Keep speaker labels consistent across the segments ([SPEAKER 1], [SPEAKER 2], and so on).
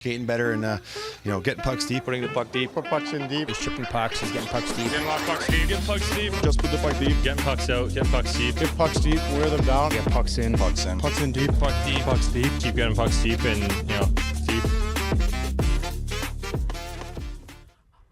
[SPEAKER 1] Skating better and getting pucks deep.
[SPEAKER 2] Putting the puck deep.
[SPEAKER 3] Put pucks in deep.
[SPEAKER 4] He's tripping pucks. He's getting pucks deep.
[SPEAKER 5] Getting a lot of pucks deep. Getting pucks deep.
[SPEAKER 3] Just put the puck deep.
[SPEAKER 5] Getting pucks out. Getting pucks deep.
[SPEAKER 3] Get pucks deep. Wear them down.
[SPEAKER 4] Get pucks in.
[SPEAKER 1] Pucks in.
[SPEAKER 3] Pucks in deep.
[SPEAKER 5] Puck deep.
[SPEAKER 3] Pucks deep.
[SPEAKER 5] Keep getting pucks deep and, deep.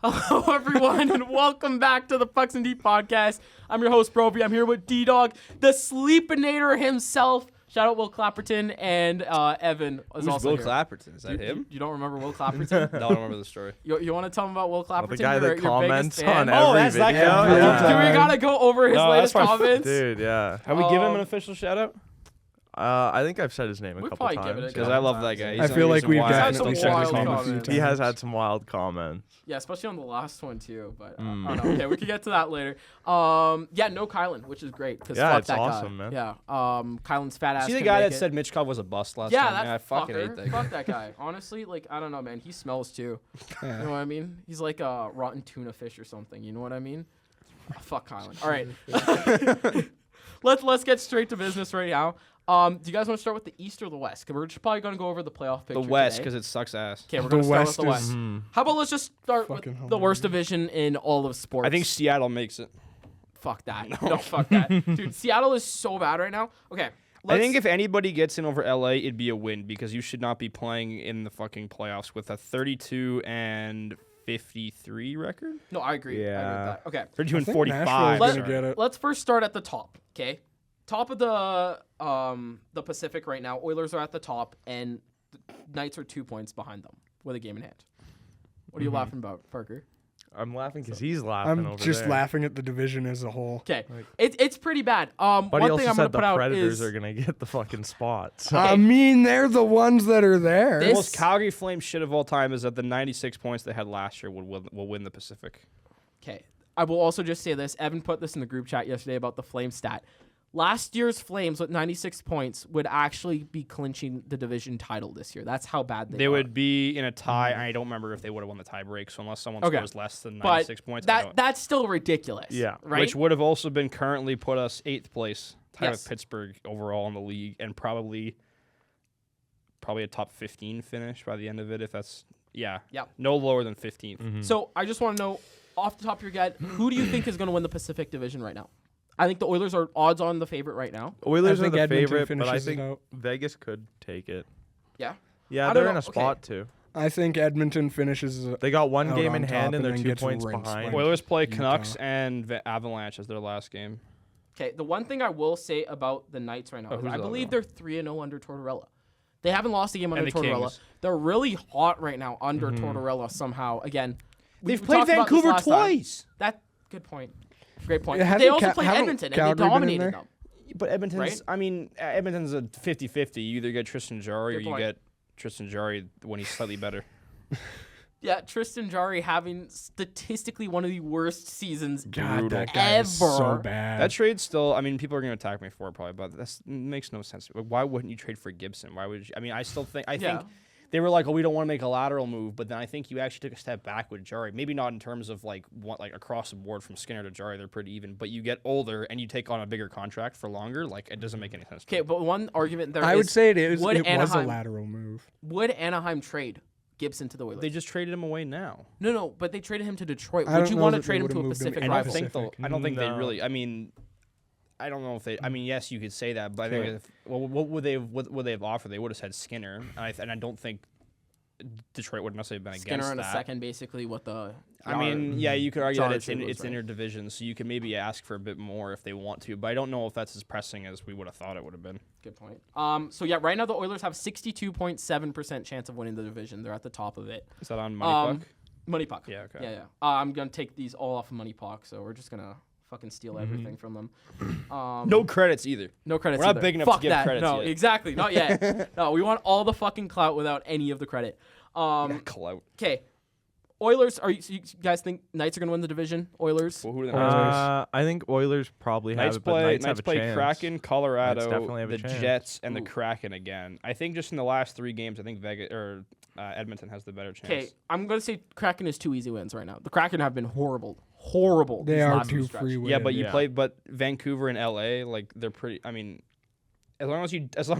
[SPEAKER 6] Hello, everyone, and welcome back to the Pucks and Deep podcast. I'm your host, Brovi. I'm here with D-Dawg, the Sleepenator himself. Shout out Will Clapperton and Evan is
[SPEAKER 4] Who's
[SPEAKER 6] also
[SPEAKER 4] Will
[SPEAKER 6] here.
[SPEAKER 4] Clapperton? Is that him?
[SPEAKER 6] You don't remember Will Clapperton?
[SPEAKER 4] No, I don't remember the story.
[SPEAKER 6] You want to tell him about Will Clapperton?
[SPEAKER 3] The guy that
[SPEAKER 6] your
[SPEAKER 3] comments
[SPEAKER 6] biggest fan?
[SPEAKER 3] on every
[SPEAKER 4] that's that
[SPEAKER 3] video.
[SPEAKER 4] guy.
[SPEAKER 6] Do we gotta go over his latest comments?
[SPEAKER 3] Dude, yeah.
[SPEAKER 4] Have we given him an official shout out?
[SPEAKER 3] I think I've said his name a
[SPEAKER 6] We'd
[SPEAKER 3] couple
[SPEAKER 6] probably give it
[SPEAKER 3] times.
[SPEAKER 6] a
[SPEAKER 4] Because I love that guy.
[SPEAKER 7] I feel like we've
[SPEAKER 6] definitely
[SPEAKER 7] definitely
[SPEAKER 6] He's
[SPEAKER 7] said
[SPEAKER 6] had
[SPEAKER 7] his
[SPEAKER 6] some
[SPEAKER 7] name a
[SPEAKER 6] wild
[SPEAKER 7] few times.
[SPEAKER 6] comments.
[SPEAKER 3] He has had some wild comments.
[SPEAKER 6] Yeah, especially on the last one too. But I don't know. Okay, we could get to that later. Yeah, no Kylan, which is great because
[SPEAKER 3] Yeah,
[SPEAKER 6] fuck
[SPEAKER 3] it's
[SPEAKER 6] that
[SPEAKER 3] awesome,
[SPEAKER 6] guy.
[SPEAKER 3] man.
[SPEAKER 6] Yeah, Kylan's fat ass.
[SPEAKER 4] See the
[SPEAKER 6] can
[SPEAKER 4] guy
[SPEAKER 6] make
[SPEAKER 4] that
[SPEAKER 6] it.
[SPEAKER 4] said Mitchkov was a bust last
[SPEAKER 6] Yeah,
[SPEAKER 4] time?
[SPEAKER 6] that
[SPEAKER 4] I fucking hate
[SPEAKER 6] fucker.
[SPEAKER 4] that guy.
[SPEAKER 6] Fuck that guy. Honestly, I don't know, man. He smells too. You know what I mean? He's like a rotten tuna fish or something. You know what I mean? Oh, fuck Kylan. All right. Let's get straight to business right now. Do you guys want to start with the East or the West? Because we're just probably going to go over the playoff picture
[SPEAKER 4] The West,
[SPEAKER 6] today.
[SPEAKER 4] because it sucks ass.
[SPEAKER 6] Okay, we're
[SPEAKER 7] The
[SPEAKER 6] going to start
[SPEAKER 7] West
[SPEAKER 6] with the West.
[SPEAKER 7] is
[SPEAKER 6] How about let's just start with
[SPEAKER 7] fucking
[SPEAKER 6] the worst division in all of sports?
[SPEAKER 4] I think Seattle makes it.
[SPEAKER 6] Fuck that. No, fuck that. Dude, Seattle is so bad right now. Okay.
[SPEAKER 4] I think if anybody gets in over LA, it'd be a win because you should not be playing in the fucking playoffs with a 32 and 53 record.
[SPEAKER 6] No, I agree. I agree
[SPEAKER 3] Yeah.
[SPEAKER 6] with that. Okay.
[SPEAKER 4] 32 and
[SPEAKER 7] think
[SPEAKER 4] 45.
[SPEAKER 7] Nashville's
[SPEAKER 6] Let-
[SPEAKER 7] gonna get it.
[SPEAKER 6] Let's first start at the top, okay? Top of the Pacific right now. Oilers are at the top, and the Knights are 2 points behind them with a game in hand. What are you laughing about, Parker?
[SPEAKER 3] I'm laughing because he's laughing over
[SPEAKER 7] I'm just
[SPEAKER 3] there.
[SPEAKER 7] laughing at the division as a whole.
[SPEAKER 6] Okay, it's pretty bad.
[SPEAKER 3] But
[SPEAKER 6] One
[SPEAKER 3] he
[SPEAKER 6] thing
[SPEAKER 3] also
[SPEAKER 6] I'm gonna
[SPEAKER 3] said the
[SPEAKER 6] put out
[SPEAKER 3] Predators
[SPEAKER 6] is
[SPEAKER 3] are going to get the fucking spots.
[SPEAKER 7] I mean, they're the ones that are there.
[SPEAKER 6] This-
[SPEAKER 4] The most Calgary Flames shit of all time is that the 96 points they had last year will win the Pacific.
[SPEAKER 6] okay. I will also just say this. Evan put this in the group chat yesterday about the Flame stat. Last year's Flames with 96 points would actually be clinching the division title this year. That's how bad they are.
[SPEAKER 4] They would be in a tie. I don't remember if they would have won the tie break. So unless someone
[SPEAKER 6] Okay.
[SPEAKER 4] scores less than
[SPEAKER 6] But
[SPEAKER 4] 96 points, I don't-
[SPEAKER 6] that's still ridiculous.
[SPEAKER 3] Yeah.
[SPEAKER 6] Right?
[SPEAKER 4] which would have also been currently put us 8th place, tied
[SPEAKER 6] Yes.
[SPEAKER 4] with Pittsburgh overall in the league, and probably a top 15 finish by the end of it. If that's no lower than 15th.
[SPEAKER 6] So I just want to know, off the top of your head, who do you think is going to win the Pacific Division right now? I think the Oilers are odds on the favorite right now.
[SPEAKER 3] Oilers
[SPEAKER 7] I
[SPEAKER 3] are
[SPEAKER 7] think
[SPEAKER 3] the
[SPEAKER 7] Edmonton
[SPEAKER 3] favorite, but I
[SPEAKER 7] finishes it
[SPEAKER 3] think
[SPEAKER 7] out.
[SPEAKER 3] Vegas could take it.
[SPEAKER 6] Yeah.
[SPEAKER 3] Yeah,
[SPEAKER 6] I don't
[SPEAKER 3] they're
[SPEAKER 6] know.
[SPEAKER 3] in a
[SPEAKER 6] Okay.
[SPEAKER 3] spot too.
[SPEAKER 7] I think Edmonton finishes.
[SPEAKER 3] They got one
[SPEAKER 7] Out
[SPEAKER 3] game
[SPEAKER 7] on
[SPEAKER 3] in hand
[SPEAKER 7] top
[SPEAKER 3] and they're
[SPEAKER 7] and then
[SPEAKER 3] 2
[SPEAKER 7] gets
[SPEAKER 3] points
[SPEAKER 7] rinsed,
[SPEAKER 3] behind.
[SPEAKER 7] like-
[SPEAKER 4] Oilers play
[SPEAKER 7] Utah.
[SPEAKER 4] Canucks and Avalanche as their last game.
[SPEAKER 6] Okay. The one thing I will say about the Knights right now is
[SPEAKER 4] who's
[SPEAKER 6] I
[SPEAKER 4] the
[SPEAKER 6] believe
[SPEAKER 4] other
[SPEAKER 6] they're 3-0 under Tortorella. They haven't lost a game under
[SPEAKER 4] the
[SPEAKER 6] Tortorella.
[SPEAKER 4] Kings.
[SPEAKER 6] They're really hot right now under Tortorella somehow. Again,
[SPEAKER 4] They've
[SPEAKER 6] we
[SPEAKER 4] played
[SPEAKER 6] talked about this
[SPEAKER 4] Vancouver
[SPEAKER 6] last time.
[SPEAKER 4] twice.
[SPEAKER 6] That good point. Great point.
[SPEAKER 7] Yeah,
[SPEAKER 6] They
[SPEAKER 7] hasn't
[SPEAKER 6] also played
[SPEAKER 7] haven't
[SPEAKER 6] Edmonton and
[SPEAKER 7] Calgary
[SPEAKER 6] they
[SPEAKER 7] been in
[SPEAKER 6] dominated
[SPEAKER 7] there?
[SPEAKER 6] them.
[SPEAKER 4] But Edmonton's,
[SPEAKER 6] Right?
[SPEAKER 4] I mean, Edmonton's a 50-50. You either get Tristan Jarry or
[SPEAKER 6] Good
[SPEAKER 4] you
[SPEAKER 6] point.
[SPEAKER 4] get Tristan Jarry when he's slightly better.
[SPEAKER 6] Yeah, Tristan Jarry having statistically one of the worst seasons
[SPEAKER 7] God, that guy is so
[SPEAKER 6] ever.
[SPEAKER 7] bad.
[SPEAKER 4] That trade still, I mean, people are going to attack me for it probably, but that makes no sense. Like, why wouldn't you trade for Gibson? Why would you? I mean, I think they were like, oh, we don't want to make a lateral move, but then I think you actually took a step back with Jarry. Maybe not in terms of like across the board from Skinner to Jarry, they're pretty even, but you get older and you take on a bigger contract for longer. Like, it doesn't make any sense.
[SPEAKER 6] Okay, but one argument there
[SPEAKER 7] I
[SPEAKER 6] is
[SPEAKER 7] would say it is.
[SPEAKER 6] would
[SPEAKER 7] It was a
[SPEAKER 6] Anaheim-
[SPEAKER 7] lateral move.
[SPEAKER 6] Would Anaheim trade Gibson to the Oilers?
[SPEAKER 4] They just traded him away now.
[SPEAKER 6] No, but they traded him to Detroit.
[SPEAKER 7] I
[SPEAKER 6] Would
[SPEAKER 7] don't
[SPEAKER 6] you
[SPEAKER 7] know
[SPEAKER 6] want to
[SPEAKER 7] that they
[SPEAKER 6] trade him
[SPEAKER 7] would've
[SPEAKER 6] to a
[SPEAKER 7] moved him
[SPEAKER 6] Pacific
[SPEAKER 7] any
[SPEAKER 6] rival?
[SPEAKER 7] Pacific.
[SPEAKER 4] I don't think they
[SPEAKER 3] No.
[SPEAKER 4] really. I mean, I don't know if they. I mean, yes, you could say that, but I think what would they have offered? They would have said Skinner, and I don't think Detroit would necessarily have been
[SPEAKER 6] Skinner
[SPEAKER 4] against
[SPEAKER 6] in a
[SPEAKER 4] that.
[SPEAKER 6] second, basically, what the.
[SPEAKER 4] I mean, yeah, you could argue that
[SPEAKER 6] Jar
[SPEAKER 4] it's
[SPEAKER 6] trade was, right?
[SPEAKER 4] interdivision, so you can maybe ask for a bit more if they want to, but I don't know if that's as pressing as we would have thought it would have been.
[SPEAKER 6] Good point. So yeah, right now the Oilers have 62.7% chance of winning the division. They're at the top of it.
[SPEAKER 4] Is that on Money Puck?
[SPEAKER 6] Money Puck.
[SPEAKER 4] Yeah, okay.
[SPEAKER 6] Yeah. I'm gonna take these all off of Money Puck, so we're just gonna fucking steal everything from them.
[SPEAKER 4] No credits either.
[SPEAKER 6] No credits.
[SPEAKER 4] We're not
[SPEAKER 6] either.
[SPEAKER 4] big enough to
[SPEAKER 6] Fuck
[SPEAKER 4] give
[SPEAKER 6] that.
[SPEAKER 4] credits
[SPEAKER 6] No,
[SPEAKER 4] yet.
[SPEAKER 6] exactly. Not yet. No, we want all the fucking clout without any of the credit.
[SPEAKER 4] Clout.
[SPEAKER 6] Okay. Oilers, you guys think Knights are going to win the division? Oilers?
[SPEAKER 4] Well, who are the Knights?
[SPEAKER 3] I think Oilers probably have
[SPEAKER 4] Knights
[SPEAKER 3] it, but
[SPEAKER 4] play.
[SPEAKER 3] Knights have
[SPEAKER 4] Knights
[SPEAKER 3] a
[SPEAKER 4] play
[SPEAKER 3] chance.
[SPEAKER 4] Kraken, Colorado,
[SPEAKER 3] Knights definitely have a
[SPEAKER 4] the
[SPEAKER 3] chance.
[SPEAKER 4] Jets, and the
[SPEAKER 6] Ooh.
[SPEAKER 4] Kraken again. I think just in the last 3 games, I think Vegas or Edmonton has the better chance.
[SPEAKER 6] Okay, I'm going to say Kraken is 2 easy wins right now. The Kraken have been horrible.
[SPEAKER 7] They
[SPEAKER 6] these
[SPEAKER 7] are
[SPEAKER 6] last few
[SPEAKER 7] 2
[SPEAKER 6] stretches.
[SPEAKER 7] free wins.
[SPEAKER 4] Yeah, but you
[SPEAKER 3] Yeah.
[SPEAKER 4] play, but Vancouver and LA, like they're pretty. I mean, as long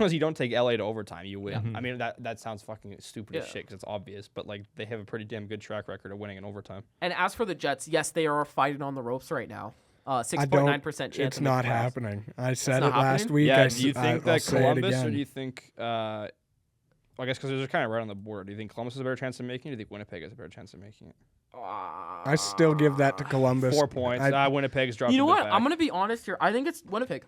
[SPEAKER 4] as you don't take LA to overtime, you win. I mean that sounds fucking stupid as shit because it's obvious, but like they have a pretty damn good track record of winning in overtime.
[SPEAKER 6] And as for the Jets, yes, they are fighting on the ropes right now. 6.9% chance.
[SPEAKER 7] It's
[SPEAKER 6] to make
[SPEAKER 7] not
[SPEAKER 6] playoffs.
[SPEAKER 7] happening. I said
[SPEAKER 6] not
[SPEAKER 7] it last
[SPEAKER 6] happening?
[SPEAKER 7] week.
[SPEAKER 4] Yeah. Do you think
[SPEAKER 7] I'll
[SPEAKER 4] that
[SPEAKER 7] say it
[SPEAKER 4] Columbus, or
[SPEAKER 7] again.
[SPEAKER 4] do you think? I guess because they're kind of right on the board. Do you think Columbus has a better chance of making it? Or do you think Winnipeg has a better chance of making it?
[SPEAKER 7] I still give that to Columbus.
[SPEAKER 4] 4 points. Winnipeg's dropped.
[SPEAKER 6] You know
[SPEAKER 4] a bit
[SPEAKER 6] what?
[SPEAKER 4] back.
[SPEAKER 6] I'm gonna be honest here. I think it's Winnipeg.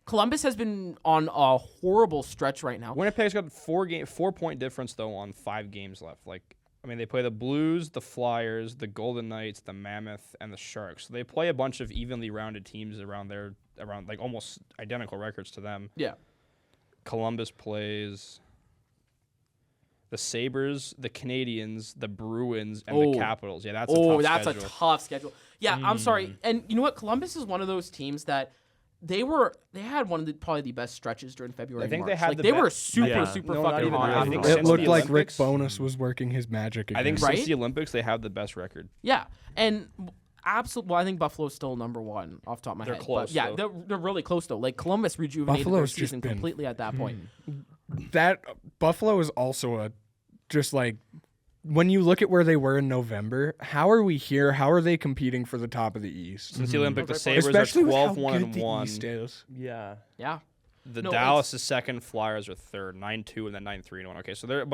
[SPEAKER 6] Columbus has been on a horrible stretch right now.
[SPEAKER 4] Winnipeg's got 4-point difference though on 5 games left. Like, I mean, they play the Blues, the Flyers, the Golden Knights, the Mammoth, and the Sharks. So they play a bunch of evenly rounded teams around like almost identical records to them.
[SPEAKER 6] Yeah.
[SPEAKER 4] Columbus plays the Sabres, the Canadiens, the Bruins, and the Capitals. Yeah, that's a
[SPEAKER 6] tough schedule. Yeah, I'm sorry. And you know what? Columbus is one of those teams that they had one of probably the best stretches during February.
[SPEAKER 4] I think
[SPEAKER 6] and
[SPEAKER 4] they
[SPEAKER 6] March.
[SPEAKER 4] had
[SPEAKER 6] like,
[SPEAKER 4] the
[SPEAKER 6] they
[SPEAKER 4] be-
[SPEAKER 6] were super
[SPEAKER 3] Yeah.
[SPEAKER 6] super
[SPEAKER 4] No, not
[SPEAKER 6] fucking
[SPEAKER 4] even
[SPEAKER 6] hot.
[SPEAKER 4] really. I
[SPEAKER 6] after
[SPEAKER 4] think
[SPEAKER 6] the
[SPEAKER 7] It
[SPEAKER 4] since
[SPEAKER 7] looked
[SPEAKER 4] the
[SPEAKER 7] like Rick
[SPEAKER 4] Olympics-
[SPEAKER 7] Bowness was working his magic again.
[SPEAKER 4] I think
[SPEAKER 6] Right?
[SPEAKER 4] since the Olympics, they have the best record.
[SPEAKER 6] Yeah, and absolutely. Well, I think Buffalo's still number one off the top of my
[SPEAKER 4] They're
[SPEAKER 6] head.
[SPEAKER 4] close,
[SPEAKER 6] But yeah,
[SPEAKER 4] though.
[SPEAKER 6] they're really close though. Like Columbus rejuvenated
[SPEAKER 7] Buffalo's
[SPEAKER 6] their
[SPEAKER 7] just
[SPEAKER 6] season
[SPEAKER 7] been-
[SPEAKER 6] completely at that point.
[SPEAKER 7] That Buffalo is also just like when you look at where they were in November. How are we here? How are they competing for the top of the East?
[SPEAKER 4] Since the Olympics, the
[SPEAKER 6] Okay,
[SPEAKER 4] Sabres
[SPEAKER 7] Especially
[SPEAKER 4] are
[SPEAKER 7] with how
[SPEAKER 4] 12-1
[SPEAKER 7] good
[SPEAKER 4] and
[SPEAKER 7] the
[SPEAKER 4] 1.
[SPEAKER 7] East is.
[SPEAKER 3] Yeah.
[SPEAKER 6] Yeah.
[SPEAKER 4] The
[SPEAKER 6] No,
[SPEAKER 4] Dallas is second, Flyers are third, 9-2 and then 9-3-1. Okay, so they're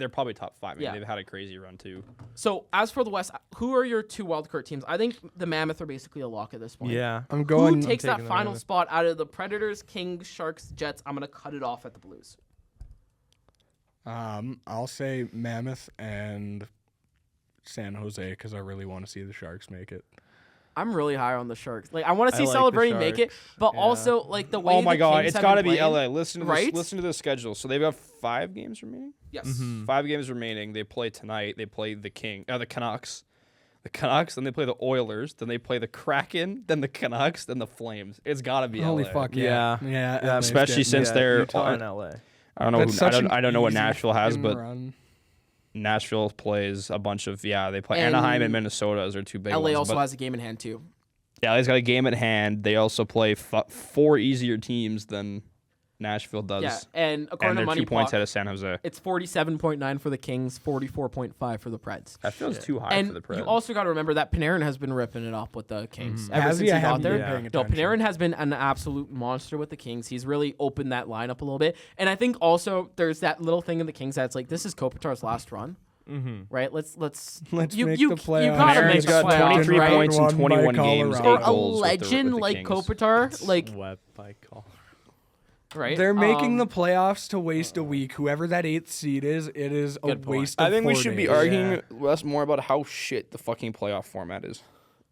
[SPEAKER 4] probably top 5. I mean,
[SPEAKER 6] Yeah.
[SPEAKER 4] they've had a crazy run too.
[SPEAKER 6] So as for the West, who are your 2 wildcard teams? I think the Mammoth are basically a lock at this point.
[SPEAKER 3] Yeah.
[SPEAKER 7] I'm
[SPEAKER 6] Who
[SPEAKER 7] going.
[SPEAKER 6] takes that
[SPEAKER 3] taking the
[SPEAKER 6] final
[SPEAKER 3] Mammoth.
[SPEAKER 6] spot out of the Predators, Kings, Sharks, Jets? I'm gonna cut it off at the Blues.
[SPEAKER 7] I'll say Mammoth and San Jose because I really want to see the Sharks make it.
[SPEAKER 6] I'm really high on the Sharks. Like I want to
[SPEAKER 3] I
[SPEAKER 6] see
[SPEAKER 3] like the
[SPEAKER 6] celebrating make it, but
[SPEAKER 3] Yeah.
[SPEAKER 6] also like the way.
[SPEAKER 4] Oh my
[SPEAKER 6] the
[SPEAKER 4] God,
[SPEAKER 6] Kings
[SPEAKER 4] it's
[SPEAKER 6] have
[SPEAKER 4] got to
[SPEAKER 6] been
[SPEAKER 4] be
[SPEAKER 6] playing-
[SPEAKER 4] LA. Listen to
[SPEAKER 6] right?
[SPEAKER 4] this. Listen to the schedule. So they've got 5 games remaining.
[SPEAKER 6] Yes.
[SPEAKER 4] 5 games remaining. They play tonight. They play the Canucks. The Canucks. Then they play the Oilers. Then they play the Kraken. Then the Canucks. Then the Flames. It's got to be
[SPEAKER 7] Holy
[SPEAKER 4] LA.
[SPEAKER 7] fuck
[SPEAKER 3] Yeah.
[SPEAKER 7] yeah!
[SPEAKER 3] Yeah,
[SPEAKER 7] LA's
[SPEAKER 4] especially
[SPEAKER 7] getting
[SPEAKER 4] since
[SPEAKER 7] it.
[SPEAKER 4] they're
[SPEAKER 3] Utah and LA.
[SPEAKER 4] I don't know.
[SPEAKER 7] That's such an
[SPEAKER 4] I don't know what
[SPEAKER 7] easy
[SPEAKER 4] Nashville has,
[SPEAKER 7] fucking
[SPEAKER 4] but
[SPEAKER 7] run.
[SPEAKER 4] Nashville plays a bunch of They play
[SPEAKER 6] And
[SPEAKER 4] Anaheim and Minnesota as their 2 big
[SPEAKER 6] LA
[SPEAKER 4] ones.
[SPEAKER 6] also
[SPEAKER 4] but
[SPEAKER 6] has a game in hand too.
[SPEAKER 4] LA's got a game at hand. They also play 4 easier teams than Nashville does.
[SPEAKER 6] Yeah, and according
[SPEAKER 4] and
[SPEAKER 6] to
[SPEAKER 4] they're
[SPEAKER 6] Money
[SPEAKER 4] 2 points
[SPEAKER 6] Puck,
[SPEAKER 4] ahead of San Jose.
[SPEAKER 6] it's 47.9 for the Kings, 44.5 for the Preds.
[SPEAKER 4] That feels too high
[SPEAKER 6] And
[SPEAKER 4] for the Preds.
[SPEAKER 6] you also got to remember that Panarin has been ripping it up with the Kings ever
[SPEAKER 7] Has
[SPEAKER 6] since
[SPEAKER 7] he? I
[SPEAKER 6] he got
[SPEAKER 7] haven't
[SPEAKER 6] there.
[SPEAKER 7] been paying
[SPEAKER 6] No,
[SPEAKER 7] attention.
[SPEAKER 6] Panarin has been an absolute monster with the Kings. He's really opened that lineup a little bit, and I think also there's that little thing in the Kings that's like this is Kopitar's last run, right? Let's
[SPEAKER 7] Let's
[SPEAKER 6] you
[SPEAKER 7] make
[SPEAKER 6] you
[SPEAKER 7] the
[SPEAKER 6] you
[SPEAKER 7] playoffs.
[SPEAKER 6] gotta
[SPEAKER 4] Panarin's
[SPEAKER 6] make the
[SPEAKER 4] got
[SPEAKER 6] playoffs,
[SPEAKER 4] 23
[SPEAKER 6] right?
[SPEAKER 4] points in
[SPEAKER 7] Won by
[SPEAKER 4] 21 games.
[SPEAKER 7] Colorado.
[SPEAKER 6] For
[SPEAKER 4] 8
[SPEAKER 6] a
[SPEAKER 4] goals with the
[SPEAKER 6] legend like
[SPEAKER 4] Kings.
[SPEAKER 6] Kopitar, like
[SPEAKER 3] Swept by call.
[SPEAKER 6] right?
[SPEAKER 7] They're making the playoffs to waste a week. Whoever that 8th seed is, it is a
[SPEAKER 6] Good point.
[SPEAKER 7] waste of
[SPEAKER 4] I think
[SPEAKER 7] 4
[SPEAKER 4] we should be
[SPEAKER 7] days.
[SPEAKER 4] arguing less more about how shit the fucking playoff format is.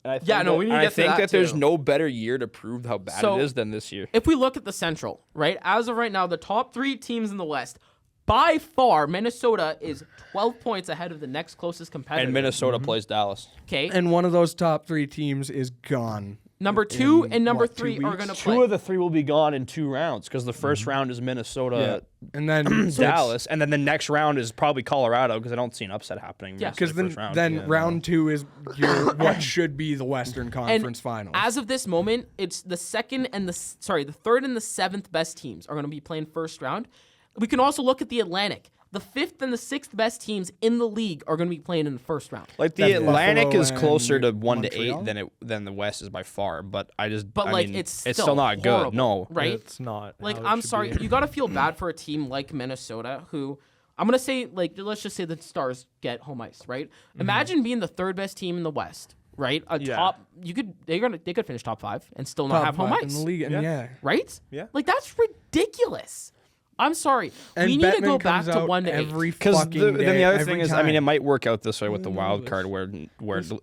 [SPEAKER 4] And I think
[SPEAKER 6] Yeah, no, we need to
[SPEAKER 4] I
[SPEAKER 6] get to
[SPEAKER 4] think
[SPEAKER 6] that
[SPEAKER 4] that there's
[SPEAKER 6] too.
[SPEAKER 4] no better year to prove how bad
[SPEAKER 6] So-
[SPEAKER 4] it is than this year.
[SPEAKER 6] If we look at the Central, right? As of right now, the top 3 teams in the West, by far, Minnesota is 12 points ahead of the next closest competitor.
[SPEAKER 4] And Minnesota plays Dallas.
[SPEAKER 6] Okay.
[SPEAKER 7] And one of those top 3 teams is gone.
[SPEAKER 6] Number 2
[SPEAKER 7] in,
[SPEAKER 6] and number
[SPEAKER 7] what, 2
[SPEAKER 6] 3 are
[SPEAKER 7] weeks?
[SPEAKER 6] going to
[SPEAKER 4] 2
[SPEAKER 6] play.
[SPEAKER 4] of the 3 will be gone in 2 rounds because the first round is Minnesota,
[SPEAKER 7] And then
[SPEAKER 4] Dallas, and then the next round is probably Colorado because I don't see an upset happening.
[SPEAKER 6] Yeah.
[SPEAKER 7] because
[SPEAKER 4] Because
[SPEAKER 7] then round 2 is your what should be the Western Conference Finals.
[SPEAKER 6] As of this moment, it's the third and the 7th best teams are going to be playing first round. We can also look at the Atlantic. The 5th and the 6th best teams in the league are going to be playing in the first round.
[SPEAKER 4] Like the
[SPEAKER 7] That's
[SPEAKER 4] Atlantic
[SPEAKER 7] Buffalo
[SPEAKER 4] is closer to
[SPEAKER 7] and
[SPEAKER 4] 1 to
[SPEAKER 7] Montreal?
[SPEAKER 4] 8 than the West is by far. But I mean,
[SPEAKER 6] It's
[SPEAKER 4] it's
[SPEAKER 6] still
[SPEAKER 4] still not
[SPEAKER 6] horrible,
[SPEAKER 4] good. No,
[SPEAKER 6] right?
[SPEAKER 3] It's not.
[SPEAKER 6] Like,
[SPEAKER 3] how it
[SPEAKER 6] I'm
[SPEAKER 3] should
[SPEAKER 6] sorry,
[SPEAKER 3] be.
[SPEAKER 6] you got to feel bad for a team like Minnesota, who I'm gonna say, like, let's just say the Stars get home ice, right? Imagine being the 3rd best team in the West, right? They could finish top 5 and still not
[SPEAKER 7] Top
[SPEAKER 6] have home
[SPEAKER 7] 5 in
[SPEAKER 6] ice,
[SPEAKER 7] the league, and yeah.
[SPEAKER 6] right?
[SPEAKER 3] Yeah.
[SPEAKER 6] Like that's ridiculous. I'm sorry,
[SPEAKER 7] And
[SPEAKER 6] we need to
[SPEAKER 7] Bettman
[SPEAKER 6] go back
[SPEAKER 7] comes
[SPEAKER 6] to
[SPEAKER 7] out
[SPEAKER 6] 1 to 8.
[SPEAKER 7] every
[SPEAKER 4] because
[SPEAKER 7] fucking
[SPEAKER 4] then
[SPEAKER 7] day,
[SPEAKER 4] the other
[SPEAKER 7] every
[SPEAKER 4] thing is,
[SPEAKER 7] time.
[SPEAKER 4] I mean, it might work out this way with the wild card where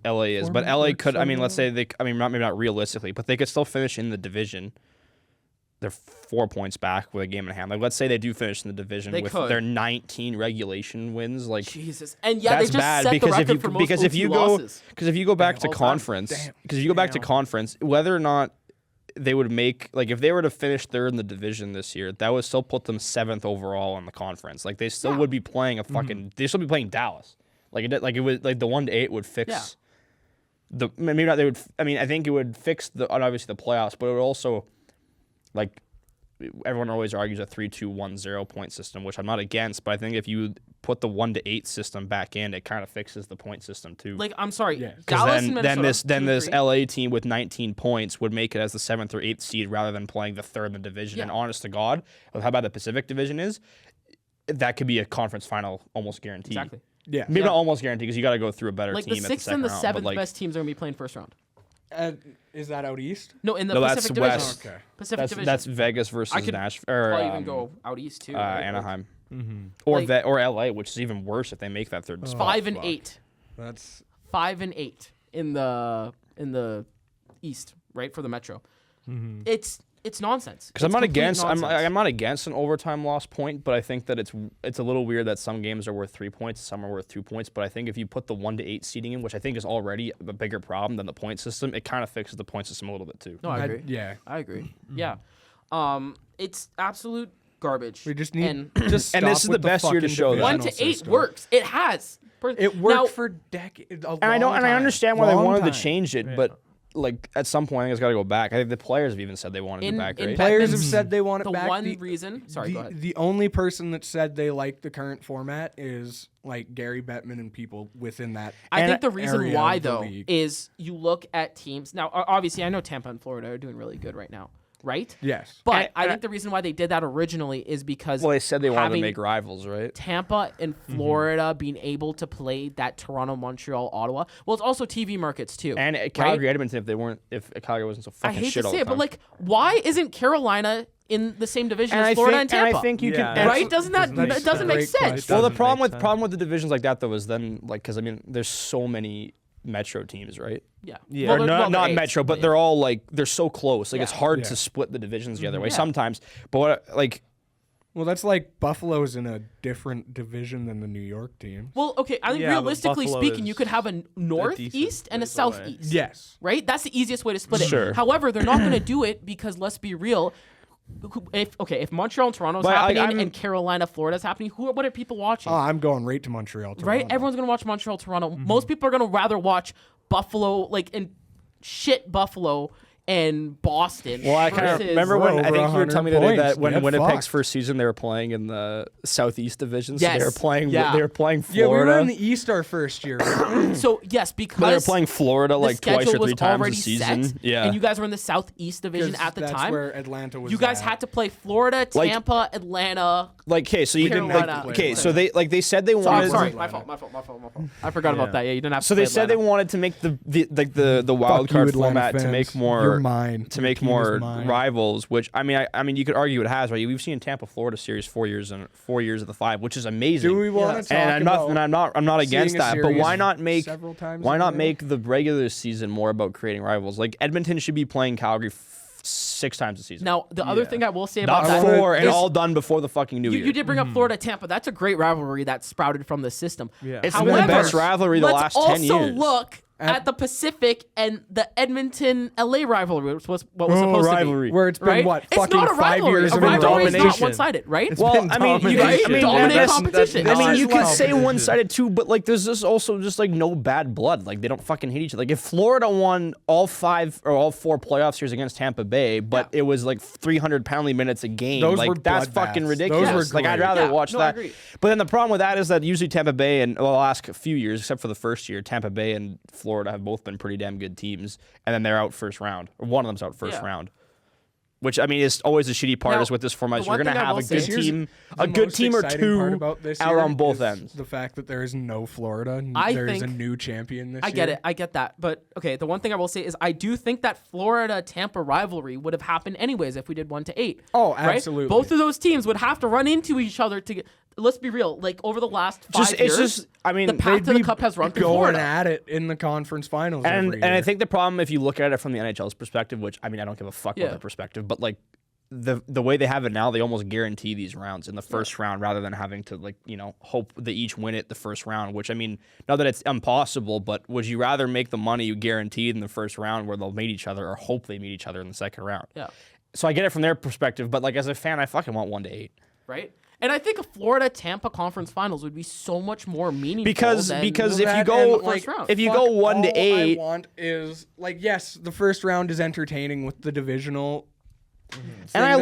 [SPEAKER 4] LA is, but LA could. I mean, let's say maybe not realistically, but they could still finish in the division. They're 4 points back with a game in hand. Like, let's say they do finish in the division
[SPEAKER 6] They
[SPEAKER 4] with
[SPEAKER 6] could.
[SPEAKER 4] their 19 regulation wins. Like,
[SPEAKER 6] Jesus, and yeah,
[SPEAKER 4] that's
[SPEAKER 6] they just
[SPEAKER 4] bad
[SPEAKER 6] set
[SPEAKER 4] because
[SPEAKER 6] the
[SPEAKER 4] if
[SPEAKER 6] record
[SPEAKER 4] you
[SPEAKER 6] for most
[SPEAKER 4] because if
[SPEAKER 6] OT
[SPEAKER 4] you go
[SPEAKER 6] losses.
[SPEAKER 4] because if you go back to
[SPEAKER 6] all time.
[SPEAKER 4] conference whether or not they would make, like, if they were to finish 3rd in the division this year, that would still put them 7th overall in the conference. Like, they still would be playing a fucking they'd still be playing Dallas. It would, like, the 1 to 8 would fix maybe not they would. I mean, I think it would fix obviously the playoffs, but it would also, like, everyone always argues a 3-2-1-0 point system, which I'm not against, but I think if you put the 1-8 system back in, it kind of fixes the point system too.
[SPEAKER 6] Like, I'm sorry,
[SPEAKER 7] Yeah.
[SPEAKER 6] Dallas and Minnesota.
[SPEAKER 4] Then this
[SPEAKER 6] 2-3.
[SPEAKER 4] LA team with 19 points would make it as the 7th or 8th seed rather than playing the 3rd in the division.
[SPEAKER 6] Yeah.
[SPEAKER 4] And honest to God, with how bad the Pacific Division is, that could be a conference final almost guaranteed.
[SPEAKER 6] Exactly.
[SPEAKER 7] Yeah.
[SPEAKER 4] Maybe not almost guaranteed because you got to go through a better
[SPEAKER 6] Like
[SPEAKER 4] team
[SPEAKER 6] the
[SPEAKER 4] at the
[SPEAKER 6] sixth
[SPEAKER 4] second
[SPEAKER 6] and the
[SPEAKER 4] round, but,
[SPEAKER 6] seventh
[SPEAKER 4] like,
[SPEAKER 6] best teams are gonna be playing first round.
[SPEAKER 7] Is that out east?
[SPEAKER 6] No, in the
[SPEAKER 4] No, that's
[SPEAKER 6] Pacific Division.
[SPEAKER 4] West.
[SPEAKER 7] Okay.
[SPEAKER 6] Pacific Division.
[SPEAKER 4] That's Vegas versus
[SPEAKER 6] I could
[SPEAKER 4] Nashville or
[SPEAKER 6] probably even go out east too. right? Like,
[SPEAKER 4] Anaheim
[SPEAKER 3] Mm-hmm.
[SPEAKER 4] or
[SPEAKER 6] Like-
[SPEAKER 4] or LA, which is even worse if they make that third spot.
[SPEAKER 6] 5 and
[SPEAKER 7] fuck.
[SPEAKER 6] 8.
[SPEAKER 7] That's
[SPEAKER 6] 5 and 8 in the East, right, for the Metro.
[SPEAKER 3] Mm-hmm.
[SPEAKER 6] It's nonsense.
[SPEAKER 4] Because I'm
[SPEAKER 6] It's
[SPEAKER 4] not
[SPEAKER 6] complete
[SPEAKER 4] against
[SPEAKER 6] nonsense.
[SPEAKER 4] I'm not against an overtime loss point, but I think that it's a little weird that some games are worth 3 points, some are worth 2 points. But I think if you put the 1-8 seeding in, which I think is already a bigger problem than the point system, it kind of fixes the point system a little bit too.
[SPEAKER 6] No, I agree.
[SPEAKER 7] yeah.
[SPEAKER 6] I agree. Yeah. It's absolute garbage.
[SPEAKER 7] We just need
[SPEAKER 6] and
[SPEAKER 7] to stop
[SPEAKER 4] And this is
[SPEAKER 7] with
[SPEAKER 4] the best year to
[SPEAKER 7] fucking
[SPEAKER 4] show that.
[SPEAKER 6] 1
[SPEAKER 7] divisional
[SPEAKER 6] to 8
[SPEAKER 7] system.
[SPEAKER 6] works. It has.
[SPEAKER 7] It worked
[SPEAKER 6] Now,
[SPEAKER 7] for decades.
[SPEAKER 4] And I understand why they wanted to change it, but like at some point I think it's got to go back. I think the players have even said they wanted it back,
[SPEAKER 6] in
[SPEAKER 4] right?
[SPEAKER 7] Players have
[SPEAKER 6] Bettman's-
[SPEAKER 7] said they want it
[SPEAKER 6] the
[SPEAKER 7] back.
[SPEAKER 6] one reason. Sorry, go ahead.
[SPEAKER 7] The only person that said they like the current format is like Gary Bettman and people within that.
[SPEAKER 6] I
[SPEAKER 4] And
[SPEAKER 6] think the reason
[SPEAKER 7] area
[SPEAKER 6] why
[SPEAKER 7] of the
[SPEAKER 6] though
[SPEAKER 7] league.
[SPEAKER 6] is you look at teams now. Obviously, I know Tampa and Florida are doing really good right now, right?
[SPEAKER 7] Yes.
[SPEAKER 6] But I
[SPEAKER 4] And-
[SPEAKER 6] think the reason why they did that originally is because
[SPEAKER 4] Well, they said they wanted to
[SPEAKER 6] having
[SPEAKER 4] make rivals, right?
[SPEAKER 6] Tampa and Florida being able to play that Toronto, Montreal, Ottawa. Well, it's also TV markets too.
[SPEAKER 4] And Calgary, Edmonton, if Calgary wasn't so
[SPEAKER 6] I
[SPEAKER 4] fucking
[SPEAKER 6] hate
[SPEAKER 4] shit
[SPEAKER 6] to
[SPEAKER 4] all
[SPEAKER 6] say
[SPEAKER 4] the
[SPEAKER 6] it,
[SPEAKER 4] time.
[SPEAKER 6] but like, why isn't Carolina in the same division
[SPEAKER 4] and
[SPEAKER 6] as
[SPEAKER 4] I
[SPEAKER 6] Florida
[SPEAKER 4] think,
[SPEAKER 6] and Tampa?
[SPEAKER 4] and I think you
[SPEAKER 3] Yeah,
[SPEAKER 4] can.
[SPEAKER 6] right? Doesn't that
[SPEAKER 7] That's
[SPEAKER 6] doesn't make
[SPEAKER 7] great
[SPEAKER 6] sense?
[SPEAKER 7] question.
[SPEAKER 4] Well, the
[SPEAKER 3] Doesn't
[SPEAKER 4] problem
[SPEAKER 3] make
[SPEAKER 4] with problem with the divisions like that though is then like because I mean there's so many metro teams, right?
[SPEAKER 6] Yeah.
[SPEAKER 3] Yeah.
[SPEAKER 4] Or
[SPEAKER 6] Well,
[SPEAKER 4] not
[SPEAKER 6] they're eights,
[SPEAKER 4] metro, but
[SPEAKER 6] yeah.
[SPEAKER 4] they're all like they're so close. Like it's
[SPEAKER 6] Yeah.
[SPEAKER 4] hard
[SPEAKER 7] Yeah.
[SPEAKER 4] to split the divisions the other way
[SPEAKER 6] Yeah.
[SPEAKER 4] sometimes. But what like
[SPEAKER 7] Well, that's like Buffalo's in a different division than the New York team.
[SPEAKER 6] Well, okay. I think
[SPEAKER 3] Yeah, but
[SPEAKER 6] realistically
[SPEAKER 3] Buffalo
[SPEAKER 6] speaking,
[SPEAKER 3] is
[SPEAKER 6] you could have a northeast and a
[SPEAKER 3] ways away.
[SPEAKER 6] southeast.
[SPEAKER 7] Yes.
[SPEAKER 6] Right? That's the easiest way to split it.
[SPEAKER 4] Sure.
[SPEAKER 6] However, they're not going to do it because let's be real. If Montreal and Toronto's
[SPEAKER 4] But
[SPEAKER 6] happening
[SPEAKER 4] I'm-
[SPEAKER 6] and Carolina, Florida's happening, what are people watching?
[SPEAKER 7] I'm going right to Montreal. Toronto.
[SPEAKER 6] Right? Everyone's gonna watch Montreal, Toronto. Most people are gonna rather watch Buffalo, like in shit Buffalo and Boston.
[SPEAKER 4] well, I kind of
[SPEAKER 6] versus-
[SPEAKER 4] remember when
[SPEAKER 7] Well,
[SPEAKER 4] I think
[SPEAKER 7] over
[SPEAKER 4] you were telling me the other day
[SPEAKER 7] 100
[SPEAKER 4] that when
[SPEAKER 7] points. Get
[SPEAKER 4] Winnipeg's
[SPEAKER 7] fucked.
[SPEAKER 4] first season they were playing in the Southeast Division, so they
[SPEAKER 6] Yes.
[SPEAKER 4] were playing
[SPEAKER 6] Yeah.
[SPEAKER 4] they were playing
[SPEAKER 7] Yeah, we
[SPEAKER 4] Florida.
[SPEAKER 7] were in the East our first year. Right?
[SPEAKER 6] So yes, because
[SPEAKER 4] but they were playing Florida
[SPEAKER 6] the
[SPEAKER 4] like twice
[SPEAKER 6] schedule
[SPEAKER 4] or three
[SPEAKER 6] was
[SPEAKER 4] times a
[SPEAKER 6] already
[SPEAKER 4] season.
[SPEAKER 6] set,
[SPEAKER 4] Yeah.
[SPEAKER 6] and you guys were in the Southeast Division
[SPEAKER 7] 'Cause
[SPEAKER 6] at the
[SPEAKER 7] that's
[SPEAKER 6] time.
[SPEAKER 7] where Atlanta was.
[SPEAKER 6] You guys
[SPEAKER 7] at.
[SPEAKER 6] had to play Florida,
[SPEAKER 4] Like-
[SPEAKER 6] Tampa, Atlanta.
[SPEAKER 4] like okay, so you didn't
[SPEAKER 6] Carolina.
[SPEAKER 4] like okay, so they said they
[SPEAKER 6] Sorry,
[SPEAKER 4] wanted
[SPEAKER 6] sorry,
[SPEAKER 7] Atlanta.
[SPEAKER 6] my fault. I forgot about that. Yeah, you didn't have to.
[SPEAKER 4] So they
[SPEAKER 6] play
[SPEAKER 4] said they
[SPEAKER 6] Atlanta.
[SPEAKER 4] wanted to make the wild
[SPEAKER 7] Fuck you,
[SPEAKER 4] card
[SPEAKER 7] Atlanta
[SPEAKER 4] format to
[SPEAKER 7] fans.
[SPEAKER 4] make more
[SPEAKER 7] You're mine.
[SPEAKER 4] to
[SPEAKER 7] Your
[SPEAKER 4] make
[SPEAKER 7] team
[SPEAKER 4] more
[SPEAKER 7] is mine.
[SPEAKER 4] rivals. Which I mean you could argue it has, right? We've seen Tampa Florida series 4 years of the 5, which is amazing.
[SPEAKER 7] Do we want to talk
[SPEAKER 4] and I'm not against
[SPEAKER 7] seeing a
[SPEAKER 4] that. But why
[SPEAKER 7] series
[SPEAKER 4] not make
[SPEAKER 7] several times
[SPEAKER 4] why
[SPEAKER 7] in a
[SPEAKER 4] not
[SPEAKER 7] row?
[SPEAKER 4] make the regular season more about creating rivals? Like Edmonton should be playing Calgary 6 times a season.
[SPEAKER 6] Now, the other
[SPEAKER 7] Yeah.
[SPEAKER 6] thing I will say about
[SPEAKER 4] not
[SPEAKER 6] that
[SPEAKER 4] 4 and
[SPEAKER 6] is-
[SPEAKER 4] all done before the fucking New Year.
[SPEAKER 6] You did bring up Florida Tampa. That's a great rivalry that sprouted from the system.
[SPEAKER 3] Yeah.
[SPEAKER 4] It's
[SPEAKER 6] However,
[SPEAKER 4] the best rivalry the
[SPEAKER 6] let's
[SPEAKER 4] last 10
[SPEAKER 6] also
[SPEAKER 4] years.
[SPEAKER 6] look at the Pacific and the Edmonton LA rivalry, which was what was supposed
[SPEAKER 4] rivalry.
[SPEAKER 6] to be.
[SPEAKER 7] Where it's been
[SPEAKER 6] Right?
[SPEAKER 7] what
[SPEAKER 6] It's
[SPEAKER 7] fucking
[SPEAKER 6] not a
[SPEAKER 7] 5
[SPEAKER 6] rivalry.
[SPEAKER 7] years
[SPEAKER 6] A
[SPEAKER 7] of
[SPEAKER 6] rivalry is not
[SPEAKER 3] domination.
[SPEAKER 6] one-sided, right?
[SPEAKER 4] Well,
[SPEAKER 3] been
[SPEAKER 4] I mean, you
[SPEAKER 3] domination.
[SPEAKER 4] could, I mean,
[SPEAKER 6] Dominant
[SPEAKER 4] that's-
[SPEAKER 6] competition.
[SPEAKER 4] I mean,
[SPEAKER 6] That's
[SPEAKER 4] you could
[SPEAKER 3] not
[SPEAKER 4] say
[SPEAKER 3] competition.
[SPEAKER 4] one-sided too, but like, there's just also just like no bad blood. Like, they don't fucking hate each other. Like, if Florida won all 5 or all 4 playoff series against Tampa Bay, but it was like 300 penalty minutes a game,
[SPEAKER 7] Those
[SPEAKER 4] like
[SPEAKER 7] were
[SPEAKER 4] that's
[SPEAKER 7] bloodbaths.
[SPEAKER 4] fucking
[SPEAKER 7] Those
[SPEAKER 4] ridiculous.
[SPEAKER 7] were
[SPEAKER 4] Like, I'd
[SPEAKER 7] great.
[SPEAKER 4] rather
[SPEAKER 6] Yeah,
[SPEAKER 4] watch
[SPEAKER 6] no, I
[SPEAKER 4] that.
[SPEAKER 6] agree.
[SPEAKER 4] But then the problem with that is that usually Tampa Bay and the last few years, except for the first year, Tampa Bay and Florida have both been pretty damn good teams, and then they're out first round, or one of them's out first
[SPEAKER 6] Yeah.
[SPEAKER 4] round. Which I mean is always the shitty part
[SPEAKER 6] Now,
[SPEAKER 4] is with this format.
[SPEAKER 6] the
[SPEAKER 4] You're
[SPEAKER 6] one
[SPEAKER 4] gonna
[SPEAKER 6] thing I
[SPEAKER 4] have
[SPEAKER 6] will
[SPEAKER 4] a good
[SPEAKER 6] say-
[SPEAKER 4] team,
[SPEAKER 7] The
[SPEAKER 4] a good
[SPEAKER 7] most
[SPEAKER 4] team or
[SPEAKER 7] exciting part
[SPEAKER 4] two
[SPEAKER 7] about this
[SPEAKER 4] out
[SPEAKER 7] year
[SPEAKER 4] on both
[SPEAKER 7] is
[SPEAKER 4] ends.
[SPEAKER 7] The fact that there is no Florida.
[SPEAKER 6] I
[SPEAKER 7] There's a
[SPEAKER 6] think-
[SPEAKER 7] new champion this
[SPEAKER 6] I
[SPEAKER 7] year.
[SPEAKER 6] get it. I get that. But okay, the one thing I will say is I do think that Florida Tampa rivalry would have happened anyways if we did 1-8.
[SPEAKER 7] Oh,
[SPEAKER 6] right?
[SPEAKER 7] absolutely.
[SPEAKER 6] Both of those teams would have to run into each other to get. Let's be real. Like over the last 5
[SPEAKER 4] Just
[SPEAKER 6] years,
[SPEAKER 4] it's just I mean
[SPEAKER 6] the path
[SPEAKER 7] They'd
[SPEAKER 6] to the
[SPEAKER 7] be
[SPEAKER 6] cup has run through
[SPEAKER 7] going
[SPEAKER 6] Florida.
[SPEAKER 7] at it in the conference finals.
[SPEAKER 4] and
[SPEAKER 7] every
[SPEAKER 4] and I
[SPEAKER 7] year.
[SPEAKER 4] think the problem if you look at it from the NHL's perspective, which I mean I don't give a fuck
[SPEAKER 6] Yeah.
[SPEAKER 4] about their perspective, but like the way they have it now, they almost guarantee these rounds in the first round rather than having to like hope they each win it the first round. Which I mean, not that it's impossible, but would you rather make the money you guaranteed in the first round where they'll meet each other or hope they meet each other in the second round?
[SPEAKER 6] Yeah.
[SPEAKER 4] So I get it from their perspective, but like as a fan, I fucking want 1-8.
[SPEAKER 6] Right? And I think a Florida Tampa conference finals would be so much more meaningful
[SPEAKER 4] Because
[SPEAKER 6] than
[SPEAKER 4] if you
[SPEAKER 7] That
[SPEAKER 4] go
[SPEAKER 7] and,
[SPEAKER 6] first round.
[SPEAKER 4] if you
[SPEAKER 7] fuck,
[SPEAKER 4] go 1 to
[SPEAKER 7] all
[SPEAKER 4] 8,
[SPEAKER 7] I want is like yes, the first round is entertaining with the divisional
[SPEAKER 4] And I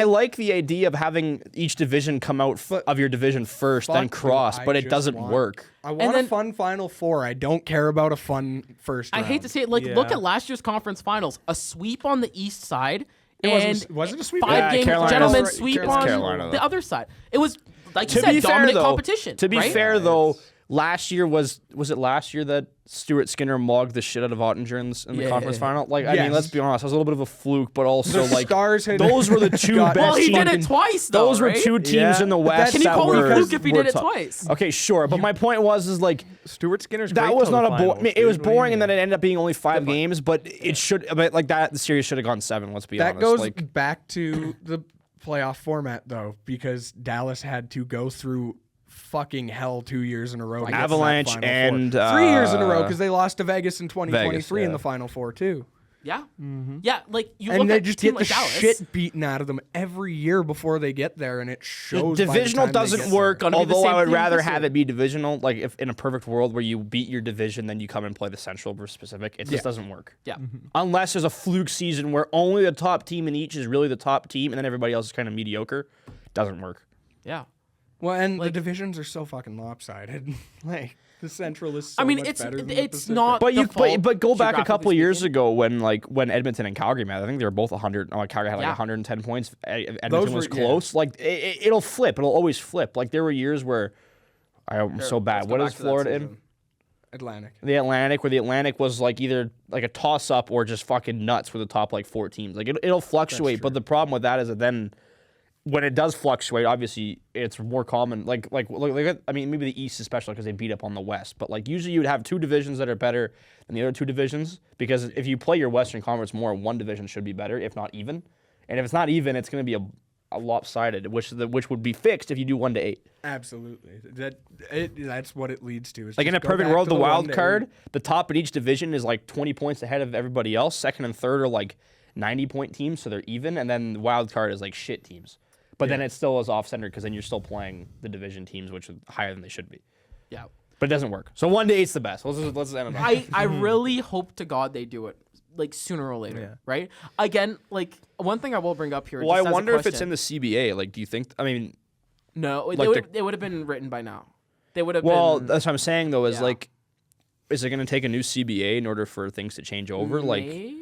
[SPEAKER 4] like the idea of having each division come out of your division first, then cross, but it doesn't work.
[SPEAKER 7] I want a fun Final Four. I don't care about a fun first round.
[SPEAKER 6] I hate to say it, like look at last year's conference finals, a sweep on the East side, and
[SPEAKER 7] was it a sweep?
[SPEAKER 6] 5-game gentleman sweep on
[SPEAKER 4] Carolina,
[SPEAKER 6] the other side. It was like you
[SPEAKER 4] To be
[SPEAKER 6] said,
[SPEAKER 4] fair,
[SPEAKER 6] dominant
[SPEAKER 4] though,
[SPEAKER 6] competition.
[SPEAKER 4] To be
[SPEAKER 6] right?
[SPEAKER 4] fair, though, last year was it last year that Stuart Skinner mogged the shit out of Ottinger in the conference final? Like, I mean, let's be honest, it was a little bit of a fluke, but also
[SPEAKER 7] The
[SPEAKER 4] like
[SPEAKER 7] Stars had
[SPEAKER 4] those were the two best.
[SPEAKER 6] Well, he did
[SPEAKER 4] fucking-
[SPEAKER 6] it twice, though.
[SPEAKER 4] Those were
[SPEAKER 6] right?
[SPEAKER 4] two teams in the West.
[SPEAKER 6] Can you
[SPEAKER 4] that
[SPEAKER 6] call
[SPEAKER 4] were,
[SPEAKER 6] me fluke if he
[SPEAKER 4] were
[SPEAKER 6] did it
[SPEAKER 4] tough.
[SPEAKER 6] twice?
[SPEAKER 4] Okay, sure, but my point was like
[SPEAKER 3] Stuart Skinner's
[SPEAKER 4] that
[SPEAKER 3] great
[SPEAKER 4] was
[SPEAKER 3] till
[SPEAKER 4] not
[SPEAKER 3] the
[SPEAKER 4] a
[SPEAKER 3] finals,
[SPEAKER 4] it was
[SPEAKER 3] dude. What do you
[SPEAKER 4] boring, and
[SPEAKER 3] mean?
[SPEAKER 4] then it ended up being only 5 games. But it should, but like that, the series should have gone 7. Let's be honest.
[SPEAKER 7] That goes
[SPEAKER 4] like,
[SPEAKER 7] back to the playoff format, though, because Dallas had to go through fucking hell 2 years in a row. To get to that
[SPEAKER 4] Avalanche
[SPEAKER 7] Final
[SPEAKER 4] and,
[SPEAKER 7] Four. 3 years in a row because they lost to Vegas in 2023
[SPEAKER 4] Vegas,
[SPEAKER 7] in
[SPEAKER 4] yeah.
[SPEAKER 7] the Final Four too.
[SPEAKER 6] Yeah, yeah. Like you
[SPEAKER 7] And
[SPEAKER 6] look
[SPEAKER 7] they
[SPEAKER 6] at
[SPEAKER 7] just
[SPEAKER 6] a team
[SPEAKER 7] get
[SPEAKER 6] like
[SPEAKER 7] the
[SPEAKER 6] Dallas.
[SPEAKER 7] shit beaten out of them every year before they get there, and it shows. by the
[SPEAKER 4] divisional
[SPEAKER 7] time they
[SPEAKER 4] doesn't
[SPEAKER 7] get
[SPEAKER 4] work.
[SPEAKER 7] there.
[SPEAKER 6] Gonna be the
[SPEAKER 4] Although I
[SPEAKER 6] same
[SPEAKER 4] would
[SPEAKER 6] thing
[SPEAKER 4] rather
[SPEAKER 6] this
[SPEAKER 4] have
[SPEAKER 6] year.
[SPEAKER 4] it be divisional. Like if in a perfect world where you beat your division, then you come and play the Central versus Pacific. It just doesn't work.
[SPEAKER 6] Yeah.
[SPEAKER 4] Unless there's a fluke season where only the top team in each is really the top team, and then everybody else is kind of mediocre. Doesn't work.
[SPEAKER 6] Yeah.
[SPEAKER 7] Well, and the divisions are so fucking lopsided. Like the Central is. So
[SPEAKER 6] I mean,
[SPEAKER 7] much
[SPEAKER 6] it's
[SPEAKER 7] better than the
[SPEAKER 6] it's
[SPEAKER 7] Pacific.
[SPEAKER 6] not.
[SPEAKER 4] But you
[SPEAKER 6] the fault,
[SPEAKER 4] but go back a couple
[SPEAKER 6] geographically
[SPEAKER 4] years
[SPEAKER 6] speaking.
[SPEAKER 4] ago when Edmonton and Calgary met. I think they were both 100. Oh, Calgary had like 110 points. Edmonton was
[SPEAKER 7] were-
[SPEAKER 4] close. Like it'll flip. It'll always flip. Like there were years where I'm so bad.
[SPEAKER 6] Let's go
[SPEAKER 4] What
[SPEAKER 6] back
[SPEAKER 4] is
[SPEAKER 6] to that
[SPEAKER 4] Florida in?
[SPEAKER 6] season.
[SPEAKER 7] Atlantic.
[SPEAKER 4] The Atlantic, where the Atlantic was like either like a toss up or just fucking nuts for the top like 4 teams. Like it'll fluctuate, but the problem with that is that then when it does fluctuate, obviously it's more common. Like I mean, maybe the East is special because they beat up on the West, but like usually you would have 2 divisions that are better than the other 2 divisions because if you play your Western Conference more, 1 division should be better, if not even. And if it's not even, it's going to be a lopsided, which would be fixed if you do 1 to 8.
[SPEAKER 7] Absolutely. That's what it leads to. Is
[SPEAKER 4] Like in
[SPEAKER 7] just
[SPEAKER 4] a
[SPEAKER 7] go
[SPEAKER 4] perfect
[SPEAKER 7] back
[SPEAKER 4] world,
[SPEAKER 7] to
[SPEAKER 4] the
[SPEAKER 7] one
[SPEAKER 4] wild
[SPEAKER 7] day.
[SPEAKER 4] card, the top in each division is like 20 points ahead of everybody else. Second and third are like 90-point teams, so they're even. And then the wild card is like shit teams. But then it still is off-centered because then you're still playing the division teams, which are higher than they should be.
[SPEAKER 6] Yeah.
[SPEAKER 4] But it doesn't work. So 1 to 8's the best. Let's end on that.
[SPEAKER 6] I really hope to God they do it like sooner or later, right? Again, like one thing I will bring up here.
[SPEAKER 4] Well, I
[SPEAKER 6] just as a
[SPEAKER 4] wonder if it's
[SPEAKER 6] question.
[SPEAKER 4] in the CBA. Like, do you think? I mean,
[SPEAKER 6] No,
[SPEAKER 4] like
[SPEAKER 6] they would have been written by now. They would have
[SPEAKER 4] well,
[SPEAKER 6] been.
[SPEAKER 4] that's what I'm saying though. Is
[SPEAKER 6] Yeah.
[SPEAKER 4] like, is it going to take a new CBA in order for things to change over? Like,
[SPEAKER 6] Maybe?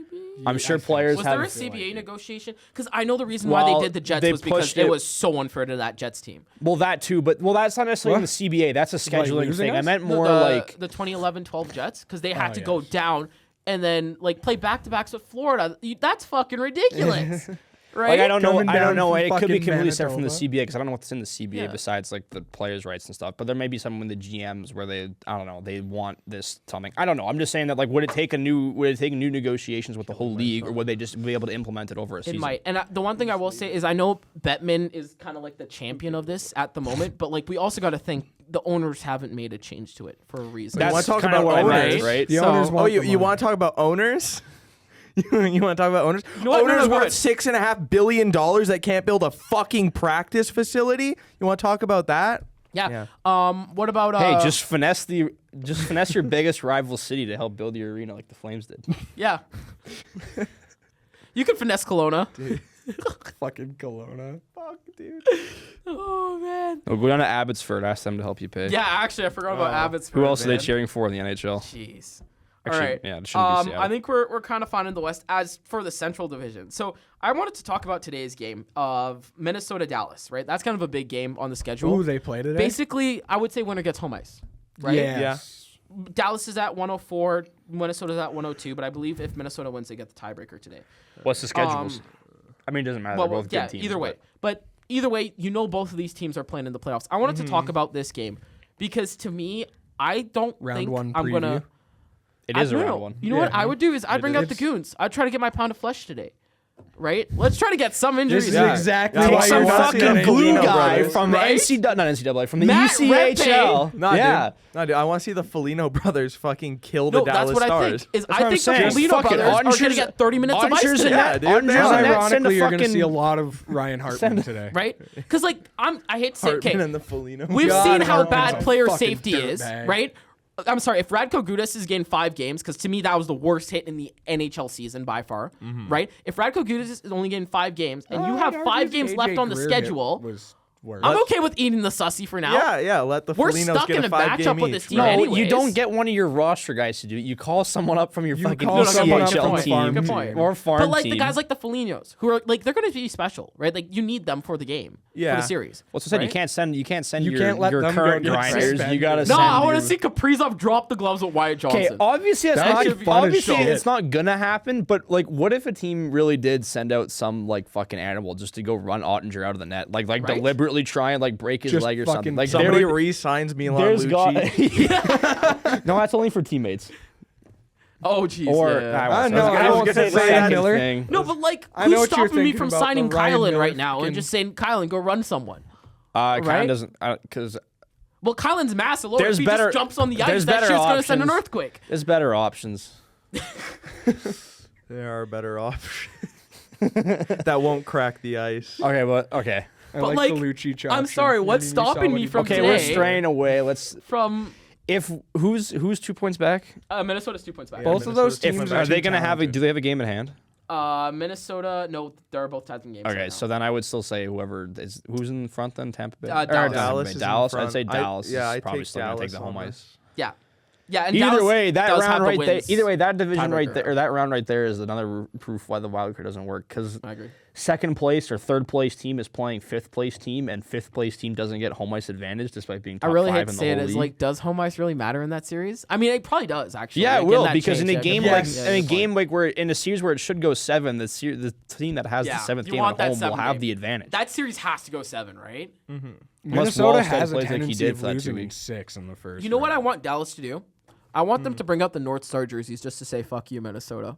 [SPEAKER 4] I'm sure players
[SPEAKER 6] Was
[SPEAKER 4] have.
[SPEAKER 6] there a CBA negotiation? Because I know the reason why they
[SPEAKER 4] Well,
[SPEAKER 6] did the Jets
[SPEAKER 4] they
[SPEAKER 6] was because
[SPEAKER 4] pushed
[SPEAKER 6] it
[SPEAKER 4] it-
[SPEAKER 6] was so unfair to that Jets team.
[SPEAKER 4] Well, that too, but that's not necessarily in the
[SPEAKER 7] What?
[SPEAKER 4] CBA. That's a scheduling
[SPEAKER 7] losing
[SPEAKER 4] thing. I
[SPEAKER 7] us?
[SPEAKER 4] meant
[SPEAKER 6] The-
[SPEAKER 4] more
[SPEAKER 6] the,
[SPEAKER 4] like
[SPEAKER 6] the 2011-12 Jets because they had
[SPEAKER 7] Oh,
[SPEAKER 6] to go down and then like play back-to-backs with Florida. That's fucking ridiculous, right?
[SPEAKER 4] Like I don't know.
[SPEAKER 7] Coming
[SPEAKER 4] I don't
[SPEAKER 7] down
[SPEAKER 4] know.
[SPEAKER 7] from
[SPEAKER 4] It could be
[SPEAKER 7] fucking
[SPEAKER 4] completely separate from the
[SPEAKER 7] Manitoba.
[SPEAKER 4] CBA because I don't know what's in the CBA
[SPEAKER 6] Yeah.
[SPEAKER 4] besides like the players' rights and stuff. But there may be some with the GMs where they, I don't know, they want this something. I don't know. I'm just saying that like would it take new negotiations with the whole league or would they just be able to implement it over a
[SPEAKER 6] It
[SPEAKER 4] season?
[SPEAKER 6] might. And the one thing I will say is I know Bettman is kind of like the champion of this at the moment, but like we also got to think the owners haven't made a change to it for a reason.
[SPEAKER 4] That's
[SPEAKER 2] wanna talk
[SPEAKER 4] kind of
[SPEAKER 2] about
[SPEAKER 4] what I meant,
[SPEAKER 2] owners?
[SPEAKER 4] right?
[SPEAKER 7] The
[SPEAKER 6] So-
[SPEAKER 7] owners
[SPEAKER 2] Oh,
[SPEAKER 7] want the
[SPEAKER 2] you want
[SPEAKER 7] money.
[SPEAKER 2] to talk about owners? You want to talk about owners?
[SPEAKER 6] know what? No,
[SPEAKER 2] Owners
[SPEAKER 6] go
[SPEAKER 2] worth
[SPEAKER 6] ahead.
[SPEAKER 2] $6.5 billion that can't build a fucking practice facility. You want to talk about that?
[SPEAKER 6] Yeah. What about
[SPEAKER 4] Hey, just finesse your biggest rival city to help build your arena like the Flames did.
[SPEAKER 6] yeah. You could finesse Kelowna.
[SPEAKER 7] Fucking Kelowna.
[SPEAKER 2] Fuck, dude.
[SPEAKER 6] Oh man.
[SPEAKER 4] We'll go down to Abbotsford, ask them to help you pay.
[SPEAKER 6] Yeah, actually, I forgot about Abbotsford.
[SPEAKER 4] Who else are they
[SPEAKER 6] man.
[SPEAKER 4] cheering for in the NHL?
[SPEAKER 6] Jeez.
[SPEAKER 4] Actually,
[SPEAKER 6] All right.
[SPEAKER 4] yeah, it shouldn't be Seattle.
[SPEAKER 6] I think we're kind of fine in the West as for the Central Division. So I wanted to talk about today's game of Minnesota-Dallas, right? That's kind of a big game on the schedule.
[SPEAKER 7] Ooh, they play today.
[SPEAKER 6] Basically, I would say winner gets home ice, right?
[SPEAKER 7] Yes.
[SPEAKER 6] Dallas is at 104, Minnesota's at 102, but I believe if Minnesota wins, they get the tiebreaker today.
[SPEAKER 4] What's the schedules? I mean, it doesn't matter.
[SPEAKER 6] Well,
[SPEAKER 4] They're both
[SPEAKER 6] yeah,
[SPEAKER 4] good teams.
[SPEAKER 6] either way. But either way, you know both of these teams are playing in the playoffs. I wanted to talk about this game because to me, I don't
[SPEAKER 7] Round
[SPEAKER 6] think
[SPEAKER 7] one
[SPEAKER 6] I'm going to...
[SPEAKER 7] preview.
[SPEAKER 4] It is a
[SPEAKER 6] No,
[SPEAKER 4] round one.
[SPEAKER 6] You know what I would do is I'd bring out the goons. I'd try to get my pound of flesh today. Right? Let's try to get some injuries.
[SPEAKER 7] This is exactly
[SPEAKER 2] Yeah,
[SPEAKER 7] why
[SPEAKER 2] take
[SPEAKER 4] Some
[SPEAKER 2] you
[SPEAKER 7] you're
[SPEAKER 2] wanna see
[SPEAKER 4] fucking
[SPEAKER 2] the
[SPEAKER 4] blue
[SPEAKER 2] Foligno
[SPEAKER 4] guy
[SPEAKER 2] brothers.
[SPEAKER 4] from
[SPEAKER 6] Right?
[SPEAKER 4] the not NCAA, from the
[SPEAKER 6] Matt
[SPEAKER 4] UCHL.
[SPEAKER 2] Nah,
[SPEAKER 4] yeah.
[SPEAKER 2] dude. Nah, dude. I want to see the Foligno brothers fucking kill
[SPEAKER 6] No,
[SPEAKER 2] the Dallas
[SPEAKER 6] that's what
[SPEAKER 2] Stars.
[SPEAKER 6] I think. Is
[SPEAKER 4] That's
[SPEAKER 6] I
[SPEAKER 4] what I'm
[SPEAKER 6] think the
[SPEAKER 4] saying.
[SPEAKER 6] Foligno
[SPEAKER 4] Fucking
[SPEAKER 6] brothers are going to
[SPEAKER 4] Onchers-
[SPEAKER 6] get 30 minutes of ice
[SPEAKER 4] Onchers
[SPEAKER 6] today.
[SPEAKER 4] in that.
[SPEAKER 2] dude.
[SPEAKER 4] Onchers in that. Send a
[SPEAKER 7] Ironically, you're going to see a
[SPEAKER 4] fucking.
[SPEAKER 7] lot of Ryan Hartman today.
[SPEAKER 6] Right? Because like I hate to say,
[SPEAKER 2] Hartman
[SPEAKER 6] okay,
[SPEAKER 2] and the Foligno.
[SPEAKER 6] we've
[SPEAKER 7] God,
[SPEAKER 6] seen how
[SPEAKER 7] Hartman's
[SPEAKER 6] bad
[SPEAKER 7] a
[SPEAKER 6] player
[SPEAKER 7] fucking
[SPEAKER 6] safety is,
[SPEAKER 7] dirtbag.
[SPEAKER 6] right? I'm sorry, if Radko Gudas is getting 5 games, because to me that was the worst hit in the NHL season by far, right? If Radko Gudas is only getting 5 games and you have 5 games left on the schedule,
[SPEAKER 7] was worse.
[SPEAKER 6] I'm okay with eating the sussy for now.
[SPEAKER 2] Yeah. Let the
[SPEAKER 6] We're
[SPEAKER 2] Folignos
[SPEAKER 6] stuck
[SPEAKER 2] get
[SPEAKER 6] in
[SPEAKER 2] a
[SPEAKER 6] a
[SPEAKER 2] 5
[SPEAKER 6] matchup
[SPEAKER 2] game
[SPEAKER 6] with
[SPEAKER 2] each,
[SPEAKER 6] this team
[SPEAKER 2] right?
[SPEAKER 4] No,
[SPEAKER 6] anyways.
[SPEAKER 4] you don't get one of your roster guys to do it. You call someone up from your
[SPEAKER 7] You
[SPEAKER 4] fucking
[SPEAKER 7] call someone up
[SPEAKER 6] from
[SPEAKER 4] ECHL
[SPEAKER 6] the
[SPEAKER 4] team
[SPEAKER 6] farm Good point.
[SPEAKER 4] or farm
[SPEAKER 6] But like
[SPEAKER 4] team.
[SPEAKER 6] the guys like the Folignos, who are like they're gonna be special, right? Like you need them for the game, for
[SPEAKER 2] Yeah.
[SPEAKER 6] the series.
[SPEAKER 4] What's I said?
[SPEAKER 6] right?
[SPEAKER 4] You can't send
[SPEAKER 7] You
[SPEAKER 4] your
[SPEAKER 7] can't let
[SPEAKER 4] your
[SPEAKER 7] them go
[SPEAKER 4] current
[SPEAKER 7] get
[SPEAKER 4] grinders. You
[SPEAKER 7] suspended.
[SPEAKER 4] gotta
[SPEAKER 6] No,
[SPEAKER 4] send.
[SPEAKER 6] I want
[SPEAKER 4] your-
[SPEAKER 6] to see Kaprizov drop the gloves with Wyatt
[SPEAKER 4] Okay,
[SPEAKER 6] Johnson.
[SPEAKER 4] obviously it's
[SPEAKER 7] That
[SPEAKER 4] not.
[SPEAKER 7] should be fun as
[SPEAKER 4] Obviously
[SPEAKER 7] shit.
[SPEAKER 4] it's not gonna happen. But like, what if a team really did send out some like fucking animal just to go run Ottinger out of the net, like
[SPEAKER 6] Right?
[SPEAKER 4] deliberately try and like break his
[SPEAKER 7] Just
[SPEAKER 4] leg or
[SPEAKER 7] fucking
[SPEAKER 4] something? Like
[SPEAKER 2] Somebody
[SPEAKER 4] there would-
[SPEAKER 2] re-signs Milan
[SPEAKER 4] there's got.
[SPEAKER 2] Lucci.
[SPEAKER 4] No, that's only for teammates.
[SPEAKER 6] Oh jeez.
[SPEAKER 4] Or
[SPEAKER 6] yeah.
[SPEAKER 7] I know, I
[SPEAKER 4] was
[SPEAKER 7] won't
[SPEAKER 4] gonna
[SPEAKER 7] say
[SPEAKER 4] the
[SPEAKER 7] Ryan
[SPEAKER 4] second
[SPEAKER 7] Miller.
[SPEAKER 4] thing.
[SPEAKER 6] No, but like,
[SPEAKER 7] I know
[SPEAKER 6] who's
[SPEAKER 7] what you're
[SPEAKER 6] stopping me
[SPEAKER 7] thinking
[SPEAKER 6] from
[SPEAKER 7] about,
[SPEAKER 6] signing
[SPEAKER 7] but Ryan
[SPEAKER 6] Kylan
[SPEAKER 7] Miller
[SPEAKER 6] right now and
[SPEAKER 7] fucking-
[SPEAKER 6] just saying, Kylan, go run someone?
[SPEAKER 4] Kind
[SPEAKER 6] Right?
[SPEAKER 4] of doesn't because
[SPEAKER 6] Well, Kylan's massive. Lord,
[SPEAKER 4] There's
[SPEAKER 6] if he
[SPEAKER 4] better-
[SPEAKER 6] just jumps on the ice,
[SPEAKER 4] there's
[SPEAKER 6] that
[SPEAKER 4] better
[SPEAKER 6] shit's gonna send an
[SPEAKER 4] options.
[SPEAKER 6] earthquake.
[SPEAKER 4] there's better options.
[SPEAKER 2] There are better options that won't crack the ice.
[SPEAKER 4] Okay, but okay.
[SPEAKER 7] I
[SPEAKER 6] But,
[SPEAKER 7] like
[SPEAKER 6] like,
[SPEAKER 7] the Lucci
[SPEAKER 6] I'm sorry, what's stopping me from
[SPEAKER 4] Okay, we're
[SPEAKER 6] today
[SPEAKER 4] straying away. Let's.
[SPEAKER 6] from
[SPEAKER 4] If who's 2 points back?
[SPEAKER 6] Minnesota's 2 points back?
[SPEAKER 7] Both of those
[SPEAKER 2] Minnesota's
[SPEAKER 7] teams
[SPEAKER 4] Are
[SPEAKER 7] are
[SPEAKER 4] they
[SPEAKER 7] too
[SPEAKER 4] gonna have?
[SPEAKER 7] talented.
[SPEAKER 4] Do they have a game at hand?
[SPEAKER 6] Minnesota, no, they're both tied in games.
[SPEAKER 4] Okay,
[SPEAKER 6] right now.
[SPEAKER 4] so then I would still say who's in front then. Tampa Bay. Or
[SPEAKER 6] Dallas.
[SPEAKER 2] Dallas is in
[SPEAKER 4] Dallas. I'd
[SPEAKER 2] front.
[SPEAKER 4] say Dallas.
[SPEAKER 2] Yeah,
[SPEAKER 4] is
[SPEAKER 2] I'd
[SPEAKER 4] probably
[SPEAKER 2] take
[SPEAKER 4] still gonna take
[SPEAKER 2] Dallas
[SPEAKER 4] the home
[SPEAKER 2] on
[SPEAKER 4] ice.
[SPEAKER 2] this.
[SPEAKER 6] yeah, yeah. And
[SPEAKER 4] Either
[SPEAKER 6] Dallas
[SPEAKER 4] way, that
[SPEAKER 6] does have
[SPEAKER 4] round
[SPEAKER 6] the
[SPEAKER 4] right there.
[SPEAKER 6] wins.
[SPEAKER 4] Either way, that division right
[SPEAKER 6] tiebreaker.
[SPEAKER 4] there, or that round right there, is another proof why the wild card doesn't work. Because
[SPEAKER 6] I agree.
[SPEAKER 4] second place or third place team is playing fifth place team, and fifth place team doesn't get home ice advantage despite being
[SPEAKER 6] I
[SPEAKER 4] top
[SPEAKER 6] really
[SPEAKER 4] 5
[SPEAKER 6] hate
[SPEAKER 4] in
[SPEAKER 6] to
[SPEAKER 4] the
[SPEAKER 6] say it
[SPEAKER 4] whole
[SPEAKER 6] as
[SPEAKER 4] league.
[SPEAKER 6] like, does home ice really matter in that series? I mean, it probably does actually.
[SPEAKER 4] Yeah,
[SPEAKER 6] like,
[SPEAKER 4] it
[SPEAKER 6] in
[SPEAKER 4] will
[SPEAKER 6] that
[SPEAKER 4] because in
[SPEAKER 6] change,
[SPEAKER 4] a
[SPEAKER 6] yeah,
[SPEAKER 4] game
[SPEAKER 6] good
[SPEAKER 4] like
[SPEAKER 6] point. Yeah,
[SPEAKER 4] in a
[SPEAKER 6] good point.
[SPEAKER 4] game like where in a series where it should go 7, the team that has
[SPEAKER 6] Yeah,
[SPEAKER 4] the 7th
[SPEAKER 6] you
[SPEAKER 4] game
[SPEAKER 6] want
[SPEAKER 4] at
[SPEAKER 6] that
[SPEAKER 4] home will
[SPEAKER 6] 7
[SPEAKER 4] have
[SPEAKER 6] game.
[SPEAKER 4] the advantage.
[SPEAKER 6] That series has to go 7, right?
[SPEAKER 7] Minnesota
[SPEAKER 4] Wallstead
[SPEAKER 7] has a
[SPEAKER 4] plays like he
[SPEAKER 7] tendency
[SPEAKER 4] did
[SPEAKER 7] of
[SPEAKER 4] for that 2
[SPEAKER 7] losing in
[SPEAKER 4] weeks.
[SPEAKER 7] 6 in the first.
[SPEAKER 6] You know what I
[SPEAKER 7] round.
[SPEAKER 6] want Dallas to do? I want them to bring out the North Star jerseys just to say "fuck you, Minnesota."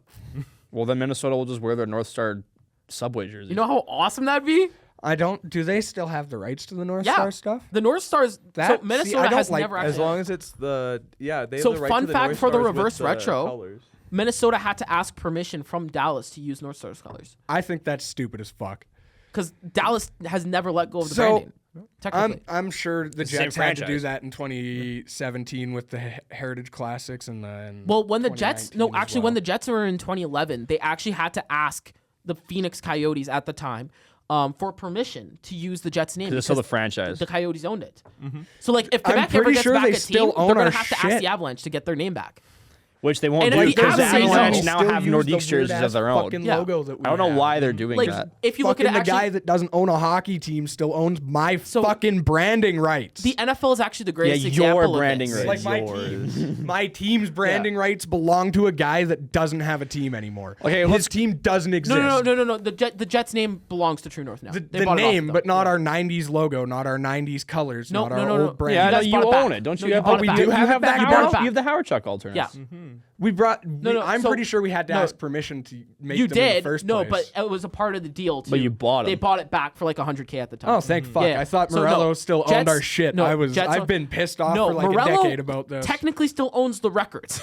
[SPEAKER 4] Well, then Minnesota will just wear their North Star Subway jersey.
[SPEAKER 6] You know how awesome that'd be?
[SPEAKER 7] I don't. Do they still have the rights to the North
[SPEAKER 6] Yeah.
[SPEAKER 7] Star stuff?
[SPEAKER 6] The North Stars.
[SPEAKER 7] That-
[SPEAKER 6] so
[SPEAKER 7] see,
[SPEAKER 6] Minnesota
[SPEAKER 7] I don't
[SPEAKER 6] has
[SPEAKER 7] like
[SPEAKER 6] never
[SPEAKER 7] that.
[SPEAKER 6] actually.
[SPEAKER 2] As long as it's they have
[SPEAKER 6] So
[SPEAKER 2] the right
[SPEAKER 6] fun
[SPEAKER 2] to the
[SPEAKER 6] fact
[SPEAKER 2] North
[SPEAKER 6] for the
[SPEAKER 2] Stars with
[SPEAKER 6] reverse
[SPEAKER 2] the
[SPEAKER 6] retro.
[SPEAKER 2] colors.
[SPEAKER 6] Minnesota had to ask permission from Dallas to use North Stars colors
[SPEAKER 7] I think that's stupid as fuck.
[SPEAKER 6] because Dallas has never let go of the
[SPEAKER 7] So,
[SPEAKER 6] branding. Technically,
[SPEAKER 7] I'm sure the
[SPEAKER 4] same
[SPEAKER 7] Jets had to do
[SPEAKER 4] franchise.
[SPEAKER 7] that in 2017 with the Heritage Classics and the.
[SPEAKER 6] well, when the Jets,
[SPEAKER 7] 2019 as
[SPEAKER 6] actually, when
[SPEAKER 7] well.
[SPEAKER 6] the Jets were in 2011, they actually had to ask the Phoenix Coyotes at the time for permission to use the Jets name
[SPEAKER 4] because it's still the
[SPEAKER 6] because
[SPEAKER 4] franchise.
[SPEAKER 6] the Coyotes owned it. So, like, if
[SPEAKER 7] I'm
[SPEAKER 6] Quebec ever
[SPEAKER 7] pretty
[SPEAKER 6] gets
[SPEAKER 7] sure
[SPEAKER 6] back
[SPEAKER 7] they
[SPEAKER 6] a
[SPEAKER 7] still
[SPEAKER 6] team,
[SPEAKER 7] own
[SPEAKER 6] they're gonna
[SPEAKER 7] our
[SPEAKER 6] have to
[SPEAKER 7] shit.
[SPEAKER 6] ask the Avalanche to get their name back.
[SPEAKER 4] Which they won't
[SPEAKER 6] And
[SPEAKER 4] do
[SPEAKER 6] if the
[SPEAKER 4] because the
[SPEAKER 6] Avs say no,
[SPEAKER 4] Avalanche
[SPEAKER 6] they'll
[SPEAKER 4] now
[SPEAKER 7] still
[SPEAKER 4] have
[SPEAKER 7] use
[SPEAKER 4] Nordique
[SPEAKER 7] the
[SPEAKER 4] jerseys
[SPEAKER 7] weird-ass
[SPEAKER 4] of their own.
[SPEAKER 7] fucking
[SPEAKER 6] Yeah.
[SPEAKER 7] logo that we
[SPEAKER 4] I don't know
[SPEAKER 7] have.
[SPEAKER 4] why they're doing
[SPEAKER 6] Like,
[SPEAKER 4] that.
[SPEAKER 6] if you look at
[SPEAKER 7] Fucking
[SPEAKER 6] it,
[SPEAKER 7] the guy
[SPEAKER 6] actually,
[SPEAKER 7] that doesn't own a hockey team still owns my
[SPEAKER 6] So-
[SPEAKER 7] fucking branding rights.
[SPEAKER 6] the NFL is actually the greatest
[SPEAKER 4] your
[SPEAKER 6] example
[SPEAKER 4] branding
[SPEAKER 6] of this.
[SPEAKER 4] rights.
[SPEAKER 7] like my team's branding rights belong to a guy that doesn't have a team anymore.
[SPEAKER 4] Okay,
[SPEAKER 7] his team doesn't exist.
[SPEAKER 6] No. The Jets name belongs to True North now.
[SPEAKER 7] The,
[SPEAKER 6] They
[SPEAKER 7] the
[SPEAKER 6] bought it off
[SPEAKER 7] name,
[SPEAKER 6] them.
[SPEAKER 7] but not
[SPEAKER 6] Yeah.
[SPEAKER 7] our '90s logo, not our '90s colors,
[SPEAKER 6] No,
[SPEAKER 7] not
[SPEAKER 6] no,
[SPEAKER 7] our
[SPEAKER 6] no, no.
[SPEAKER 7] old brand.
[SPEAKER 4] Yeah, I know
[SPEAKER 6] guys
[SPEAKER 4] you
[SPEAKER 6] bought it back.
[SPEAKER 4] own it. Don't
[SPEAKER 6] No,
[SPEAKER 4] you
[SPEAKER 6] you
[SPEAKER 4] have?
[SPEAKER 6] bought it
[SPEAKER 4] We
[SPEAKER 6] back.
[SPEAKER 4] do
[SPEAKER 6] You
[SPEAKER 4] have
[SPEAKER 7] have
[SPEAKER 4] the
[SPEAKER 7] that
[SPEAKER 6] You bought it
[SPEAKER 4] Howard.
[SPEAKER 6] back.
[SPEAKER 4] You have the Howard Chuck alternate.
[SPEAKER 6] Yeah.
[SPEAKER 7] We brought.
[SPEAKER 6] No,
[SPEAKER 7] I'm
[SPEAKER 6] so-
[SPEAKER 7] pretty sure we had to
[SPEAKER 6] no.
[SPEAKER 7] ask permission to make
[SPEAKER 6] You
[SPEAKER 7] them in the
[SPEAKER 6] did.
[SPEAKER 7] first
[SPEAKER 6] No,
[SPEAKER 7] place.
[SPEAKER 6] but it was a part of the deal too.
[SPEAKER 4] But you bought
[SPEAKER 6] They
[SPEAKER 4] 'em.
[SPEAKER 6] bought it back for like $100K at the time.
[SPEAKER 7] Oh, thank fuck!
[SPEAKER 6] Yeah.
[SPEAKER 7] I thought
[SPEAKER 6] So, no,
[SPEAKER 7] Morello still
[SPEAKER 6] Jets-
[SPEAKER 7] owned our shit.
[SPEAKER 6] no,
[SPEAKER 7] I've
[SPEAKER 6] Jets
[SPEAKER 7] been pissed off
[SPEAKER 6] no,
[SPEAKER 7] for like
[SPEAKER 6] Morello
[SPEAKER 7] a decade about this.
[SPEAKER 6] Technically, still owns the records.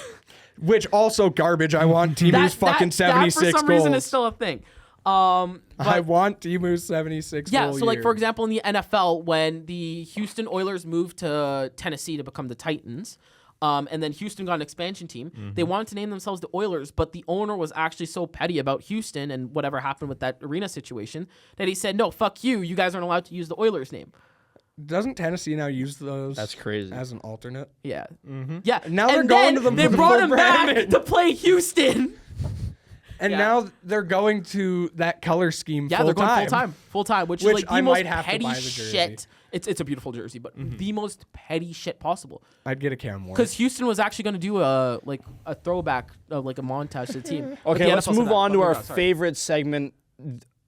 [SPEAKER 7] Which also garbage. I want Timu's fucking 76
[SPEAKER 6] that for some
[SPEAKER 7] goals.
[SPEAKER 6] reason is still a thing.
[SPEAKER 7] I
[SPEAKER 6] But-
[SPEAKER 7] want Timu's 76
[SPEAKER 6] Yeah,
[SPEAKER 7] goal
[SPEAKER 6] so like
[SPEAKER 7] year.
[SPEAKER 6] for example, in the NFL, when the Houston Oilers moved to Tennessee to become the Titans, and then Houston got an expansion team, they wanted to name themselves the Oilers, but the owner was actually so petty about Houston and whatever happened with that arena situation that he said, "No, fuck you. You guys aren't allowed to use the Oilers name."
[SPEAKER 7] Doesn't Tennessee now use those?
[SPEAKER 4] That's crazy.
[SPEAKER 7] As an alternate.
[SPEAKER 6] Yeah, yeah.
[SPEAKER 7] Now
[SPEAKER 6] and
[SPEAKER 7] they're going
[SPEAKER 6] then
[SPEAKER 7] to the
[SPEAKER 6] they
[SPEAKER 7] full
[SPEAKER 6] brought him back
[SPEAKER 7] Brandon.
[SPEAKER 6] to play Houston.
[SPEAKER 7] And
[SPEAKER 6] Yeah.
[SPEAKER 7] now they're going to that color scheme
[SPEAKER 6] Yeah,
[SPEAKER 7] full
[SPEAKER 6] they're going
[SPEAKER 7] time.
[SPEAKER 6] full time, which is
[SPEAKER 7] Which
[SPEAKER 6] like the
[SPEAKER 7] I
[SPEAKER 6] most
[SPEAKER 7] might have to
[SPEAKER 6] petty
[SPEAKER 7] buy the jersey.
[SPEAKER 6] shit. It's a beautiful jersey, but the most petty shit possible.
[SPEAKER 7] I'd get a Cam Ward.
[SPEAKER 6] Because Houston was actually going to do a throwback, like a montage to the team. But
[SPEAKER 4] Okay,
[SPEAKER 6] the
[SPEAKER 4] let's
[SPEAKER 6] NFL said
[SPEAKER 4] move
[SPEAKER 6] that.
[SPEAKER 4] on to
[SPEAKER 6] Oh,
[SPEAKER 4] our
[SPEAKER 6] God, sorry.
[SPEAKER 4] favorite segment.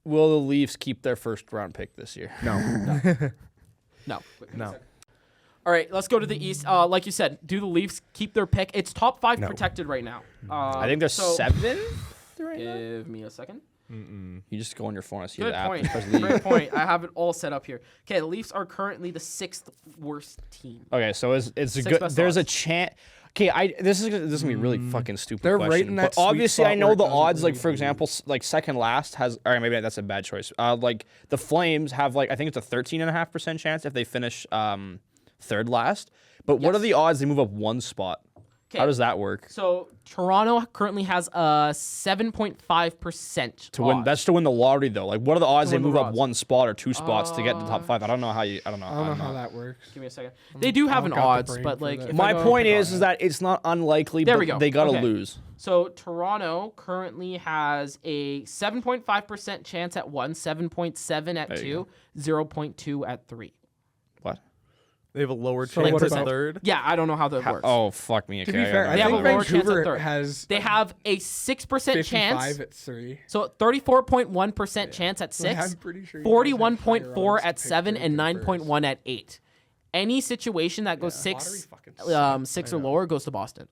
[SPEAKER 4] Will the Leafs keep their first round pick this year?
[SPEAKER 6] No.
[SPEAKER 2] No.
[SPEAKER 6] All right, let's go to the East. Like you said, do the Leafs keep their pick? It's top 5
[SPEAKER 7] No.
[SPEAKER 6] protected right now.
[SPEAKER 4] I think they're
[SPEAKER 6] so-
[SPEAKER 4] 7th right now.
[SPEAKER 6] Give me a second.
[SPEAKER 4] You just go on your phone and see
[SPEAKER 6] Good
[SPEAKER 4] the app.
[SPEAKER 6] point.
[SPEAKER 4] especially-
[SPEAKER 6] Great point. I have it all set up here. Okay, the Leafs are currently the 6th worst team.
[SPEAKER 4] Okay, so it's a
[SPEAKER 6] Sixth
[SPEAKER 4] good.
[SPEAKER 6] best
[SPEAKER 4] There's a
[SPEAKER 6] odds.
[SPEAKER 4] chance. Okay, this is gonna be really fucking stupid.
[SPEAKER 7] They're
[SPEAKER 4] question,
[SPEAKER 7] right in that
[SPEAKER 4] but obviously
[SPEAKER 7] sweet
[SPEAKER 4] I
[SPEAKER 7] spot
[SPEAKER 4] know
[SPEAKER 7] where it
[SPEAKER 4] the
[SPEAKER 7] doesn't
[SPEAKER 4] odds. Like
[SPEAKER 7] really
[SPEAKER 4] for
[SPEAKER 7] move.
[SPEAKER 4] example, like second last has. All right, maybe that's a bad choice. Like the Flames have like I think it's a 13.5% chance if they finish third last. But what
[SPEAKER 6] Yes.
[SPEAKER 4] are the odds they move up one spot? How
[SPEAKER 6] 'Kay.
[SPEAKER 4] does that work?
[SPEAKER 6] So Toronto currently has a 7.5%
[SPEAKER 4] To win, that's to win the lottery though. Like, what are the odds they
[SPEAKER 6] win the
[SPEAKER 4] move up
[SPEAKER 6] odds.
[SPEAKER 4] one spot or 2 spots to get to the top 5? I don't know how you. I don't know.
[SPEAKER 7] I don't know how that works.
[SPEAKER 6] Give me a second. They do have an
[SPEAKER 7] don't got the
[SPEAKER 6] odds,
[SPEAKER 7] brain
[SPEAKER 6] but
[SPEAKER 7] for
[SPEAKER 6] like
[SPEAKER 7] that.
[SPEAKER 6] if I
[SPEAKER 4] My
[SPEAKER 6] go-
[SPEAKER 4] point is that it's not unlikely.
[SPEAKER 6] There
[SPEAKER 4] but
[SPEAKER 6] we go.
[SPEAKER 4] They gotta
[SPEAKER 6] Okay.
[SPEAKER 4] lose.
[SPEAKER 6] So Toronto currently has a 7.5% chance at 1, 7.7 at
[SPEAKER 4] There
[SPEAKER 6] 2,
[SPEAKER 4] you
[SPEAKER 6] 0.2 at 3.
[SPEAKER 4] What?
[SPEAKER 3] They have a lower
[SPEAKER 7] So
[SPEAKER 3] chance
[SPEAKER 7] what
[SPEAKER 3] at
[SPEAKER 7] about-
[SPEAKER 3] third.
[SPEAKER 6] Yeah, I don't know how that works.
[SPEAKER 4] Oh fuck me. Okay,
[SPEAKER 7] To be fair, I
[SPEAKER 6] They have
[SPEAKER 7] think
[SPEAKER 6] a lower chance at
[SPEAKER 7] Vancouver
[SPEAKER 6] third.
[SPEAKER 7] has
[SPEAKER 6] They have a 6%
[SPEAKER 7] 55
[SPEAKER 6] chance.
[SPEAKER 7] at 3.
[SPEAKER 6] So 34.1% chance at 6,
[SPEAKER 7] I'm pretty sure you guys have
[SPEAKER 6] 41.4
[SPEAKER 7] higher
[SPEAKER 6] at
[SPEAKER 7] odds to
[SPEAKER 6] 7,
[SPEAKER 7] pick
[SPEAKER 6] and
[SPEAKER 7] third and
[SPEAKER 6] 9.1 at 8. Any situation that goes
[SPEAKER 7] Lottery
[SPEAKER 6] 6,
[SPEAKER 7] fucking sucks.
[SPEAKER 6] 6 or lower goes to Boston.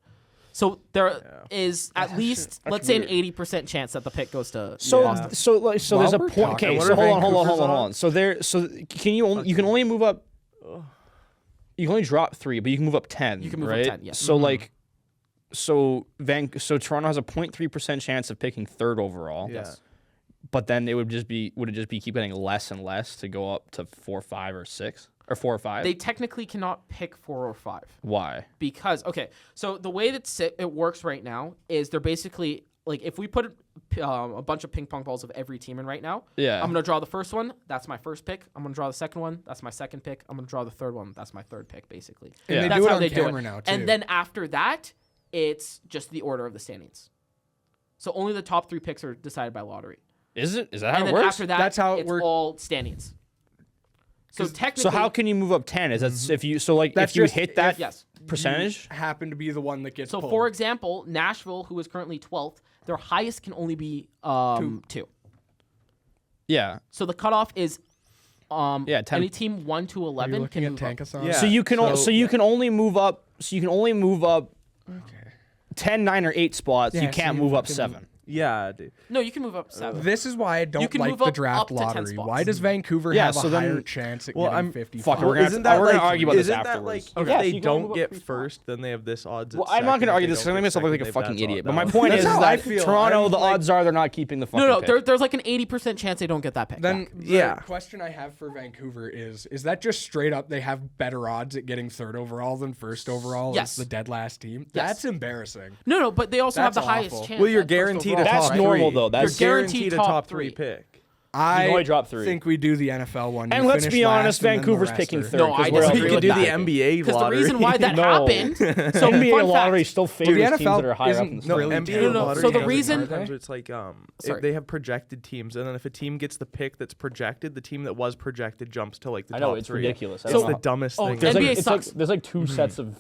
[SPEAKER 6] So there is at least, let's say, an 80% chance that the pick goes to
[SPEAKER 4] So
[SPEAKER 6] Boston.
[SPEAKER 4] so there's a
[SPEAKER 7] we're
[SPEAKER 4] point.
[SPEAKER 7] talking-
[SPEAKER 4] Okay,
[SPEAKER 3] I
[SPEAKER 4] so
[SPEAKER 3] wonder
[SPEAKER 4] hold on.
[SPEAKER 3] Vancouver's
[SPEAKER 4] So you can only move up. You can only drop 3, but you can move up 10.
[SPEAKER 6] You can move up
[SPEAKER 4] right?
[SPEAKER 6] 10, yes.
[SPEAKER 4] So so Toronto has a 0.3% chance of picking 3rd overall.
[SPEAKER 3] Yes.
[SPEAKER 4] But then it would it just be keep getting less and less to go up to 4, 5, or 6 or 4 or 5?
[SPEAKER 6] They technically cannot pick 4 or 5
[SPEAKER 4] Why?
[SPEAKER 6] because, okay, so the way that it works right now is they're basically, like, if we put a bunch of ping pong balls of every team in right now,
[SPEAKER 4] Yeah.
[SPEAKER 6] I'm going to draw the first one, that's my first pick. I'm going to draw the second one, that's my second pick. I'm going to draw the third one, that's my third pick, basically.
[SPEAKER 7] And they
[SPEAKER 6] That's
[SPEAKER 7] do it
[SPEAKER 6] how
[SPEAKER 7] on
[SPEAKER 6] they do
[SPEAKER 7] camera
[SPEAKER 6] it.
[SPEAKER 7] now, too.
[SPEAKER 6] And then after that, it's just the order of the standings. So only the top 3 picks are decided by lottery.
[SPEAKER 4] Is it? Is that how
[SPEAKER 6] And
[SPEAKER 4] it
[SPEAKER 6] then
[SPEAKER 4] works?
[SPEAKER 6] after that,
[SPEAKER 7] That's how it
[SPEAKER 6] it's
[SPEAKER 7] works.
[SPEAKER 6] all standings. So technically,
[SPEAKER 4] So how can you move up 10? Is that if you
[SPEAKER 7] That's
[SPEAKER 4] if you
[SPEAKER 7] just
[SPEAKER 4] hit that
[SPEAKER 6] yes.
[SPEAKER 4] percentage?
[SPEAKER 7] happen to be the one that gets
[SPEAKER 6] So,
[SPEAKER 7] pulled.
[SPEAKER 6] for example, Nashville, who is currently 12th, their highest can only be 2.
[SPEAKER 4] Yeah.
[SPEAKER 6] So the cutoff is
[SPEAKER 4] 10.
[SPEAKER 6] any team 1 to
[SPEAKER 7] Are you
[SPEAKER 6] 11
[SPEAKER 7] looking
[SPEAKER 6] can
[SPEAKER 7] at
[SPEAKER 6] move up.
[SPEAKER 7] Tankathon?
[SPEAKER 3] Yeah.
[SPEAKER 4] So you can you can only move up 10, 9, or 8 spots.
[SPEAKER 7] Yeah,
[SPEAKER 4] You
[SPEAKER 7] so
[SPEAKER 4] can't
[SPEAKER 7] you
[SPEAKER 4] move up
[SPEAKER 7] fucking-
[SPEAKER 4] 7.
[SPEAKER 3] Yeah, dude.
[SPEAKER 6] No, you can move up 7.
[SPEAKER 7] This is why I don't
[SPEAKER 6] can
[SPEAKER 7] like
[SPEAKER 6] move
[SPEAKER 7] the
[SPEAKER 6] up
[SPEAKER 7] draft
[SPEAKER 6] to 10
[SPEAKER 7] lottery.
[SPEAKER 6] spots.
[SPEAKER 7] Why does Vancouver
[SPEAKER 4] Yeah,
[SPEAKER 7] have
[SPEAKER 4] so
[SPEAKER 7] a
[SPEAKER 4] then-
[SPEAKER 7] higher chance at
[SPEAKER 3] well,
[SPEAKER 7] getting
[SPEAKER 3] I'm-
[SPEAKER 7] 55?
[SPEAKER 4] Fuck it, we're gonna
[SPEAKER 3] Isn't that
[SPEAKER 4] we're gonna
[SPEAKER 3] like-
[SPEAKER 4] argue about this
[SPEAKER 3] isn't that
[SPEAKER 4] afterwards.
[SPEAKER 3] like if
[SPEAKER 6] Okay.
[SPEAKER 3] they
[SPEAKER 4] you can only
[SPEAKER 3] don't
[SPEAKER 4] move up
[SPEAKER 3] get
[SPEAKER 4] 55.
[SPEAKER 3] first, then they have this odds?
[SPEAKER 4] Well,
[SPEAKER 3] at
[SPEAKER 4] I'm not
[SPEAKER 3] second.
[SPEAKER 4] gonna argue
[SPEAKER 3] If
[SPEAKER 4] this
[SPEAKER 3] they
[SPEAKER 4] because I'm gonna make myself
[SPEAKER 3] don't
[SPEAKER 4] look like
[SPEAKER 3] get
[SPEAKER 4] a
[SPEAKER 3] second,
[SPEAKER 4] fucking
[SPEAKER 3] they've
[SPEAKER 4] idiot.
[SPEAKER 3] got
[SPEAKER 4] But my
[SPEAKER 3] that
[SPEAKER 4] point
[SPEAKER 7] That's
[SPEAKER 4] is
[SPEAKER 7] how
[SPEAKER 4] that
[SPEAKER 7] I feel.
[SPEAKER 4] Toronto,
[SPEAKER 7] I'm
[SPEAKER 4] the
[SPEAKER 7] like-
[SPEAKER 4] odds are they're not keeping the fucking
[SPEAKER 6] No,
[SPEAKER 4] pick.
[SPEAKER 6] there's like an 80% chance they don't get that pick.
[SPEAKER 7] Then
[SPEAKER 6] back.
[SPEAKER 7] the
[SPEAKER 3] Yeah.
[SPEAKER 7] question I have for Vancouver is that just straight up they have better odds at getting 3rd overall than 1st overall
[SPEAKER 6] Yes.
[SPEAKER 7] as the dead last team?
[SPEAKER 6] Yes.
[SPEAKER 7] That's embarrassing.
[SPEAKER 6] No, but they also have
[SPEAKER 7] That's
[SPEAKER 6] the highest
[SPEAKER 7] awful.
[SPEAKER 6] chance.
[SPEAKER 3] Well, you're
[SPEAKER 6] at first
[SPEAKER 3] guaranteed a
[SPEAKER 6] overall,
[SPEAKER 4] That's
[SPEAKER 3] top
[SPEAKER 6] right?
[SPEAKER 4] normal,
[SPEAKER 3] three.
[SPEAKER 4] though. That's
[SPEAKER 6] You're guaranteed
[SPEAKER 3] a
[SPEAKER 6] top
[SPEAKER 3] top 3
[SPEAKER 6] 3.
[SPEAKER 3] pick.
[SPEAKER 7] I
[SPEAKER 4] only drop 3.
[SPEAKER 7] think we do the NFL one.
[SPEAKER 4] And
[SPEAKER 7] You
[SPEAKER 4] let's
[SPEAKER 7] finish
[SPEAKER 4] be honest,
[SPEAKER 7] last and then the
[SPEAKER 4] Vancouver's
[SPEAKER 7] rest
[SPEAKER 4] picking
[SPEAKER 7] are-
[SPEAKER 4] 3rd.
[SPEAKER 6] No, I
[SPEAKER 4] 'cause we're
[SPEAKER 6] disagree
[SPEAKER 3] You
[SPEAKER 4] all
[SPEAKER 6] with
[SPEAKER 3] could do
[SPEAKER 6] that.
[SPEAKER 3] the NBA
[SPEAKER 6] Because the
[SPEAKER 3] lottery.
[SPEAKER 6] reason why that
[SPEAKER 4] No.
[SPEAKER 6] happened. So
[SPEAKER 4] NBA
[SPEAKER 6] fun
[SPEAKER 4] lottery
[SPEAKER 6] fact,
[SPEAKER 4] still
[SPEAKER 7] Dude,
[SPEAKER 4] favors
[SPEAKER 7] the
[SPEAKER 4] teams
[SPEAKER 7] NFL
[SPEAKER 4] that are higher up in the
[SPEAKER 7] isn't
[SPEAKER 3] No,
[SPEAKER 7] really
[SPEAKER 3] NBA
[SPEAKER 7] terrible.
[SPEAKER 6] No,
[SPEAKER 3] lottery.
[SPEAKER 6] so the
[SPEAKER 3] has it
[SPEAKER 6] reason-
[SPEAKER 3] sometimes it's like
[SPEAKER 6] Sorry.
[SPEAKER 3] they have projected teams, and then if a team gets the pick that's projected, the team that was projected jumps to like the
[SPEAKER 4] I
[SPEAKER 3] top
[SPEAKER 4] know, it's
[SPEAKER 3] 3.
[SPEAKER 4] ridiculous. I
[SPEAKER 3] It's
[SPEAKER 4] don't
[SPEAKER 3] the
[SPEAKER 4] know.
[SPEAKER 3] dumbest
[SPEAKER 6] Oh,
[SPEAKER 3] thing.
[SPEAKER 6] There's NBA
[SPEAKER 4] it's
[SPEAKER 6] sucks.
[SPEAKER 4] there's like 2 sets of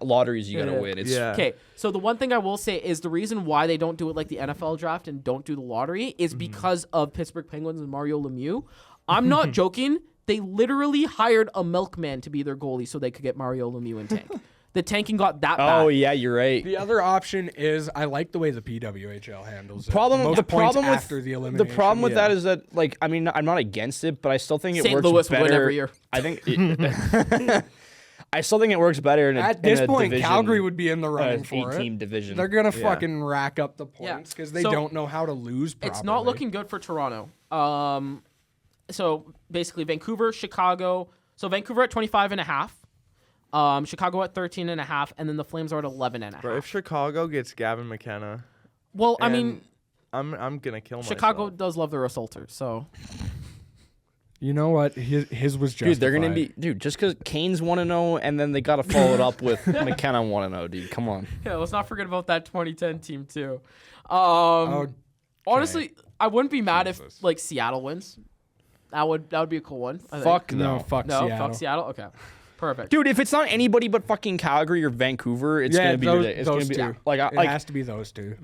[SPEAKER 4] lotteries you gotta
[SPEAKER 6] Yeah.
[SPEAKER 4] win. It's
[SPEAKER 3] Yeah.
[SPEAKER 6] Okay, so the one thing I will say is the reason why they don't do it like the NFL draft and don't do the lottery is because of Pittsburgh Penguins and Mario Lemieux. I'm not joking. They literally hired a milkman to be their goalie so they could get Mario Lemieux and tank. The tanking got that bad.
[SPEAKER 4] Oh yeah, you're right.
[SPEAKER 7] The other option is I like the way the PWHL handles it.
[SPEAKER 4] Problem
[SPEAKER 7] Most
[SPEAKER 4] the
[SPEAKER 7] points
[SPEAKER 4] problem with
[SPEAKER 7] after the elimination.
[SPEAKER 4] the problem with that is that like I mean I'm not against it, but I still think it
[SPEAKER 6] St.
[SPEAKER 4] works
[SPEAKER 6] Louis
[SPEAKER 4] better.
[SPEAKER 6] would win every year.
[SPEAKER 4] I think I still think it works better in a
[SPEAKER 7] At this
[SPEAKER 4] in a
[SPEAKER 7] point,
[SPEAKER 4] division,
[SPEAKER 7] Calgary would be in the running for
[SPEAKER 4] 8-team
[SPEAKER 7] it.
[SPEAKER 4] division.
[SPEAKER 7] They're gonna fucking rack up the
[SPEAKER 6] Yeah.
[SPEAKER 7] points because they
[SPEAKER 6] So,
[SPEAKER 7] don't know how to lose properly.
[SPEAKER 6] It's not looking good for Toronto. So basically Vancouver, Chicago. So Vancouver at 25.5. Chicago at 13.5, and then the Flames are at 11.5.
[SPEAKER 3] Bro, if Chicago gets Gavin McKenna,
[SPEAKER 6] Well, I mean,
[SPEAKER 3] I'm gonna kill myself.
[SPEAKER 6] Chicago does love their assaulters, so
[SPEAKER 7] You know what? His was justified.
[SPEAKER 4] Dude, they're gonna be just because Canes 1-0 and then they gotta follow it up with McKenna 1-0, dude. Come on.
[SPEAKER 6] yeah. Let's not forget about that 2010 team too.
[SPEAKER 7] Okay.
[SPEAKER 6] Honestly, I wouldn't be mad
[SPEAKER 7] Jesus.
[SPEAKER 6] if like Seattle wins. That would be a cool one. I think.
[SPEAKER 4] Fuck
[SPEAKER 7] No,
[SPEAKER 4] no.
[SPEAKER 7] fuck
[SPEAKER 6] no,
[SPEAKER 7] Seattle.
[SPEAKER 6] fuck Seattle. Okay, perfect.
[SPEAKER 4] Dude, if it's not anybody but fucking Calgary or Vancouver, it's
[SPEAKER 7] Yeah,
[SPEAKER 4] gonna be
[SPEAKER 7] those,
[SPEAKER 4] ridiculous.
[SPEAKER 7] those
[SPEAKER 4] It's gonna
[SPEAKER 7] two.
[SPEAKER 4] be like
[SPEAKER 7] It has to be those two.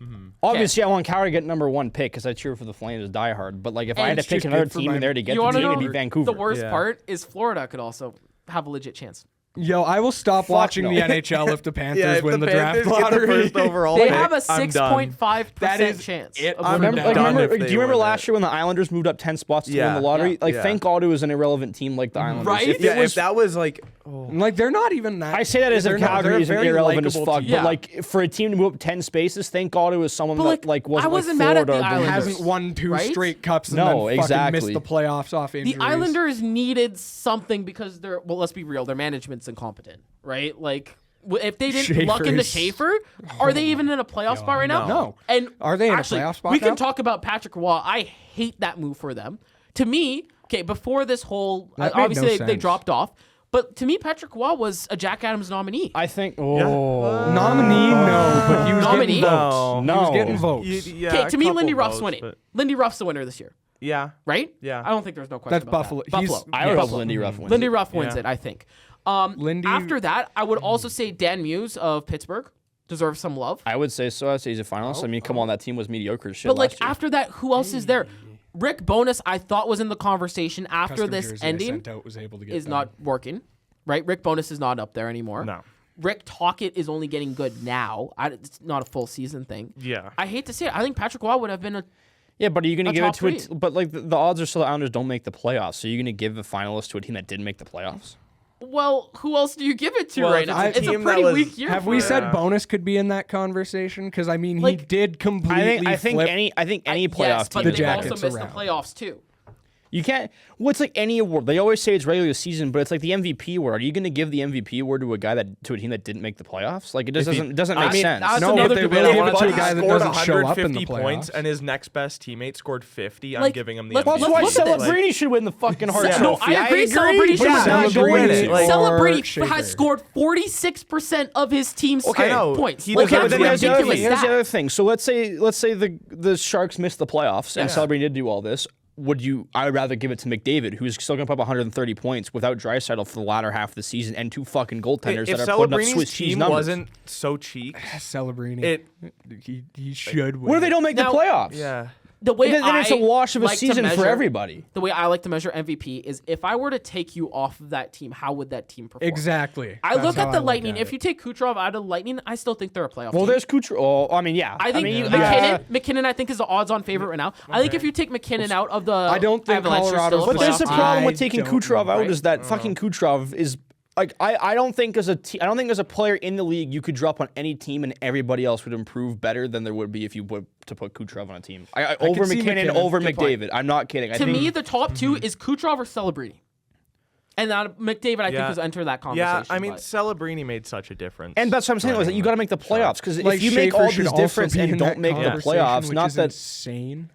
[SPEAKER 4] obviously I want Calgary to get number 1 pick because I cheer for the Flames diehard. But like if I
[SPEAKER 6] And
[SPEAKER 4] had to
[SPEAKER 6] it's
[SPEAKER 4] pick
[SPEAKER 7] just
[SPEAKER 4] another
[SPEAKER 7] good for
[SPEAKER 4] team
[SPEAKER 7] my-
[SPEAKER 4] in there to get
[SPEAKER 6] You
[SPEAKER 4] the
[SPEAKER 6] want to
[SPEAKER 4] team,
[SPEAKER 6] know
[SPEAKER 4] it'd be Vancouver.
[SPEAKER 6] the worst
[SPEAKER 3] Yeah.
[SPEAKER 6] part is Florida could also have a legit chance.
[SPEAKER 7] Yo, I will stop watching
[SPEAKER 4] no.
[SPEAKER 7] the NHL if the Panthers
[SPEAKER 3] Yeah, if
[SPEAKER 7] win the
[SPEAKER 3] Panthers
[SPEAKER 7] draft
[SPEAKER 3] get the
[SPEAKER 7] lottery.
[SPEAKER 3] first overall
[SPEAKER 6] They
[SPEAKER 3] pick,
[SPEAKER 6] have a
[SPEAKER 3] I'm done.
[SPEAKER 6] 6.5%
[SPEAKER 7] That is
[SPEAKER 6] chance.
[SPEAKER 7] it.
[SPEAKER 6] of
[SPEAKER 7] I'm
[SPEAKER 6] winning
[SPEAKER 7] done.
[SPEAKER 6] the
[SPEAKER 3] done
[SPEAKER 6] draft.
[SPEAKER 3] if
[SPEAKER 4] Do
[SPEAKER 3] they
[SPEAKER 4] you remember
[SPEAKER 3] win
[SPEAKER 4] last
[SPEAKER 3] it.
[SPEAKER 4] year when the Islanders moved up 10 spots to win
[SPEAKER 3] Yeah.
[SPEAKER 4] the lottery?
[SPEAKER 6] Yeah.
[SPEAKER 4] Like,
[SPEAKER 6] Yeah.
[SPEAKER 4] thank God it was an irrelevant team like the Islanders.
[SPEAKER 6] Right?
[SPEAKER 4] If it
[SPEAKER 3] Yeah,
[SPEAKER 4] was,
[SPEAKER 3] if that was like
[SPEAKER 7] Like they're not even that.
[SPEAKER 4] I say that as if
[SPEAKER 7] they're not-
[SPEAKER 4] Calgary
[SPEAKER 7] they're
[SPEAKER 4] is
[SPEAKER 7] very
[SPEAKER 4] irrelevant as
[SPEAKER 7] likable
[SPEAKER 4] fuck,
[SPEAKER 7] team.
[SPEAKER 6] Yeah.
[SPEAKER 4] but like for a team to move up 10 spaces, thank God it was someone
[SPEAKER 6] But,
[SPEAKER 4] that like wasn't
[SPEAKER 6] I wasn't mad at
[SPEAKER 4] Florida
[SPEAKER 6] the
[SPEAKER 4] or
[SPEAKER 6] Islanders.
[SPEAKER 4] Bruins.
[SPEAKER 7] Hasn't won 2
[SPEAKER 6] Right?
[SPEAKER 7] straight cups and
[SPEAKER 4] No,
[SPEAKER 7] then fucking
[SPEAKER 4] exactly.
[SPEAKER 7] missed the playoffs off injuries.
[SPEAKER 6] The Islanders needed something because they're well. Let's be real, their management's incompetent, right? Like if they didn't luck into
[SPEAKER 7] Schaefer's-
[SPEAKER 6] Schaefer, are they even in a playoff spot right now?
[SPEAKER 7] No.
[SPEAKER 6] And
[SPEAKER 7] Are they in a
[SPEAKER 6] actually,
[SPEAKER 7] playoff spot
[SPEAKER 6] We can
[SPEAKER 7] now?
[SPEAKER 6] talk about Patrick Roy. I hate that move for them. To me, okay, before this whole
[SPEAKER 7] That made no
[SPEAKER 6] obviously they
[SPEAKER 7] sense.
[SPEAKER 6] dropped off, but to me, Patrick Roy was a Jack Adams nominee.
[SPEAKER 4] I think
[SPEAKER 7] Nominee, no, but he was
[SPEAKER 6] Nominee?
[SPEAKER 7] getting votes.
[SPEAKER 4] No.
[SPEAKER 7] He was getting votes.
[SPEAKER 3] Yeah,
[SPEAKER 6] Okay,
[SPEAKER 3] a
[SPEAKER 6] to me,
[SPEAKER 3] couple
[SPEAKER 6] Lindy Ruff's
[SPEAKER 3] votes,
[SPEAKER 6] winning.
[SPEAKER 3] but-
[SPEAKER 6] Lindy Ruff's the winner this year,
[SPEAKER 3] Yeah.
[SPEAKER 6] right?
[SPEAKER 3] Yeah.
[SPEAKER 6] I don't think there's no question.
[SPEAKER 7] That's
[SPEAKER 6] about
[SPEAKER 7] Buffalo.
[SPEAKER 6] That.
[SPEAKER 7] He's-
[SPEAKER 6] Buffalo.
[SPEAKER 4] I would hope
[SPEAKER 6] Buffalo.
[SPEAKER 4] Lindy Ruff wins.
[SPEAKER 6] Lindy Ruff wins
[SPEAKER 3] Yeah.
[SPEAKER 6] it, I think.
[SPEAKER 7] Lindy-
[SPEAKER 6] After that, I would also say Dan Muse of Pittsburgh deserves some love.
[SPEAKER 4] I would say so. I'd say he's a finalist. I mean, come on, that team was mediocre as shit.
[SPEAKER 6] But like
[SPEAKER 4] last year.
[SPEAKER 6] after that, who else is there? Rick Bowness, I thought was in the conversation after
[SPEAKER 7] Custom
[SPEAKER 6] this
[SPEAKER 7] jersey I
[SPEAKER 6] ending,
[SPEAKER 7] sent out was able to get
[SPEAKER 6] is
[SPEAKER 7] done.
[SPEAKER 6] not working. Right? Rick Bowness is not up there anymore.
[SPEAKER 3] No.
[SPEAKER 6] Rick Tocchet is only getting good now. It's not a full season thing.
[SPEAKER 3] Yeah.
[SPEAKER 6] I hate to say it. I think Patrick Waugh would have been a.
[SPEAKER 4] Yeah, but are you going to
[SPEAKER 6] a
[SPEAKER 4] give it
[SPEAKER 6] top
[SPEAKER 4] to
[SPEAKER 6] three.
[SPEAKER 4] But like the odds are still the Islanders don't make the playoffs. So you're going to give a finalist to a team that didn't make the playoffs?
[SPEAKER 6] Well, who else do you give it to
[SPEAKER 3] Well,
[SPEAKER 6] right
[SPEAKER 3] if
[SPEAKER 6] now?
[SPEAKER 3] it's a
[SPEAKER 6] It's a
[SPEAKER 3] team
[SPEAKER 6] pretty
[SPEAKER 3] that was-
[SPEAKER 6] weak year.
[SPEAKER 7] Have
[SPEAKER 6] for
[SPEAKER 7] we
[SPEAKER 6] him.
[SPEAKER 7] said Bonus could be in that conversation? Because I mean, he
[SPEAKER 6] Like,
[SPEAKER 7] did completely.
[SPEAKER 4] I think
[SPEAKER 7] flip.
[SPEAKER 4] any playoff
[SPEAKER 6] Yes, but
[SPEAKER 4] team.
[SPEAKER 7] The
[SPEAKER 6] they also
[SPEAKER 7] Jackets
[SPEAKER 6] missed
[SPEAKER 7] around.
[SPEAKER 6] the playoffs too.
[SPEAKER 4] You can't. Well, it's like any award. They always say it's regular season, but it's like the MVP award. Are you going to give the MVP award to a guy to a team that didn't make the playoffs? Like it just doesn't make sense.
[SPEAKER 6] that's
[SPEAKER 7] No,
[SPEAKER 6] another
[SPEAKER 7] but they
[SPEAKER 6] debate
[SPEAKER 7] will
[SPEAKER 6] I
[SPEAKER 7] give
[SPEAKER 6] wanna
[SPEAKER 7] it to a
[SPEAKER 6] talk
[SPEAKER 7] guy
[SPEAKER 6] about.
[SPEAKER 7] that
[SPEAKER 3] scored
[SPEAKER 7] doesn't show up in the
[SPEAKER 3] 150 points
[SPEAKER 7] playoffs.
[SPEAKER 3] and his next best teammate scored 50. I'm
[SPEAKER 6] Like,
[SPEAKER 3] giving him the
[SPEAKER 6] let's-
[SPEAKER 3] MVP.
[SPEAKER 4] That's why
[SPEAKER 6] look at this.
[SPEAKER 4] Celebrini should win the fucking Hart
[SPEAKER 3] Yeah.
[SPEAKER 6] No,
[SPEAKER 4] Trophy.
[SPEAKER 6] I agree. Celebrini should
[SPEAKER 3] Yeah,
[SPEAKER 6] win.
[SPEAKER 3] should win it. Like-
[SPEAKER 6] Celebrity
[SPEAKER 7] Schaefer.
[SPEAKER 6] has scored 46% of his team's
[SPEAKER 3] Okay, I know.
[SPEAKER 6] points.
[SPEAKER 3] He
[SPEAKER 6] Like,
[SPEAKER 3] deserves
[SPEAKER 4] But
[SPEAKER 6] that's
[SPEAKER 4] then here's the other
[SPEAKER 6] ridiculous
[SPEAKER 4] thing. Here's the
[SPEAKER 6] stat.
[SPEAKER 4] other thing. So let's say the Sharks missed the playoffs and
[SPEAKER 3] Yeah.
[SPEAKER 4] Celebrini did do all this. I would rather give it to McDavid, who's still going to put up 130 points without Draisaitl for the latter half of the season and 2 fucking goaltenders
[SPEAKER 3] If
[SPEAKER 4] that are putting up
[SPEAKER 3] Celebrini's
[SPEAKER 4] Swiss cheese
[SPEAKER 3] team
[SPEAKER 4] numbers.
[SPEAKER 3] wasn't so cheap,
[SPEAKER 7] Celebrini. He should win.
[SPEAKER 4] What if they don't make
[SPEAKER 6] Now-
[SPEAKER 4] the playoffs?
[SPEAKER 3] yeah.
[SPEAKER 6] The way
[SPEAKER 4] Then it's a wash of a
[SPEAKER 6] like to
[SPEAKER 4] season for
[SPEAKER 6] measure-
[SPEAKER 4] everybody.
[SPEAKER 6] The way I like to measure MVP is if I were to take you off of that team, how would that team perform?
[SPEAKER 7] Exactly.
[SPEAKER 6] I
[SPEAKER 7] That's
[SPEAKER 6] look
[SPEAKER 7] how
[SPEAKER 6] at the
[SPEAKER 7] look
[SPEAKER 6] Lightning.
[SPEAKER 7] at
[SPEAKER 6] If
[SPEAKER 7] it.
[SPEAKER 6] you take Kucherov out of the Lightning, I still think they're a playoff
[SPEAKER 4] Well,
[SPEAKER 6] team.
[SPEAKER 4] there's Kucherov. Oh, I mean, yeah.
[SPEAKER 6] I think McKinnon, I think, is the odds-on favorite right now. I think if you take McKinnon out of the
[SPEAKER 7] I don't think
[SPEAKER 6] Avalanche, they're
[SPEAKER 7] Colorado's
[SPEAKER 6] still a
[SPEAKER 4] But there's the
[SPEAKER 6] playoff team.
[SPEAKER 4] problem
[SPEAKER 7] I
[SPEAKER 4] with taking
[SPEAKER 7] don't
[SPEAKER 4] Kucherov
[SPEAKER 7] know,
[SPEAKER 4] out
[SPEAKER 6] right?
[SPEAKER 4] is that fucking Kucherov is like I don't think as a I don't think as a player in the league you could drop on any team and everybody else would improve better than there would be if you were to put Kucherov on a team. Over
[SPEAKER 7] see
[SPEAKER 4] McKinnon,
[SPEAKER 7] McKinnon.
[SPEAKER 4] over
[SPEAKER 6] Good point.
[SPEAKER 4] McDavid. I'm not kidding. I
[SPEAKER 6] To
[SPEAKER 4] think
[SPEAKER 6] me, the top two is Kucherov or Celebrini. And McDavid, I think,
[SPEAKER 3] Yeah.
[SPEAKER 6] has entered that conversation.
[SPEAKER 3] Yeah, I mean,
[SPEAKER 6] but-
[SPEAKER 3] Celebrini made such a difference.
[SPEAKER 4] and that's what I'm saying is that you got to make the playoffs because
[SPEAKER 7] Like,
[SPEAKER 4] if you make
[SPEAKER 7] Schaefer
[SPEAKER 4] all
[SPEAKER 7] should
[SPEAKER 4] these
[SPEAKER 7] also
[SPEAKER 4] difference
[SPEAKER 7] be
[SPEAKER 4] and
[SPEAKER 7] in
[SPEAKER 4] don't
[SPEAKER 7] that
[SPEAKER 4] make the
[SPEAKER 7] conversation,
[SPEAKER 4] playoffs,
[SPEAKER 7] which
[SPEAKER 4] not
[SPEAKER 7] is
[SPEAKER 4] that
[SPEAKER 7] insane.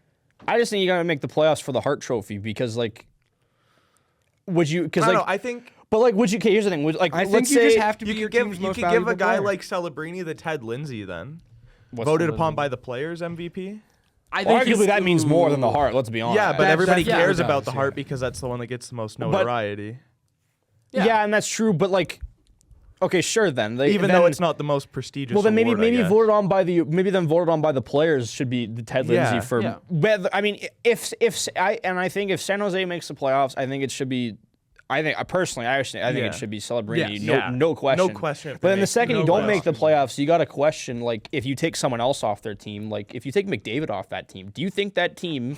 [SPEAKER 4] I just think you got to make the playoffs for the Hart Trophy because like would you because
[SPEAKER 3] I don't
[SPEAKER 4] like
[SPEAKER 3] know. I think
[SPEAKER 4] but like would you okay here's the thing would, like
[SPEAKER 7] I
[SPEAKER 4] let's
[SPEAKER 7] think you
[SPEAKER 4] say
[SPEAKER 7] just have to be
[SPEAKER 3] you
[SPEAKER 7] your
[SPEAKER 3] could give
[SPEAKER 7] team's
[SPEAKER 3] you
[SPEAKER 7] most
[SPEAKER 3] could give
[SPEAKER 7] valuable
[SPEAKER 3] a guy
[SPEAKER 7] player.
[SPEAKER 3] like Celebrini the Ted Lindsay then
[SPEAKER 4] what's
[SPEAKER 3] voted
[SPEAKER 4] the-
[SPEAKER 3] upon by the players MVP.
[SPEAKER 6] I think
[SPEAKER 4] Arguably
[SPEAKER 6] he's-
[SPEAKER 4] that means more than the Hart. Let's be honest.
[SPEAKER 3] Yeah, but
[SPEAKER 7] That
[SPEAKER 3] everybody
[SPEAKER 7] definitely
[SPEAKER 3] cares
[SPEAKER 7] does,
[SPEAKER 3] about the
[SPEAKER 7] yeah.
[SPEAKER 3] Hart because that's the one that gets the most notoriety.
[SPEAKER 4] Yeah. And that's true, but like, okay, sure then.
[SPEAKER 3] Even though it's not the most prestigious.
[SPEAKER 4] well, then maybe
[SPEAKER 3] award, I guess.
[SPEAKER 4] voted on by the players should be the Ted Lindsay
[SPEAKER 3] Yeah.
[SPEAKER 4] for.
[SPEAKER 6] Yeah.
[SPEAKER 4] Whether, I mean, I think if San Jose makes the playoffs, I think it should be. I think personally, I think
[SPEAKER 3] Yeah.
[SPEAKER 4] it should be Celebrini.
[SPEAKER 7] Yes.
[SPEAKER 4] No,
[SPEAKER 3] Yeah.
[SPEAKER 4] no question.
[SPEAKER 3] No question if
[SPEAKER 4] But
[SPEAKER 3] they
[SPEAKER 4] then the
[SPEAKER 3] make-
[SPEAKER 4] second you
[SPEAKER 3] no
[SPEAKER 4] don't make the
[SPEAKER 3] question.
[SPEAKER 4] playoffs, you got to question like if you take someone else off their team, like if you take McDavid off that team, do you think that team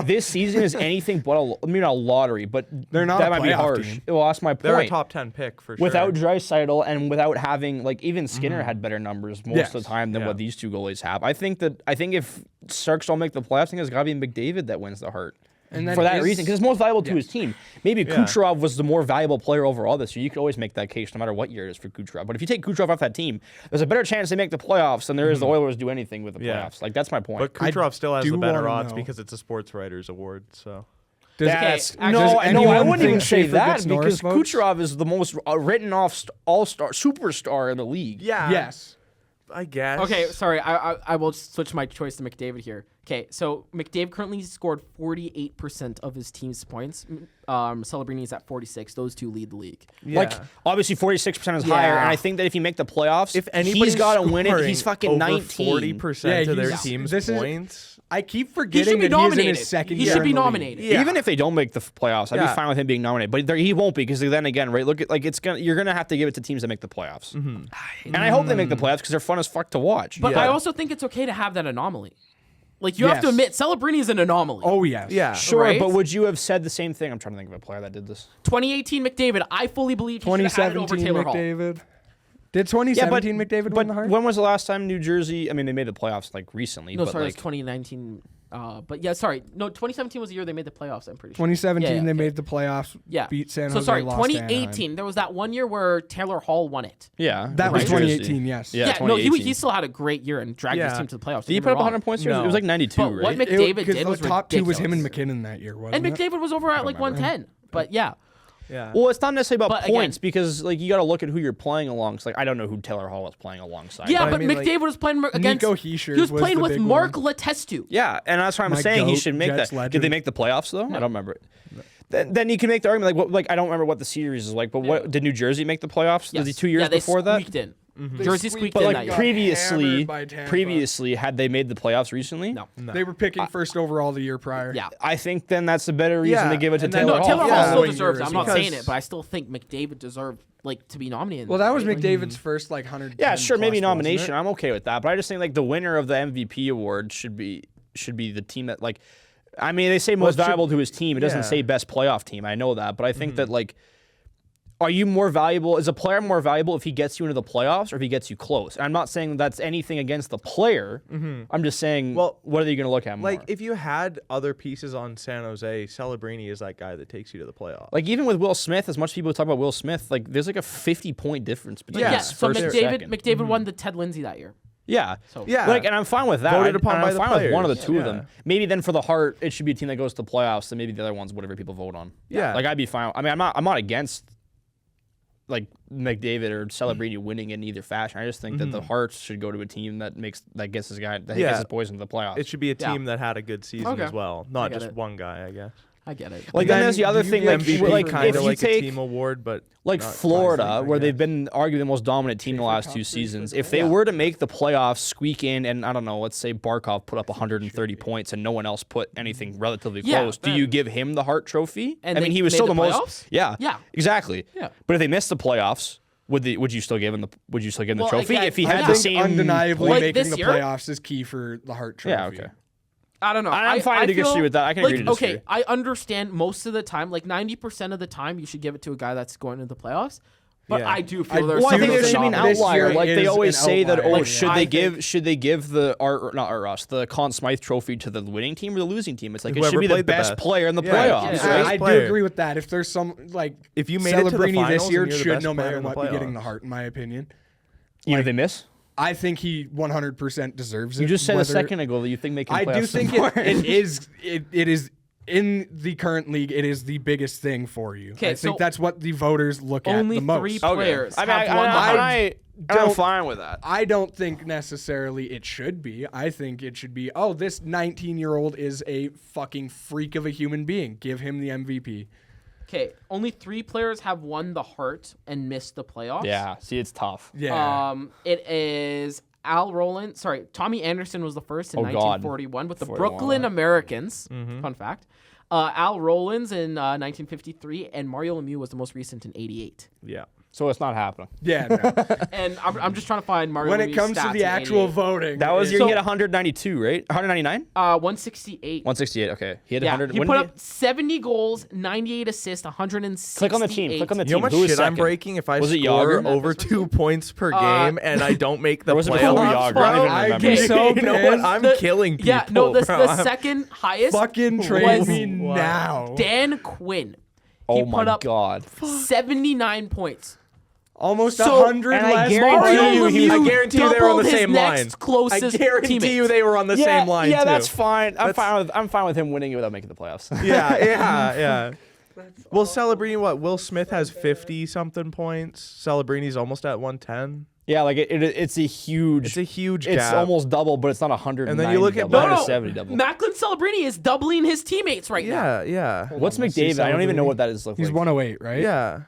[SPEAKER 4] this season is anything but a lottery? But
[SPEAKER 7] They're not
[SPEAKER 4] that
[SPEAKER 7] a
[SPEAKER 4] might be
[SPEAKER 7] playoff
[SPEAKER 4] harsh.
[SPEAKER 7] team.
[SPEAKER 4] Well, that's my point.
[SPEAKER 3] They're a top 10 pick for sure.
[SPEAKER 4] Without Draisaitl and without having like even Skinner had better numbers most
[SPEAKER 7] Yes.
[SPEAKER 4] of the time than
[SPEAKER 3] Yeah.
[SPEAKER 4] what these two goalies have. I think if Sharks don't make the playoffs, I think it's got to be McDavid that wins the Hart.
[SPEAKER 7] And then
[SPEAKER 4] For that
[SPEAKER 7] is-
[SPEAKER 4] reason, because it's most valuable to his team. Maybe Kucherov was the more valuable player overall this year. You could always make that case no matter what year it is for Kucherov. But if you take Kucherov off that team, there's a better chance they make the playoffs than there is the Oilers do anything with the
[SPEAKER 3] Yeah.
[SPEAKER 4] playoffs. Like that's my point.
[SPEAKER 3] But Kucherov still has
[SPEAKER 7] do
[SPEAKER 3] the better
[SPEAKER 7] wanna
[SPEAKER 3] odds
[SPEAKER 7] know.
[SPEAKER 3] because it's a sports writers award. So
[SPEAKER 7] Does,
[SPEAKER 4] That's,
[SPEAKER 6] Okay,
[SPEAKER 4] no,
[SPEAKER 7] does
[SPEAKER 4] I
[SPEAKER 7] anyone
[SPEAKER 4] wouldn't even
[SPEAKER 7] think
[SPEAKER 4] say
[SPEAKER 7] Schaefer
[SPEAKER 4] that
[SPEAKER 7] gets Norris
[SPEAKER 4] because
[SPEAKER 7] votes?
[SPEAKER 4] Kucherov is the most written off all-star superstar in the league.
[SPEAKER 3] yeah,
[SPEAKER 7] Yes.
[SPEAKER 3] I guess.
[SPEAKER 6] Okay, sorry. I will switch my choice to McDavid here. Okay, so McDavid currently scored 48% of his team's points. Celebrini is at 46. Those two lead the league.
[SPEAKER 3] Yeah.
[SPEAKER 4] Like obviously 46% is higher,
[SPEAKER 6] Yeah.
[SPEAKER 4] and I think that if you make the playoffs,
[SPEAKER 3] if anybody's
[SPEAKER 4] he's got to win it.
[SPEAKER 3] scoring
[SPEAKER 4] He's fucking
[SPEAKER 3] over
[SPEAKER 4] 19.
[SPEAKER 3] 40%
[SPEAKER 7] Yeah,
[SPEAKER 3] of their
[SPEAKER 7] he's-
[SPEAKER 3] team's
[SPEAKER 7] this is-
[SPEAKER 3] points.
[SPEAKER 7] I keep
[SPEAKER 6] He
[SPEAKER 7] forgetting
[SPEAKER 6] should be
[SPEAKER 7] that he's in
[SPEAKER 6] nominated.
[SPEAKER 7] his second
[SPEAKER 6] He
[SPEAKER 7] year
[SPEAKER 6] should be
[SPEAKER 7] in the league.
[SPEAKER 6] nominated.
[SPEAKER 3] Yeah.
[SPEAKER 4] Even if they don't make the playoffs, I'd
[SPEAKER 3] Yeah.
[SPEAKER 4] be fine with him being nominated. But he won't be because then again, right? Look at like you're gonna have to give it to teams that make the playoffs. And I hope they make the playoffs because they're fun as fuck to watch.
[SPEAKER 6] But
[SPEAKER 3] Yeah.
[SPEAKER 6] I also think it's okay to have that anomaly. Like, you have to
[SPEAKER 7] Yes.
[SPEAKER 6] admit, Celebrini is an anomaly.
[SPEAKER 7] Oh yes.
[SPEAKER 3] Yeah.
[SPEAKER 4] Sure,
[SPEAKER 6] Right?
[SPEAKER 4] but would you have said the same thing? I'm trying to think of a player that did this.
[SPEAKER 6] 2018 McDavid, I fully believe he should have had it over
[SPEAKER 7] 2017
[SPEAKER 6] Taylor Hall.
[SPEAKER 7] McDavid. Did 2017 McDavid win the Hart?
[SPEAKER 4] When was the last time New Jersey? I mean, they made the playoffs like recently.
[SPEAKER 6] No,
[SPEAKER 4] but
[SPEAKER 6] sorry,
[SPEAKER 4] like,
[SPEAKER 6] it was 2019. But yeah, sorry. No, 2017 was the year they made the playoffs, I'm pretty sure.
[SPEAKER 7] 2017
[SPEAKER 6] Yeah, yeah,
[SPEAKER 7] they
[SPEAKER 6] okay.
[SPEAKER 7] made the playoffs.
[SPEAKER 6] Yeah.
[SPEAKER 7] Beat San
[SPEAKER 6] So
[SPEAKER 7] Jose.
[SPEAKER 6] sorry,
[SPEAKER 7] lost to
[SPEAKER 6] 2018,
[SPEAKER 7] Anaheim.
[SPEAKER 6] there was that one year where Taylor Hall won it.
[SPEAKER 4] yeah,
[SPEAKER 7] That was
[SPEAKER 4] New Jersey.
[SPEAKER 7] 2018. Yes.
[SPEAKER 4] Yeah,
[SPEAKER 6] no, he
[SPEAKER 4] 2018.
[SPEAKER 6] still had a great year and dragged his
[SPEAKER 3] Yeah.
[SPEAKER 6] team to the playoffs.
[SPEAKER 4] Did he
[SPEAKER 6] don't
[SPEAKER 4] put
[SPEAKER 6] get
[SPEAKER 4] up
[SPEAKER 6] me
[SPEAKER 4] 100
[SPEAKER 6] wrong.
[SPEAKER 4] points?
[SPEAKER 3] No.
[SPEAKER 4] It was like 92,
[SPEAKER 6] But
[SPEAKER 4] right?
[SPEAKER 6] what McDavid
[SPEAKER 7] Because
[SPEAKER 6] did was
[SPEAKER 7] the top two was him and
[SPEAKER 6] ridiculous.
[SPEAKER 7] McKinnon that year, wasn't
[SPEAKER 6] And
[SPEAKER 7] it?
[SPEAKER 6] McDavid was over at like 110. But yeah.
[SPEAKER 3] Yeah.
[SPEAKER 4] Well, it's not necessarily about
[SPEAKER 6] But again-
[SPEAKER 4] points because like you got to look at who you're playing along. Like I don't know who Taylor Hall was playing alongside.
[SPEAKER 6] Yeah,
[SPEAKER 3] But I
[SPEAKER 6] but
[SPEAKER 3] mean, like,
[SPEAKER 6] McDavid was playing against.
[SPEAKER 7] Nico Hischier
[SPEAKER 6] he was
[SPEAKER 7] was
[SPEAKER 6] playing
[SPEAKER 7] the
[SPEAKER 6] with
[SPEAKER 7] big
[SPEAKER 6] Mark
[SPEAKER 7] one.
[SPEAKER 6] Letestu.
[SPEAKER 4] Yeah, and that's why I'm
[SPEAKER 7] My
[SPEAKER 4] saying he
[SPEAKER 7] goat,
[SPEAKER 4] should make
[SPEAKER 7] Jets
[SPEAKER 4] that. Did
[SPEAKER 7] legend.
[SPEAKER 4] they make the playoffs though? I don't remember it. Then you can make the argument like, I don't remember what the series is like, but what did New Jersey make the playoffs?
[SPEAKER 6] Yes.
[SPEAKER 4] Was it 2 years
[SPEAKER 6] yeah, they
[SPEAKER 4] before that?
[SPEAKER 6] squeaked in.
[SPEAKER 7] They
[SPEAKER 6] Jersey
[SPEAKER 7] squeaked
[SPEAKER 6] squeaked
[SPEAKER 4] But
[SPEAKER 6] in
[SPEAKER 4] like
[SPEAKER 6] that year.
[SPEAKER 4] previously, had they made the playoffs recently?
[SPEAKER 6] No.
[SPEAKER 7] They were picking first overall the year prior.
[SPEAKER 6] Yeah.
[SPEAKER 4] I think then that's a better reason
[SPEAKER 3] Yeah,
[SPEAKER 4] to give it to
[SPEAKER 3] and then-
[SPEAKER 4] Taylor
[SPEAKER 6] No,
[SPEAKER 4] Hall.
[SPEAKER 6] Taylor Hall
[SPEAKER 3] Yeah.
[SPEAKER 6] still
[SPEAKER 7] Following
[SPEAKER 6] deserves it.
[SPEAKER 7] years,
[SPEAKER 6] I'm not
[SPEAKER 3] because-
[SPEAKER 6] saying it, but I still think McDavid deserved to be nominated.
[SPEAKER 7] Well, that was
[SPEAKER 6] Like,
[SPEAKER 7] McDavid's first like 100.
[SPEAKER 4] Yeah, sure, maybe nomination. I'm okay with that, but I just think like the winner of the MVP award should be the team that like. I mean, they say most valuable to his team. It doesn't
[SPEAKER 3] yeah.
[SPEAKER 4] say best playoff team. I know that, but I think that like, are you more valuable? Is a player more valuable if he gets you into the playoffs or if he gets you close? And I'm not saying that's anything against the player. I'm just saying,
[SPEAKER 3] Well,
[SPEAKER 4] what are you going to look at more?
[SPEAKER 3] Like, if you had other pieces on San Jose, Celebrini is that guy that takes you to the playoffs.
[SPEAKER 4] Like even with Will Smith, as much people talk about Will Smith, like there's like a 50-point difference between
[SPEAKER 6] yeah.
[SPEAKER 4] his
[SPEAKER 6] So
[SPEAKER 4] first and second.
[SPEAKER 6] McDavid won the Ted Lindsay that year.
[SPEAKER 4] Yeah.
[SPEAKER 6] So
[SPEAKER 3] Yeah.
[SPEAKER 4] Like, and I'm fine with that.
[SPEAKER 3] Voted upon
[SPEAKER 4] and
[SPEAKER 3] by
[SPEAKER 4] I'm
[SPEAKER 3] the
[SPEAKER 4] fine with one of the
[SPEAKER 3] players.
[SPEAKER 4] two of
[SPEAKER 3] Yeah.
[SPEAKER 4] them. Maybe then for the Hart, it should be a team that goes to the playoffs, and maybe the other ones, whatever people vote on.
[SPEAKER 3] Yeah.
[SPEAKER 4] Like I'd be fine. I mean, I'm not against like McDavid or Celebrini winning in either fashion. I just think that the Hearts should go to a team that gets his guy that
[SPEAKER 3] Yeah.
[SPEAKER 4] gets his boys into the playoffs.
[SPEAKER 3] It should be a
[SPEAKER 6] Yeah.
[SPEAKER 3] team that had a good season
[SPEAKER 6] Okay.
[SPEAKER 3] as well, not
[SPEAKER 6] get
[SPEAKER 3] just
[SPEAKER 6] it.
[SPEAKER 3] one guy, I guess.
[SPEAKER 6] I get it.
[SPEAKER 4] like then there's the other
[SPEAKER 3] Do you
[SPEAKER 4] thing,
[SPEAKER 3] give
[SPEAKER 4] like
[SPEAKER 3] MVP
[SPEAKER 4] like
[SPEAKER 3] kind
[SPEAKER 4] if
[SPEAKER 3] of
[SPEAKER 4] you
[SPEAKER 3] like
[SPEAKER 4] take
[SPEAKER 3] a team award, but
[SPEAKER 4] like
[SPEAKER 3] not
[SPEAKER 4] Florida,
[SPEAKER 3] classic, I
[SPEAKER 4] where they've
[SPEAKER 3] guess.
[SPEAKER 4] been arguably the most dominant team the last two seasons. If they were to make the playoffs, squeak in, and I don't know, let's say Barkov put up 130 points and no one else put anything relatively
[SPEAKER 6] Yeah,
[SPEAKER 4] close, do you give him the Hart Trophy?
[SPEAKER 6] And
[SPEAKER 4] I mean,
[SPEAKER 6] they
[SPEAKER 4] he was
[SPEAKER 6] made
[SPEAKER 4] still
[SPEAKER 6] the
[SPEAKER 4] the most.
[SPEAKER 6] playoffs?
[SPEAKER 4] Yeah,
[SPEAKER 6] Yeah.
[SPEAKER 4] exactly.
[SPEAKER 6] Yeah.
[SPEAKER 4] But if they missed the playoffs, would you still give him the
[SPEAKER 6] Well,
[SPEAKER 4] trophy
[SPEAKER 6] again,
[SPEAKER 4] if he
[SPEAKER 6] I
[SPEAKER 4] had
[SPEAKER 6] think
[SPEAKER 4] the
[SPEAKER 7] think
[SPEAKER 4] same?
[SPEAKER 7] undeniably
[SPEAKER 6] Like
[SPEAKER 7] making
[SPEAKER 6] this
[SPEAKER 7] the
[SPEAKER 6] year?
[SPEAKER 7] playoffs is key for the Hart Trophy.
[SPEAKER 4] Yeah, okay.
[SPEAKER 6] I don't know.
[SPEAKER 4] I'm fine to disagree
[SPEAKER 6] feel
[SPEAKER 4] with that. I can
[SPEAKER 6] like,
[SPEAKER 4] agree to disagree.
[SPEAKER 6] Okay, I understand most of the time, like 90% of the time, you should give it to a guy that's going into the playoffs. But
[SPEAKER 3] Yeah.
[SPEAKER 6] I do feel
[SPEAKER 7] I-
[SPEAKER 6] there's
[SPEAKER 4] Well, I
[SPEAKER 6] some
[SPEAKER 4] think
[SPEAKER 6] of
[SPEAKER 4] there
[SPEAKER 6] those
[SPEAKER 4] should be an
[SPEAKER 6] anomalies.
[SPEAKER 7] This
[SPEAKER 4] outlier.
[SPEAKER 7] year
[SPEAKER 4] Like they
[SPEAKER 7] is
[SPEAKER 4] always
[SPEAKER 7] an
[SPEAKER 4] say that.
[SPEAKER 7] outlier.
[SPEAKER 4] Oh,
[SPEAKER 7] Like,
[SPEAKER 4] should
[SPEAKER 6] I
[SPEAKER 4] they
[SPEAKER 6] think-
[SPEAKER 4] give the Conn Smythe Trophy to the winning team or the losing team? It's like it
[SPEAKER 3] Whoever
[SPEAKER 4] should be the
[SPEAKER 3] played the
[SPEAKER 4] best
[SPEAKER 3] best.
[SPEAKER 4] player in the
[SPEAKER 3] Yeah.
[SPEAKER 4] playoffs,
[SPEAKER 6] Yeah.
[SPEAKER 4] right?
[SPEAKER 7] I do
[SPEAKER 3] player.
[SPEAKER 7] agree with that. If there's some like
[SPEAKER 3] If you made it to the
[SPEAKER 7] Celebrini
[SPEAKER 3] finals
[SPEAKER 7] this year
[SPEAKER 3] and you're the
[SPEAKER 7] should
[SPEAKER 3] best
[SPEAKER 7] no
[SPEAKER 3] player
[SPEAKER 7] matter
[SPEAKER 3] in the
[SPEAKER 7] what be getting
[SPEAKER 3] playoffs.
[SPEAKER 7] the Hart, in my opinion.
[SPEAKER 4] Even if they miss.
[SPEAKER 7] I think he 100% deserves it.
[SPEAKER 4] You just said a
[SPEAKER 7] whether-
[SPEAKER 4] second ago that you think making
[SPEAKER 7] I
[SPEAKER 4] playoffs
[SPEAKER 7] do
[SPEAKER 4] is
[SPEAKER 7] think
[SPEAKER 4] important.
[SPEAKER 7] it is in the current league. It is the biggest thing for you.
[SPEAKER 6] Okay,
[SPEAKER 7] I think
[SPEAKER 6] so
[SPEAKER 7] that's what the voters look at
[SPEAKER 6] Only
[SPEAKER 7] the most.
[SPEAKER 6] three players
[SPEAKER 4] I mean,
[SPEAKER 6] have won the Hart.
[SPEAKER 4] I'm
[SPEAKER 7] don't-
[SPEAKER 4] fine with that.
[SPEAKER 7] I don't think necessarily it should be. I think it should be, oh, this 19-year-old is a fucking freak of a human being. Give him the MVP.
[SPEAKER 6] Okay, only 3 players have won the Hart and missed the playoffs.
[SPEAKER 4] Yeah, see, it's tough.
[SPEAKER 7] Yeah.
[SPEAKER 6] It is Al Rowland. Sorry, Tommy Anderson was the first in
[SPEAKER 4] Oh, God.
[SPEAKER 6] 1941 with the
[SPEAKER 4] 41.
[SPEAKER 6] Brooklyn Americans. Fun fact. Al Rowlands in 1953, and Mario Lemieux was the most recent in 88.
[SPEAKER 3] Yeah.
[SPEAKER 4] So it's not happening.
[SPEAKER 7] yeah. No.
[SPEAKER 6] And I'm just trying to find Mario
[SPEAKER 7] When
[SPEAKER 6] Lemieux's
[SPEAKER 7] it comes to
[SPEAKER 6] stats
[SPEAKER 7] the
[SPEAKER 6] in
[SPEAKER 7] actual
[SPEAKER 6] 88.
[SPEAKER 7] voting,
[SPEAKER 4] That was
[SPEAKER 7] it-
[SPEAKER 4] your
[SPEAKER 6] So-
[SPEAKER 4] he had 192, right? 199?
[SPEAKER 6] 168.
[SPEAKER 4] 168. Okay, he had
[SPEAKER 6] Yeah,
[SPEAKER 4] 100.
[SPEAKER 6] he
[SPEAKER 4] when
[SPEAKER 6] put
[SPEAKER 4] did
[SPEAKER 6] up 70 goals, 98 assists, 168.
[SPEAKER 4] Click on the team. Click on the
[SPEAKER 3] You know
[SPEAKER 4] team.
[SPEAKER 3] how much
[SPEAKER 4] Who was
[SPEAKER 3] shit I'm
[SPEAKER 4] second?
[SPEAKER 3] breaking if I
[SPEAKER 4] Was it
[SPEAKER 3] score
[SPEAKER 4] Yager?
[SPEAKER 3] over 2 points per game and I don't make the
[SPEAKER 4] Or was it before
[SPEAKER 3] playoffs?
[SPEAKER 4] Yager?
[SPEAKER 3] bro?
[SPEAKER 4] I don't even
[SPEAKER 7] I'd
[SPEAKER 4] remember.
[SPEAKER 7] be so
[SPEAKER 3] You know what?
[SPEAKER 7] pissed.
[SPEAKER 3] I'm killing people.
[SPEAKER 6] Yeah, no, the
[SPEAKER 3] bro.
[SPEAKER 6] second highest
[SPEAKER 7] fucking trade
[SPEAKER 6] was
[SPEAKER 7] me now.
[SPEAKER 6] Dan Quinn.
[SPEAKER 4] Oh
[SPEAKER 6] He
[SPEAKER 4] my
[SPEAKER 6] put up
[SPEAKER 4] god.
[SPEAKER 6] 79 points.
[SPEAKER 7] Almost
[SPEAKER 6] So-
[SPEAKER 7] 100
[SPEAKER 4] and I
[SPEAKER 7] less
[SPEAKER 4] guarantee
[SPEAKER 7] points.
[SPEAKER 4] you he was-
[SPEAKER 6] Lemieux
[SPEAKER 3] I guarantee you they were on the
[SPEAKER 6] doubled his
[SPEAKER 3] same line.
[SPEAKER 6] next closest
[SPEAKER 3] I guarantee
[SPEAKER 6] teammate.
[SPEAKER 3] you they were on the same line
[SPEAKER 4] Yeah,
[SPEAKER 3] too.
[SPEAKER 4] that's fine. I'm
[SPEAKER 3] That's-
[SPEAKER 4] fine with him winning it without making the playoffs.
[SPEAKER 3] Yeah. Well, Celebrini, what? Will Smith has 50 something points. Celebrini's almost at 110.
[SPEAKER 4] Yeah, like it's a huge.
[SPEAKER 3] It's a huge
[SPEAKER 4] It's
[SPEAKER 3] gap.
[SPEAKER 4] almost double, but it's not 100.
[SPEAKER 3] And then you look at-
[SPEAKER 6] No,
[SPEAKER 3] Not
[SPEAKER 6] no.
[SPEAKER 3] a
[SPEAKER 4] 70 double.
[SPEAKER 6] Macklin Celebrini is doubling his teammates right now.
[SPEAKER 3] Yeah.
[SPEAKER 4] What's
[SPEAKER 7] Let's see
[SPEAKER 4] McDavid? I don't even know
[SPEAKER 7] Celebrini.
[SPEAKER 4] what that is. Look
[SPEAKER 7] He's
[SPEAKER 4] like.
[SPEAKER 7] 108, right?
[SPEAKER 3] Yeah.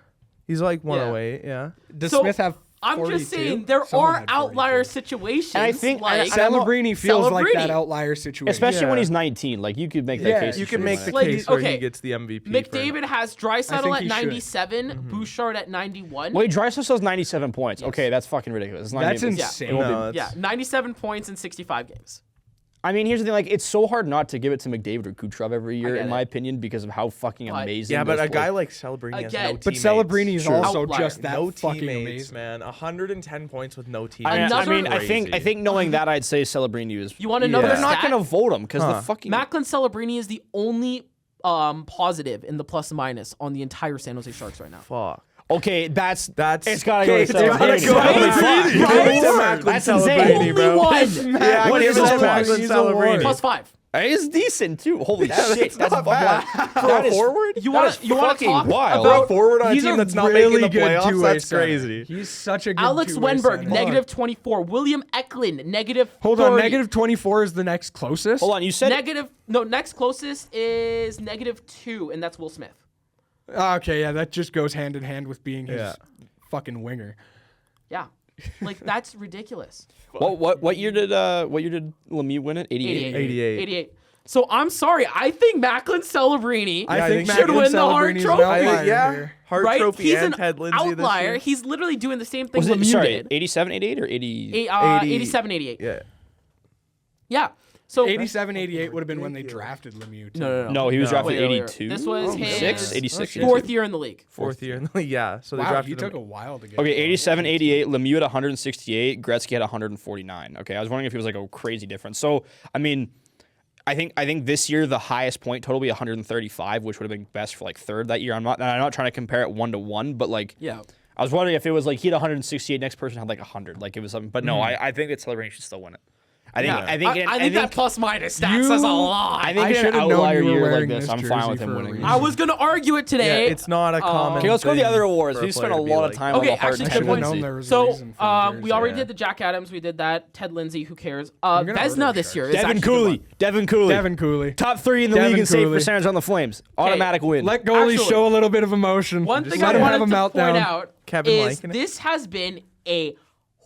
[SPEAKER 3] He's like 108, yeah.
[SPEAKER 7] Does
[SPEAKER 6] So,
[SPEAKER 7] Smith have
[SPEAKER 6] I'm
[SPEAKER 7] 42?
[SPEAKER 6] just saying there
[SPEAKER 7] Someone
[SPEAKER 6] are
[SPEAKER 7] had
[SPEAKER 6] outlier
[SPEAKER 7] 42.
[SPEAKER 6] situations.
[SPEAKER 4] And I think-
[SPEAKER 6] like,
[SPEAKER 4] and I'm not-
[SPEAKER 7] Celebrini feels like that
[SPEAKER 6] Celebrini.
[SPEAKER 7] outlier situation.
[SPEAKER 4] Especially when
[SPEAKER 3] Yeah.
[SPEAKER 4] he's 19. Like you could make that
[SPEAKER 7] Yeah,
[SPEAKER 4] case.
[SPEAKER 3] You
[SPEAKER 4] he
[SPEAKER 3] can
[SPEAKER 4] should
[SPEAKER 3] make
[SPEAKER 4] win
[SPEAKER 3] the
[SPEAKER 4] it.
[SPEAKER 6] Like,
[SPEAKER 3] case where
[SPEAKER 6] okay,
[SPEAKER 3] he gets the MVP.
[SPEAKER 6] McDavid has
[SPEAKER 7] I
[SPEAKER 6] Draisaitl
[SPEAKER 7] think
[SPEAKER 6] at
[SPEAKER 7] he should.
[SPEAKER 6] 97, Bouchard at 91.
[SPEAKER 4] Wait, Draisaitl has 97 points. Okay, that's fucking ridiculous. It's not
[SPEAKER 7] That's
[SPEAKER 4] insane.
[SPEAKER 7] insane.
[SPEAKER 4] It won't be-
[SPEAKER 3] No,
[SPEAKER 6] Yeah, 97 points in 65 games.
[SPEAKER 4] I mean, here's the thing. Like, it's so hard not to give it to McDavid or Kucherov every year,
[SPEAKER 6] get
[SPEAKER 4] in my
[SPEAKER 6] it.
[SPEAKER 4] opinion, because of how fucking amazing.
[SPEAKER 3] Yeah, but
[SPEAKER 4] those
[SPEAKER 3] a guy
[SPEAKER 4] players-
[SPEAKER 3] like Celebrini has no
[SPEAKER 6] Again.
[SPEAKER 3] teammates.
[SPEAKER 7] But Celebrini is also
[SPEAKER 6] Outlier.
[SPEAKER 7] just that
[SPEAKER 3] no
[SPEAKER 7] fucking
[SPEAKER 3] teammates,
[SPEAKER 7] amazing.
[SPEAKER 3] man. 110 points with no
[SPEAKER 4] I
[SPEAKER 3] teammates.
[SPEAKER 4] mean, I
[SPEAKER 3] Crazy.
[SPEAKER 4] think knowing that, I'd say Celebrini is.
[SPEAKER 6] You want to know
[SPEAKER 4] But
[SPEAKER 6] the
[SPEAKER 4] they're not
[SPEAKER 6] stat?
[SPEAKER 4] gonna vote him because the fucking.
[SPEAKER 6] Macklin Celebrini is the only positive in the plus minus on the entire San Jose Sharks right now.
[SPEAKER 3] Fuck.
[SPEAKER 4] Okay, that's
[SPEAKER 3] That's
[SPEAKER 4] it's gotta go.
[SPEAKER 3] okay,
[SPEAKER 4] to
[SPEAKER 3] it's gotta
[SPEAKER 4] Celebrini.
[SPEAKER 3] go.
[SPEAKER 4] Right?
[SPEAKER 3] Give it to Macklin
[SPEAKER 4] That's insane.
[SPEAKER 3] Celebrini,
[SPEAKER 6] Only
[SPEAKER 3] bro.
[SPEAKER 6] one.
[SPEAKER 3] Yeah,
[SPEAKER 4] What
[SPEAKER 3] give
[SPEAKER 4] is
[SPEAKER 3] it
[SPEAKER 4] his
[SPEAKER 3] to
[SPEAKER 4] plus?
[SPEAKER 3] Macklin
[SPEAKER 7] He's a one.
[SPEAKER 3] Celebrini.
[SPEAKER 6] Plus 5.
[SPEAKER 4] It's decent too. Holy shit, that's
[SPEAKER 3] not bad.
[SPEAKER 4] That is
[SPEAKER 3] forward?
[SPEAKER 6] You
[SPEAKER 4] that
[SPEAKER 6] want
[SPEAKER 4] is
[SPEAKER 6] to
[SPEAKER 4] fucking
[SPEAKER 6] talk
[SPEAKER 4] wild.
[SPEAKER 3] For a
[SPEAKER 6] about
[SPEAKER 3] forward on a
[SPEAKER 7] He's
[SPEAKER 3] team
[SPEAKER 7] a
[SPEAKER 3] that's not
[SPEAKER 7] really
[SPEAKER 3] making the
[SPEAKER 7] good
[SPEAKER 3] playoffs,
[SPEAKER 7] two-way
[SPEAKER 3] that's
[SPEAKER 7] center.
[SPEAKER 3] crazy.
[SPEAKER 7] He's such a good
[SPEAKER 6] Alex
[SPEAKER 7] two-way
[SPEAKER 6] Wenberg,
[SPEAKER 7] center.
[SPEAKER 6] negative 24. William Eklund, negative 30.
[SPEAKER 7] Hold on, negative 24 is the next closest.
[SPEAKER 4] Hold on, you said
[SPEAKER 6] Next closest is negative 2, and that's Will Smith.
[SPEAKER 7] Okay, yeah, that just goes hand in hand with being his
[SPEAKER 3] Yeah.
[SPEAKER 7] fucking winger.
[SPEAKER 6] Yeah. Like, that's ridiculous.
[SPEAKER 4] what year did Lemieux win it? 88.
[SPEAKER 6] 88. So I'm sorry. I think Macklin Celebrini
[SPEAKER 3] I think
[SPEAKER 6] should
[SPEAKER 3] Macklin
[SPEAKER 6] win the Hart
[SPEAKER 7] Celebrini is an
[SPEAKER 6] Trophy.
[SPEAKER 7] outlier
[SPEAKER 3] yeah.
[SPEAKER 7] here.
[SPEAKER 3] Hart
[SPEAKER 6] Right?
[SPEAKER 3] Trophy
[SPEAKER 6] He's
[SPEAKER 3] and
[SPEAKER 6] an
[SPEAKER 3] Ted Lindsay this
[SPEAKER 6] outlier.
[SPEAKER 3] year.
[SPEAKER 6] He's literally doing the same thing
[SPEAKER 4] Was it
[SPEAKER 6] Lemieux
[SPEAKER 4] sorry,
[SPEAKER 6] did.
[SPEAKER 4] 87, 88 or 80?
[SPEAKER 6] 87, 88.
[SPEAKER 3] Yeah.
[SPEAKER 6] Yeah. So
[SPEAKER 7] 87, 88 would have been when they drafted Lemieux. Too.
[SPEAKER 6] No.
[SPEAKER 4] No, he was drafted
[SPEAKER 6] Wait, wait,
[SPEAKER 4] 82.
[SPEAKER 6] This was his
[SPEAKER 4] 86.
[SPEAKER 6] fourth year in the league.
[SPEAKER 3] Fourth year in the league. Yeah. So they
[SPEAKER 7] Wow,
[SPEAKER 3] drafted
[SPEAKER 7] he
[SPEAKER 3] him.
[SPEAKER 7] took a while to get.
[SPEAKER 4] Okay, 87, 88, Lemieux at 168, Gretzky at 149. Okay, I was wondering if it was like a crazy difference. So, I mean, I think this year the highest point total will be 135, which would have been best for like third that year. I'm not trying to compare it 1-to-1, but like
[SPEAKER 6] Yeah.
[SPEAKER 4] I was wondering if it was like he had 168, next person had like 100, like it was something. But no, I think that Celebrini should still win it. I think
[SPEAKER 6] that plus minus stat says a lot.
[SPEAKER 4] I think
[SPEAKER 7] I
[SPEAKER 4] in an
[SPEAKER 7] should've known
[SPEAKER 4] outlier
[SPEAKER 7] you were
[SPEAKER 4] year like
[SPEAKER 7] wearing
[SPEAKER 4] this,
[SPEAKER 7] this
[SPEAKER 4] I'm fine
[SPEAKER 7] jersey
[SPEAKER 4] with him
[SPEAKER 7] for a
[SPEAKER 4] winning.
[SPEAKER 7] reason.
[SPEAKER 6] I was gonna argue it
[SPEAKER 3] Yeah,
[SPEAKER 6] today.
[SPEAKER 3] it's not a common.
[SPEAKER 4] Okay, let's go to the
[SPEAKER 3] thing
[SPEAKER 4] other awards.
[SPEAKER 3] for
[SPEAKER 4] We spent a
[SPEAKER 3] player to be
[SPEAKER 4] lot
[SPEAKER 3] like-
[SPEAKER 4] of time on
[SPEAKER 6] Okay,
[SPEAKER 4] the Hart
[SPEAKER 6] actually,
[SPEAKER 4] and
[SPEAKER 6] good
[SPEAKER 7] Should've
[SPEAKER 6] point.
[SPEAKER 7] known
[SPEAKER 4] Lindsay.
[SPEAKER 7] there was a
[SPEAKER 6] So
[SPEAKER 7] reason for the
[SPEAKER 6] we
[SPEAKER 7] jersey.
[SPEAKER 6] already
[SPEAKER 3] yeah.
[SPEAKER 6] did the Jack Adams. We did that. Ted Lindsay. Who cares?
[SPEAKER 7] gonna
[SPEAKER 6] Vesna
[SPEAKER 7] order
[SPEAKER 6] this year.
[SPEAKER 7] Sharks.
[SPEAKER 6] Is
[SPEAKER 4] Devin
[SPEAKER 6] actually
[SPEAKER 4] Cooley. Devin Cooley.
[SPEAKER 7] Devin Cooley.
[SPEAKER 4] Top 3 in the
[SPEAKER 7] Devin
[SPEAKER 4] league in save
[SPEAKER 7] Cooley.
[SPEAKER 4] percentage on the Flames. Automatic win.
[SPEAKER 7] Let goalies
[SPEAKER 6] Actually,
[SPEAKER 7] show a little bit of emotion.
[SPEAKER 6] One
[SPEAKER 7] Just
[SPEAKER 6] thing
[SPEAKER 7] let
[SPEAKER 6] I
[SPEAKER 7] him have
[SPEAKER 6] wanted
[SPEAKER 7] a
[SPEAKER 6] to point
[SPEAKER 7] meltdown.
[SPEAKER 6] out
[SPEAKER 3] Kevin
[SPEAKER 6] is
[SPEAKER 3] liking it?
[SPEAKER 6] this has been a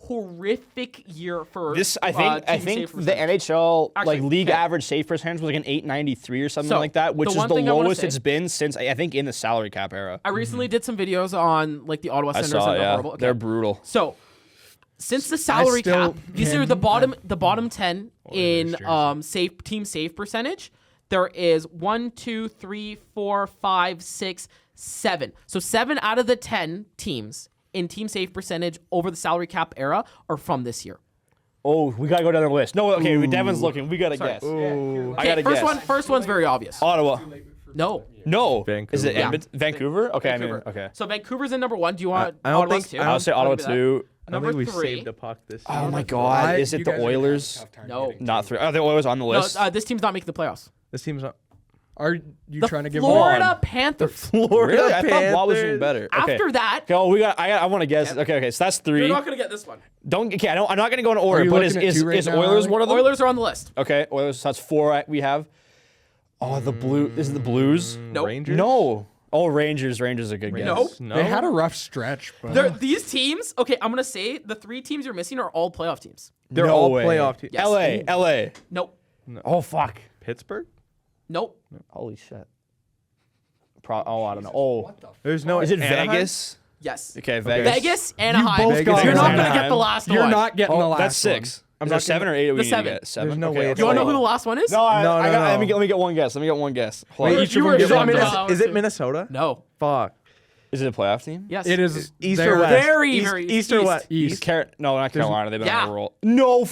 [SPEAKER 6] horrific year for
[SPEAKER 4] This I
[SPEAKER 6] team
[SPEAKER 4] think
[SPEAKER 6] save
[SPEAKER 4] the
[SPEAKER 6] percentage.
[SPEAKER 4] NHL
[SPEAKER 6] Actually,
[SPEAKER 4] like league
[SPEAKER 6] okay.
[SPEAKER 4] average save percentage was like an 893 or something
[SPEAKER 6] So,
[SPEAKER 4] like that, which
[SPEAKER 6] the
[SPEAKER 4] is
[SPEAKER 6] one
[SPEAKER 4] the
[SPEAKER 6] thing I wanna
[SPEAKER 4] lowest
[SPEAKER 6] say-
[SPEAKER 4] it's been since I think in the salary cap era.
[SPEAKER 6] I recently did some videos on like the Ottawa
[SPEAKER 4] I
[SPEAKER 6] Senators
[SPEAKER 4] saw,
[SPEAKER 6] and they're
[SPEAKER 4] yeah,
[SPEAKER 6] horrible. Okay.
[SPEAKER 4] they're brutal.
[SPEAKER 6] So since the salary
[SPEAKER 7] still
[SPEAKER 6] cap, these are the bottom 10 in team save percentage. There is 1, 2, 3, 4, 5, 6, 7. So 7 out of the 10 teams in team save percentage over the salary cap era are from this year.
[SPEAKER 4] Oh, we gotta go down the list. No, okay, Devin's looking. We gotta guess. I
[SPEAKER 6] Okay,
[SPEAKER 4] gotta guess.
[SPEAKER 6] first one's very obvious.
[SPEAKER 4] Ottawa.
[SPEAKER 6] No.
[SPEAKER 4] No.
[SPEAKER 3] Vancouver.
[SPEAKER 4] Is it
[SPEAKER 6] Yeah.
[SPEAKER 4] Vancouver? Okay,
[SPEAKER 6] Vancouver.
[SPEAKER 4] I mean, okay.
[SPEAKER 6] So Vancouver's in number 1. Do you want
[SPEAKER 3] I don't
[SPEAKER 6] Ottawa's
[SPEAKER 3] think-
[SPEAKER 6] two?
[SPEAKER 3] I don't
[SPEAKER 4] I'll say Ottawa
[SPEAKER 6] I'll give you that.
[SPEAKER 4] 2.
[SPEAKER 3] I don't
[SPEAKER 6] Number
[SPEAKER 3] think we
[SPEAKER 6] 3.
[SPEAKER 3] saved a puck this
[SPEAKER 4] Oh
[SPEAKER 3] year.
[SPEAKER 4] my God! Is
[SPEAKER 7] You
[SPEAKER 4] it the
[SPEAKER 7] guys are gonna have a
[SPEAKER 4] Oilers?
[SPEAKER 7] tough time
[SPEAKER 6] No.
[SPEAKER 7] getting-
[SPEAKER 4] Not 3. Are the Oilers on the
[SPEAKER 6] No,
[SPEAKER 4] list?
[SPEAKER 6] this team's not making the playoffs.
[SPEAKER 3] This team's not.
[SPEAKER 7] Are you
[SPEAKER 6] The
[SPEAKER 7] trying to give
[SPEAKER 6] Florida Panthers.
[SPEAKER 3] Florida
[SPEAKER 4] Really? I thought Bob was even
[SPEAKER 3] Panthers.
[SPEAKER 4] better. Okay.
[SPEAKER 6] After that,
[SPEAKER 4] Okay, well, I want to guess. Okay, so that's 3.
[SPEAKER 6] you're not gonna get this one.
[SPEAKER 4] I'm not gonna go in order.
[SPEAKER 7] you
[SPEAKER 4] But is
[SPEAKER 7] looking at two right now,
[SPEAKER 4] Oilers
[SPEAKER 7] Alec?
[SPEAKER 4] one of them?
[SPEAKER 6] Oilers are on the list.
[SPEAKER 4] Okay, Oilers. So that's 4 we have. Oh, the blue. Is it the Blues?
[SPEAKER 6] Nope.
[SPEAKER 3] Rangers?
[SPEAKER 4] No. Oh, Rangers. Rangers are a good guess.
[SPEAKER 6] Nope.
[SPEAKER 3] No.
[SPEAKER 7] They had a rough stretch, but
[SPEAKER 6] These teams, okay, I'm gonna say the 3 teams you're missing are all playoff teams.
[SPEAKER 3] They're
[SPEAKER 4] No
[SPEAKER 3] all
[SPEAKER 4] way.
[SPEAKER 3] playoff teams.
[SPEAKER 6] Yes.
[SPEAKER 4] LA.
[SPEAKER 6] Nope.
[SPEAKER 4] Oh fuck.
[SPEAKER 3] Pittsburgh?
[SPEAKER 6] Nope.
[SPEAKER 4] Holy shit. I don't know. Oh,
[SPEAKER 3] There's no.
[SPEAKER 4] is it
[SPEAKER 3] Anaheim?
[SPEAKER 4] Vegas?
[SPEAKER 6] Yes.
[SPEAKER 4] Okay, Vegas.
[SPEAKER 6] Vegas, Anaheim.
[SPEAKER 7] both got
[SPEAKER 6] You're not gonna
[SPEAKER 4] Anaheim.
[SPEAKER 6] get the last
[SPEAKER 7] you're
[SPEAKER 6] one.
[SPEAKER 7] not getting the
[SPEAKER 4] Oh,
[SPEAKER 7] last
[SPEAKER 4] that's 6.
[SPEAKER 7] one.
[SPEAKER 4] Is there 7 or 8? We need to
[SPEAKER 6] 7.
[SPEAKER 4] get 7.
[SPEAKER 3] There's no
[SPEAKER 4] Okay,
[SPEAKER 3] way
[SPEAKER 4] okay.
[SPEAKER 3] it's
[SPEAKER 6] You wanna know
[SPEAKER 3] all-
[SPEAKER 6] who the last one is?
[SPEAKER 4] No,
[SPEAKER 3] No, no,
[SPEAKER 4] let me
[SPEAKER 3] no.
[SPEAKER 4] get one guess. Hold on.
[SPEAKER 6] Wait,
[SPEAKER 7] each
[SPEAKER 6] you
[SPEAKER 7] of
[SPEAKER 6] were
[SPEAKER 7] them
[SPEAKER 3] Is
[SPEAKER 7] get
[SPEAKER 3] it,
[SPEAKER 7] one
[SPEAKER 6] Minnesota.
[SPEAKER 7] guess.
[SPEAKER 3] Is it Minnesota?
[SPEAKER 6] No.
[SPEAKER 3] Fuck.
[SPEAKER 4] Is it a playoff team?
[SPEAKER 6] Yes.
[SPEAKER 7] It is
[SPEAKER 3] East
[SPEAKER 7] they're
[SPEAKER 3] or West?
[SPEAKER 6] Very,
[SPEAKER 3] East,
[SPEAKER 6] very
[SPEAKER 3] East or
[SPEAKER 6] east.
[SPEAKER 3] West?
[SPEAKER 7] East.
[SPEAKER 4] No, not Carolina. They've been on a roll.
[SPEAKER 3] No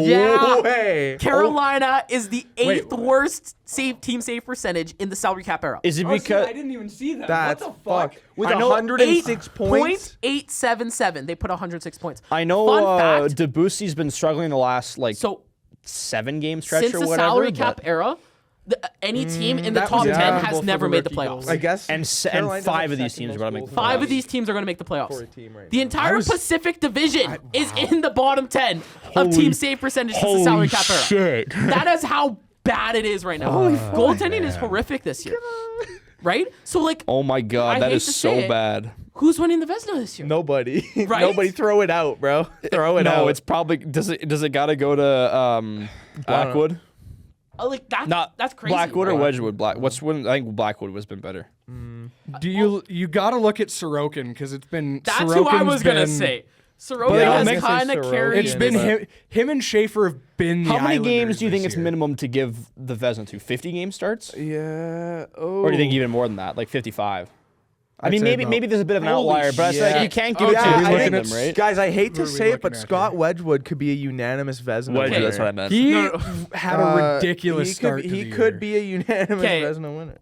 [SPEAKER 6] Yeah.
[SPEAKER 3] way.
[SPEAKER 6] Carolina is the 8th
[SPEAKER 7] Wait.
[SPEAKER 6] worst team save percentage in the salary cap era.
[SPEAKER 4] Is it because
[SPEAKER 7] didn't even see that.
[SPEAKER 3] That's fuck. With
[SPEAKER 4] I know
[SPEAKER 3] 106 points.
[SPEAKER 6] 8.877. They put 106 points.
[SPEAKER 4] I know
[SPEAKER 6] Fun fact.
[SPEAKER 4] Debussy's been struggling the last
[SPEAKER 6] So
[SPEAKER 4] 7 game stretch
[SPEAKER 6] since
[SPEAKER 4] or
[SPEAKER 6] the
[SPEAKER 4] whatever.
[SPEAKER 6] salary
[SPEAKER 4] but-
[SPEAKER 6] cap era, any team in the
[SPEAKER 7] that
[SPEAKER 6] top
[SPEAKER 7] was
[SPEAKER 6] 10
[SPEAKER 7] inevitable
[SPEAKER 6] has
[SPEAKER 7] for
[SPEAKER 6] never
[SPEAKER 7] the
[SPEAKER 6] made the
[SPEAKER 7] rookie
[SPEAKER 6] playoffs.
[SPEAKER 7] goals.
[SPEAKER 3] I guess.
[SPEAKER 4] and
[SPEAKER 3] Carolina does
[SPEAKER 4] 5
[SPEAKER 3] have
[SPEAKER 4] of these
[SPEAKER 3] second
[SPEAKER 4] teams are
[SPEAKER 3] most
[SPEAKER 4] going to make
[SPEAKER 3] goals
[SPEAKER 4] the
[SPEAKER 3] for
[SPEAKER 6] Five
[SPEAKER 4] playoffs.
[SPEAKER 6] of these teams are going to make the
[SPEAKER 3] a
[SPEAKER 6] playoffs.
[SPEAKER 3] team right
[SPEAKER 6] The
[SPEAKER 3] now.
[SPEAKER 6] entire
[SPEAKER 7] was-
[SPEAKER 6] Pacific Division is in the bottom 10 of team save percentage since the salary cap era.
[SPEAKER 4] shit.
[SPEAKER 6] That is how bad it is right now. Goaltending is horrific this year. Right? So, like,
[SPEAKER 4] Oh my god,
[SPEAKER 6] I
[SPEAKER 4] that
[SPEAKER 6] hate
[SPEAKER 4] is
[SPEAKER 6] to
[SPEAKER 4] so
[SPEAKER 6] say it.
[SPEAKER 4] bad.
[SPEAKER 6] who's winning the Vezina this year?
[SPEAKER 3] Nobody.
[SPEAKER 6] Right?
[SPEAKER 3] Nobody. Throw it out, bro. Throw it out.
[SPEAKER 4] No, it's probably does it got to go to Blackwood?
[SPEAKER 6] Like,
[SPEAKER 4] Not
[SPEAKER 6] that's crazy.
[SPEAKER 4] Blackwood or
[SPEAKER 6] right?
[SPEAKER 4] Wedgwood. What's when I think Blackwood has been better.
[SPEAKER 7] Do you got to look at Sorokin because it's been
[SPEAKER 6] That's who I
[SPEAKER 7] Sorokin's
[SPEAKER 6] was going to
[SPEAKER 7] been-
[SPEAKER 6] say. Sorokin
[SPEAKER 4] Yeah,
[SPEAKER 6] has
[SPEAKER 4] makes
[SPEAKER 6] kind of
[SPEAKER 4] sense,
[SPEAKER 6] carried.
[SPEAKER 7] It's been him and Schaefer have been.
[SPEAKER 4] How
[SPEAKER 7] the
[SPEAKER 4] many
[SPEAKER 7] Islanders
[SPEAKER 4] games do you think
[SPEAKER 7] this
[SPEAKER 4] it's
[SPEAKER 7] year.
[SPEAKER 4] minimum to give the Vezina to? 50 game starts?
[SPEAKER 3] Yeah.
[SPEAKER 4] Or do you think even more than that, like 55? I mean,
[SPEAKER 7] say
[SPEAKER 4] maybe there's a bit of an
[SPEAKER 6] Holy
[SPEAKER 4] outlier, but it's like
[SPEAKER 6] shit.
[SPEAKER 4] you can't give
[SPEAKER 6] Okay.
[SPEAKER 4] it to
[SPEAKER 6] Yeah,
[SPEAKER 4] two
[SPEAKER 6] I
[SPEAKER 4] of
[SPEAKER 6] think
[SPEAKER 4] them, right?
[SPEAKER 3] Guys, I hate to
[SPEAKER 7] What are we
[SPEAKER 3] say it, but
[SPEAKER 7] looking at
[SPEAKER 3] Scott Wedgwood could be a unanimous Vezina.
[SPEAKER 5] Wedgwood,
[SPEAKER 3] winner.
[SPEAKER 5] that's what I meant.
[SPEAKER 7] He
[SPEAKER 6] No, no.
[SPEAKER 7] had a ridiculous
[SPEAKER 3] he
[SPEAKER 7] start.
[SPEAKER 3] Could,
[SPEAKER 7] to
[SPEAKER 3] he
[SPEAKER 7] the
[SPEAKER 3] could
[SPEAKER 7] year.
[SPEAKER 3] be a unanimous
[SPEAKER 6] Okay.
[SPEAKER 3] Vezina winner.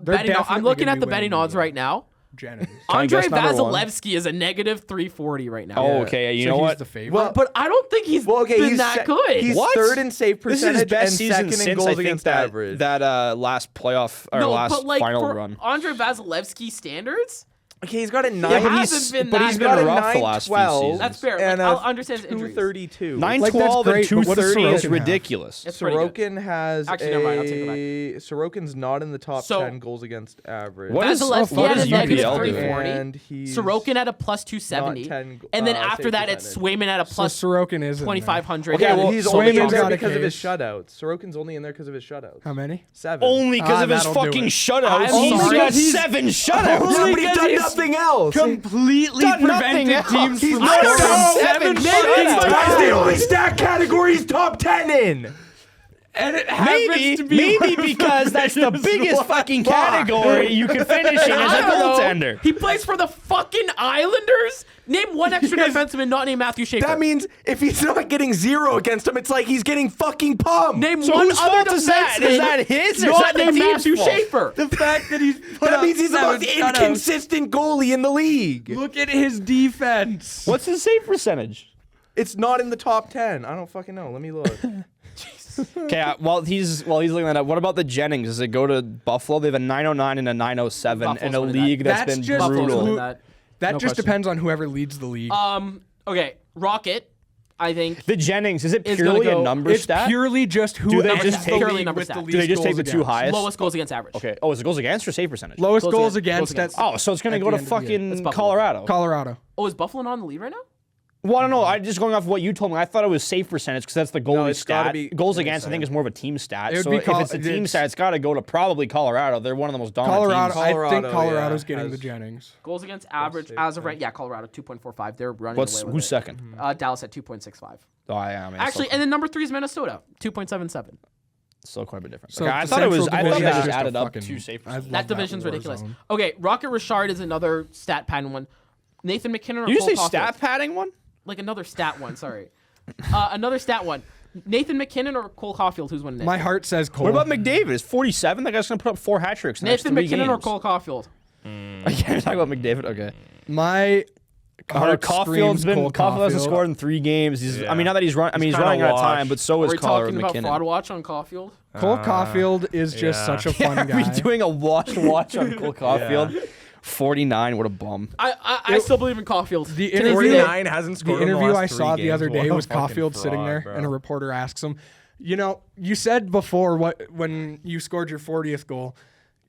[SPEAKER 7] They're
[SPEAKER 6] Betting, I'm
[SPEAKER 7] definitely
[SPEAKER 6] looking
[SPEAKER 7] gonna
[SPEAKER 6] at
[SPEAKER 7] be
[SPEAKER 6] the betting
[SPEAKER 7] winning
[SPEAKER 6] odds
[SPEAKER 7] the
[SPEAKER 6] right now.
[SPEAKER 7] Jennings.
[SPEAKER 4] I
[SPEAKER 6] Andrei
[SPEAKER 4] guess number one?
[SPEAKER 6] Vasilevsky is a negative 340 right now.
[SPEAKER 4] Oh, okay. You
[SPEAKER 7] So
[SPEAKER 4] know
[SPEAKER 7] he's
[SPEAKER 4] what?
[SPEAKER 7] the favorite.
[SPEAKER 3] Well,
[SPEAKER 6] But I don't think he's been that good.
[SPEAKER 3] He's
[SPEAKER 4] What?
[SPEAKER 3] third in save
[SPEAKER 4] This
[SPEAKER 3] percentage
[SPEAKER 4] is his best
[SPEAKER 3] and
[SPEAKER 4] season
[SPEAKER 3] second in
[SPEAKER 4] since
[SPEAKER 3] goals
[SPEAKER 4] I think
[SPEAKER 3] against
[SPEAKER 4] that
[SPEAKER 3] average.
[SPEAKER 4] last playoff or
[SPEAKER 6] no,
[SPEAKER 4] last
[SPEAKER 6] but like
[SPEAKER 4] final
[SPEAKER 6] for
[SPEAKER 4] run.
[SPEAKER 6] Andrei Vasilevsky standards,
[SPEAKER 3] Okay, he's got a
[SPEAKER 6] he
[SPEAKER 3] 9.
[SPEAKER 6] hasn't been that
[SPEAKER 4] he's
[SPEAKER 6] good.
[SPEAKER 4] been rough the last few
[SPEAKER 3] 9-12.
[SPEAKER 4] seasons.
[SPEAKER 6] That's fair.
[SPEAKER 3] And
[SPEAKER 6] Like,
[SPEAKER 3] a
[SPEAKER 6] I'll understand his injuries.
[SPEAKER 3] 232.
[SPEAKER 4] 912 and
[SPEAKER 7] great, but what does
[SPEAKER 4] 230 is
[SPEAKER 7] Sorokin have?
[SPEAKER 4] ridiculous.
[SPEAKER 6] It's pretty good.
[SPEAKER 3] Sorokin has
[SPEAKER 6] Actually, never mind, I'll take it back.
[SPEAKER 3] Sorokin's not in the top
[SPEAKER 6] So-
[SPEAKER 3] 10 goals against average.
[SPEAKER 4] What is
[SPEAKER 6] Vasilevsky
[SPEAKER 4] what
[SPEAKER 6] had
[SPEAKER 4] does
[SPEAKER 6] a negative
[SPEAKER 4] UPL do?
[SPEAKER 6] 340.
[SPEAKER 3] And he's
[SPEAKER 6] Sorokin at a plus 270.
[SPEAKER 3] not 10
[SPEAKER 6] And then
[SPEAKER 3] save
[SPEAKER 6] after that, it's
[SPEAKER 3] percentage.
[SPEAKER 6] Swayman at a
[SPEAKER 7] So
[SPEAKER 6] plus
[SPEAKER 7] Sorokin is in there.
[SPEAKER 6] 2,500.
[SPEAKER 4] Okay,
[SPEAKER 3] Yeah,
[SPEAKER 4] well,
[SPEAKER 3] he's
[SPEAKER 7] Swayman's
[SPEAKER 3] only in there
[SPEAKER 7] got a
[SPEAKER 3] because of his
[SPEAKER 7] case.
[SPEAKER 3] shutouts. Sorokin's only in there because of his shutouts.
[SPEAKER 7] How many?
[SPEAKER 3] 7.
[SPEAKER 4] Only because of his
[SPEAKER 7] that'll do
[SPEAKER 4] fucking
[SPEAKER 7] it.
[SPEAKER 4] shutouts.
[SPEAKER 6] I'm
[SPEAKER 4] He's
[SPEAKER 6] sorry.
[SPEAKER 4] got 7 shutouts.
[SPEAKER 3] Yeah, but he's done nothing else.
[SPEAKER 7] Completely
[SPEAKER 4] Done nothing
[SPEAKER 7] prevented
[SPEAKER 4] else.
[SPEAKER 7] teams
[SPEAKER 3] He's
[SPEAKER 7] from
[SPEAKER 3] not
[SPEAKER 7] scoring.
[SPEAKER 3] done
[SPEAKER 4] seven
[SPEAKER 3] Maybe
[SPEAKER 4] shutouts.
[SPEAKER 3] That's the only stat category he's top 10 in.
[SPEAKER 7] And it happens to be
[SPEAKER 4] Maybe because that's the biggest fucking category you can finish in as a
[SPEAKER 6] I don't know.
[SPEAKER 4] goaltender.
[SPEAKER 6] He plays for the fucking Islanders? Name one extra
[SPEAKER 3] Yes.
[SPEAKER 6] defenseman not named Matthew Schaefer.
[SPEAKER 3] That means if he's not getting 0 against him, it's like he's getting fucking pumped.
[SPEAKER 6] Name
[SPEAKER 4] So
[SPEAKER 6] one
[SPEAKER 4] whose
[SPEAKER 6] other
[SPEAKER 4] fault is that?
[SPEAKER 6] defenseman
[SPEAKER 4] Is that his or is
[SPEAKER 6] not
[SPEAKER 4] that the
[SPEAKER 6] named
[SPEAKER 4] team's
[SPEAKER 6] Matthew
[SPEAKER 4] fault?
[SPEAKER 6] Schaefer.
[SPEAKER 7] the fact that he's put
[SPEAKER 3] That
[SPEAKER 7] up
[SPEAKER 3] means he's the
[SPEAKER 7] 7
[SPEAKER 3] most
[SPEAKER 7] shutouts.
[SPEAKER 3] inconsistent goalie in the league.
[SPEAKER 7] Look at his defense.
[SPEAKER 4] What's his save percentage?
[SPEAKER 3] It's not in the top 10. I don't fucking know. Let me look.
[SPEAKER 4] Okay, while he's looking at that, what about the Jennings? Does it go to Buffalo? They have a 909 and a 907 in
[SPEAKER 6] Buffalo's
[SPEAKER 4] a
[SPEAKER 6] winning that.
[SPEAKER 4] league that's
[SPEAKER 7] That's
[SPEAKER 4] been
[SPEAKER 7] just
[SPEAKER 6] Buffalo's
[SPEAKER 4] brutal.
[SPEAKER 6] winning that.
[SPEAKER 7] That
[SPEAKER 6] No
[SPEAKER 7] just
[SPEAKER 6] question.
[SPEAKER 7] depends on whoever leads the league.
[SPEAKER 6] Okay, Rocket, I think.
[SPEAKER 4] The Jennings, is it
[SPEAKER 6] Is gonna
[SPEAKER 4] purely a
[SPEAKER 6] go-
[SPEAKER 4] number
[SPEAKER 7] it's
[SPEAKER 4] stat?
[SPEAKER 7] purely just
[SPEAKER 4] they
[SPEAKER 7] whoever
[SPEAKER 4] just
[SPEAKER 7] leads
[SPEAKER 4] take-
[SPEAKER 7] the
[SPEAKER 6] Purely
[SPEAKER 7] league
[SPEAKER 6] number
[SPEAKER 7] with the
[SPEAKER 6] stat.
[SPEAKER 7] least
[SPEAKER 4] Do they just take
[SPEAKER 7] goals
[SPEAKER 4] the two
[SPEAKER 7] against.
[SPEAKER 4] highest?
[SPEAKER 6] Lowest goals against average.
[SPEAKER 4] Okay. Oh, is it goals against or save percentage?
[SPEAKER 7] Lowest
[SPEAKER 6] Goals
[SPEAKER 7] goals
[SPEAKER 6] against.
[SPEAKER 7] against.
[SPEAKER 6] Goals
[SPEAKER 7] That's
[SPEAKER 4] Oh, so it's gonna
[SPEAKER 7] At
[SPEAKER 4] go
[SPEAKER 7] the
[SPEAKER 4] to
[SPEAKER 7] end of the year.
[SPEAKER 4] fucking
[SPEAKER 6] It's Buffalo.
[SPEAKER 4] Colorado.
[SPEAKER 7] Colorado.
[SPEAKER 6] Oh, is Buffalo not in the lead right now?
[SPEAKER 4] Well, I don't know. I'm just going off what you told me. I thought it was save percentage because that's the goalie
[SPEAKER 3] it's gotta
[SPEAKER 4] stat.
[SPEAKER 3] be-
[SPEAKER 4] Goals
[SPEAKER 3] yeah,
[SPEAKER 4] against, I think, is more of a team stat.
[SPEAKER 7] It would
[SPEAKER 4] So
[SPEAKER 7] be
[SPEAKER 4] if it's a team stat, it's got to go to probably Colorado. They're one of the most dominant
[SPEAKER 7] Colorado.
[SPEAKER 4] teams.
[SPEAKER 7] I
[SPEAKER 3] Colorado,
[SPEAKER 7] think Colorado's
[SPEAKER 3] yeah,
[SPEAKER 7] getting
[SPEAKER 3] has-
[SPEAKER 7] the Jennings.
[SPEAKER 6] Goals against average as of right. Yeah, Colorado 2.45. They're running
[SPEAKER 4] What's
[SPEAKER 6] away with
[SPEAKER 4] who's
[SPEAKER 6] it.
[SPEAKER 4] second?
[SPEAKER 6] Dallas at 2.65.
[SPEAKER 4] Oh, yeah, I mean,
[SPEAKER 6] Actually, and then number 3 is Minnesota, 2.77.
[SPEAKER 4] still quite a bit different.
[SPEAKER 7] So
[SPEAKER 4] Okay, I
[SPEAKER 7] the
[SPEAKER 4] thought it was.
[SPEAKER 7] Central
[SPEAKER 4] I thought
[SPEAKER 7] Division
[SPEAKER 4] they
[SPEAKER 7] is
[SPEAKER 4] just
[SPEAKER 7] just a
[SPEAKER 4] added up
[SPEAKER 7] fucking-
[SPEAKER 4] two save
[SPEAKER 7] I
[SPEAKER 4] percentage.
[SPEAKER 7] love
[SPEAKER 6] That division's
[SPEAKER 7] war
[SPEAKER 6] ridiculous.
[SPEAKER 7] zone.
[SPEAKER 6] Okay, Rocket Richard is another stat padding one. Nathan McKinnon or
[SPEAKER 4] Did you
[SPEAKER 6] Cole
[SPEAKER 4] say
[SPEAKER 6] Caulfield?
[SPEAKER 4] stat padding one?
[SPEAKER 6] Like another stat one, sorry. Another stat one. Nathan McKinnon or Cole Caulfield, who's winning it?
[SPEAKER 7] My heart says Cole.
[SPEAKER 4] What about McDavid? Is 47? That guy's gonna put up 4 hat tricks in the next
[SPEAKER 6] Nathan
[SPEAKER 4] 3
[SPEAKER 6] McKinnon
[SPEAKER 4] games.
[SPEAKER 6] or Cole Caulfield?
[SPEAKER 4] I can't talk about McDavid. Okay.
[SPEAKER 7] My heart
[SPEAKER 4] Caulfield's
[SPEAKER 7] screams
[SPEAKER 4] been
[SPEAKER 7] Cole
[SPEAKER 4] Caulfield hasn't
[SPEAKER 7] Caulfield.
[SPEAKER 4] scored in 3 games. He's, I
[SPEAKER 3] Yeah.
[SPEAKER 4] mean, not that he's run. I mean, he's
[SPEAKER 3] kinda
[SPEAKER 4] running out of
[SPEAKER 3] washed.
[SPEAKER 4] time, but so
[SPEAKER 6] Are
[SPEAKER 4] is
[SPEAKER 6] we
[SPEAKER 4] Collar
[SPEAKER 6] talking about
[SPEAKER 4] McKinnon.
[SPEAKER 6] fraud watch on Caulfield?
[SPEAKER 7] Cole Caulfield is just
[SPEAKER 5] yeah.
[SPEAKER 7] such a fun
[SPEAKER 4] Are we
[SPEAKER 7] guy.
[SPEAKER 4] doing a watch on Cole Caulfield? 49. What a bum.
[SPEAKER 6] I still believe in Caulfield.
[SPEAKER 7] The
[SPEAKER 6] To this
[SPEAKER 7] interview-
[SPEAKER 6] day-
[SPEAKER 3] 49 hasn't
[SPEAKER 7] The
[SPEAKER 3] scored in
[SPEAKER 7] interview
[SPEAKER 3] last
[SPEAKER 7] I
[SPEAKER 3] 3
[SPEAKER 7] saw the
[SPEAKER 3] games.
[SPEAKER 7] other
[SPEAKER 3] What
[SPEAKER 7] day
[SPEAKER 3] a
[SPEAKER 7] was
[SPEAKER 3] fucking
[SPEAKER 7] Caulfield sitting
[SPEAKER 3] fraud,
[SPEAKER 7] there,
[SPEAKER 3] bro.
[SPEAKER 7] and a reporter asks him, "You know, you said before when you scored your 40th goal,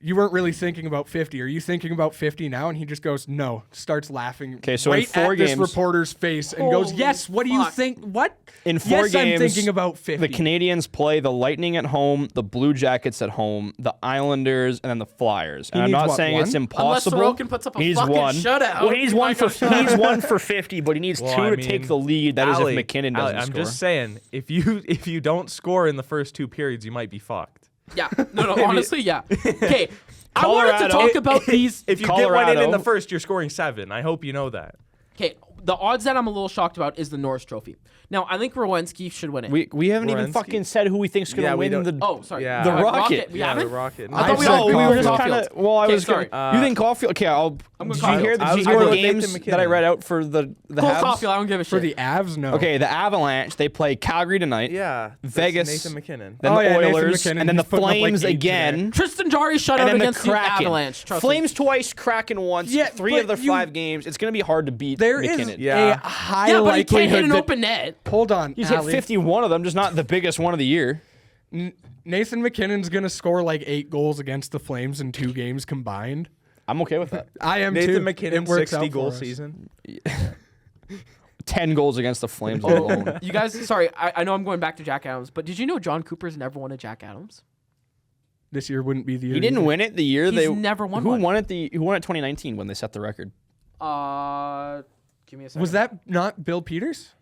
[SPEAKER 7] you weren't really thinking about 50. Are you thinking about 50 now?" And he just goes, "No." Starts laughing.
[SPEAKER 4] Okay, so in
[SPEAKER 7] right
[SPEAKER 4] 4
[SPEAKER 7] at this
[SPEAKER 4] games-
[SPEAKER 7] reporter's face and goes,
[SPEAKER 6] Holy
[SPEAKER 7] "Yes. What do you
[SPEAKER 6] fuck.
[SPEAKER 7] think? What?
[SPEAKER 4] In 4
[SPEAKER 7] yes,
[SPEAKER 4] games,
[SPEAKER 7] I'm thinking about 50."
[SPEAKER 4] the Canadians play the Lightning at home, the Blue Jackets at home, the Islanders, and then the Flyers. And I'm
[SPEAKER 7] needs
[SPEAKER 4] not
[SPEAKER 7] what,
[SPEAKER 4] saying
[SPEAKER 7] one?
[SPEAKER 4] it's
[SPEAKER 6] Unless
[SPEAKER 4] impossible.
[SPEAKER 6] Sorokin puts up a
[SPEAKER 4] he needs
[SPEAKER 6] fucking
[SPEAKER 4] 1.
[SPEAKER 6] shutout.
[SPEAKER 4] Well, he's
[SPEAKER 6] Oh
[SPEAKER 4] one
[SPEAKER 6] my
[SPEAKER 4] for
[SPEAKER 6] God.
[SPEAKER 4] he's 1 for 50, but he needs 2
[SPEAKER 3] Well,
[SPEAKER 4] to take the lead. That is
[SPEAKER 3] Ali,
[SPEAKER 4] if McKinnon doesn't
[SPEAKER 3] I'm
[SPEAKER 4] score.
[SPEAKER 3] just saying, if you don't score in the first 2 periods, you might be fucked.
[SPEAKER 6] Yeah. No, honestly, yeah. Okay. I wanted to
[SPEAKER 4] Colorado-
[SPEAKER 6] talk about these.
[SPEAKER 3] If you get one in
[SPEAKER 4] Colorado-
[SPEAKER 3] the first, you're scoring 7. I hope you know that.
[SPEAKER 6] Okay, the odds that I'm a little shocked about is the Norris Trophy. Now, I think Rowensky should win it.
[SPEAKER 4] We haven't even
[SPEAKER 3] Werenski.
[SPEAKER 4] fucking said who we think's going to
[SPEAKER 3] Yeah, we
[SPEAKER 4] win
[SPEAKER 3] don't-
[SPEAKER 4] the.
[SPEAKER 6] Oh, sorry.
[SPEAKER 3] Yeah.
[SPEAKER 4] The Rocket.
[SPEAKER 6] We
[SPEAKER 3] Yeah,
[SPEAKER 6] haven't?
[SPEAKER 3] the Rocket.
[SPEAKER 6] I thought we
[SPEAKER 7] said
[SPEAKER 6] were
[SPEAKER 4] No, we were just
[SPEAKER 7] Caulfield.
[SPEAKER 4] kind of. Well, I
[SPEAKER 6] Okay,
[SPEAKER 4] was.
[SPEAKER 6] sorry.
[SPEAKER 4] You think Caulfield? Okay,
[SPEAKER 6] I'm
[SPEAKER 4] did
[SPEAKER 6] going
[SPEAKER 4] you
[SPEAKER 6] Caulfield.
[SPEAKER 4] hear?
[SPEAKER 3] I
[SPEAKER 4] Did you
[SPEAKER 3] was
[SPEAKER 4] hear
[SPEAKER 3] going
[SPEAKER 4] the
[SPEAKER 3] with Nathan
[SPEAKER 4] games
[SPEAKER 3] McKinnon.
[SPEAKER 4] that I read out for the
[SPEAKER 6] Cole
[SPEAKER 4] Habs?
[SPEAKER 6] Caulfield, I don't give a shit.
[SPEAKER 7] For the Avs, no.
[SPEAKER 4] Okay, the Avalanche. They play Calgary tonight.
[SPEAKER 3] Yeah. that's
[SPEAKER 4] Vegas.
[SPEAKER 3] Nathan McKinnon.
[SPEAKER 4] Then
[SPEAKER 7] Oh,
[SPEAKER 4] the
[SPEAKER 7] yeah, Nathan
[SPEAKER 4] Oilers,
[SPEAKER 7] McKinnon,
[SPEAKER 4] and then the
[SPEAKER 7] he's putting up, like,
[SPEAKER 4] Flames
[SPEAKER 7] 8
[SPEAKER 4] again.
[SPEAKER 6] Tristan Jarry shut
[SPEAKER 4] And
[SPEAKER 6] out
[SPEAKER 4] then the
[SPEAKER 6] against the
[SPEAKER 4] Kraken.
[SPEAKER 6] Avalanche. Trust
[SPEAKER 4] Flames twice, Kraken once.
[SPEAKER 7] Yeah,
[SPEAKER 4] 3
[SPEAKER 7] but
[SPEAKER 4] of their
[SPEAKER 7] you-
[SPEAKER 4] 5 games. It's going to be hard to beat
[SPEAKER 7] There is
[SPEAKER 4] McKinnon.
[SPEAKER 3] Yeah.
[SPEAKER 7] a high
[SPEAKER 6] me. Yeah, but he can't
[SPEAKER 7] likelihood
[SPEAKER 6] hit an
[SPEAKER 7] that.
[SPEAKER 6] open net.
[SPEAKER 7] Hold on,
[SPEAKER 4] He's hit
[SPEAKER 7] Ali.
[SPEAKER 4] 51 of them, just not the biggest one of the year.
[SPEAKER 7] Nathan McKinnon's gonna score like 8 goals against the Flames in 2 games combined.
[SPEAKER 4] I'm okay with that.
[SPEAKER 7] I am
[SPEAKER 3] Nathan
[SPEAKER 7] too.
[SPEAKER 3] McKinnon,
[SPEAKER 7] It works
[SPEAKER 3] 60
[SPEAKER 7] out
[SPEAKER 3] goal
[SPEAKER 7] for us.
[SPEAKER 3] season.
[SPEAKER 4] 10 goals against the Flames alone.
[SPEAKER 6] You guys, sorry, I know I'm going back to Jack Adams, but did you know John Cooper's never won a Jack Adams?
[SPEAKER 7] This year wouldn't be the year.
[SPEAKER 4] He didn't
[SPEAKER 7] either.
[SPEAKER 4] win it the year
[SPEAKER 6] He's
[SPEAKER 4] they
[SPEAKER 6] never won
[SPEAKER 4] Who
[SPEAKER 6] one.
[SPEAKER 4] won it? Who won it 2019 when they set the record?
[SPEAKER 6] Give me a second.
[SPEAKER 7] Was that not Bill Peters?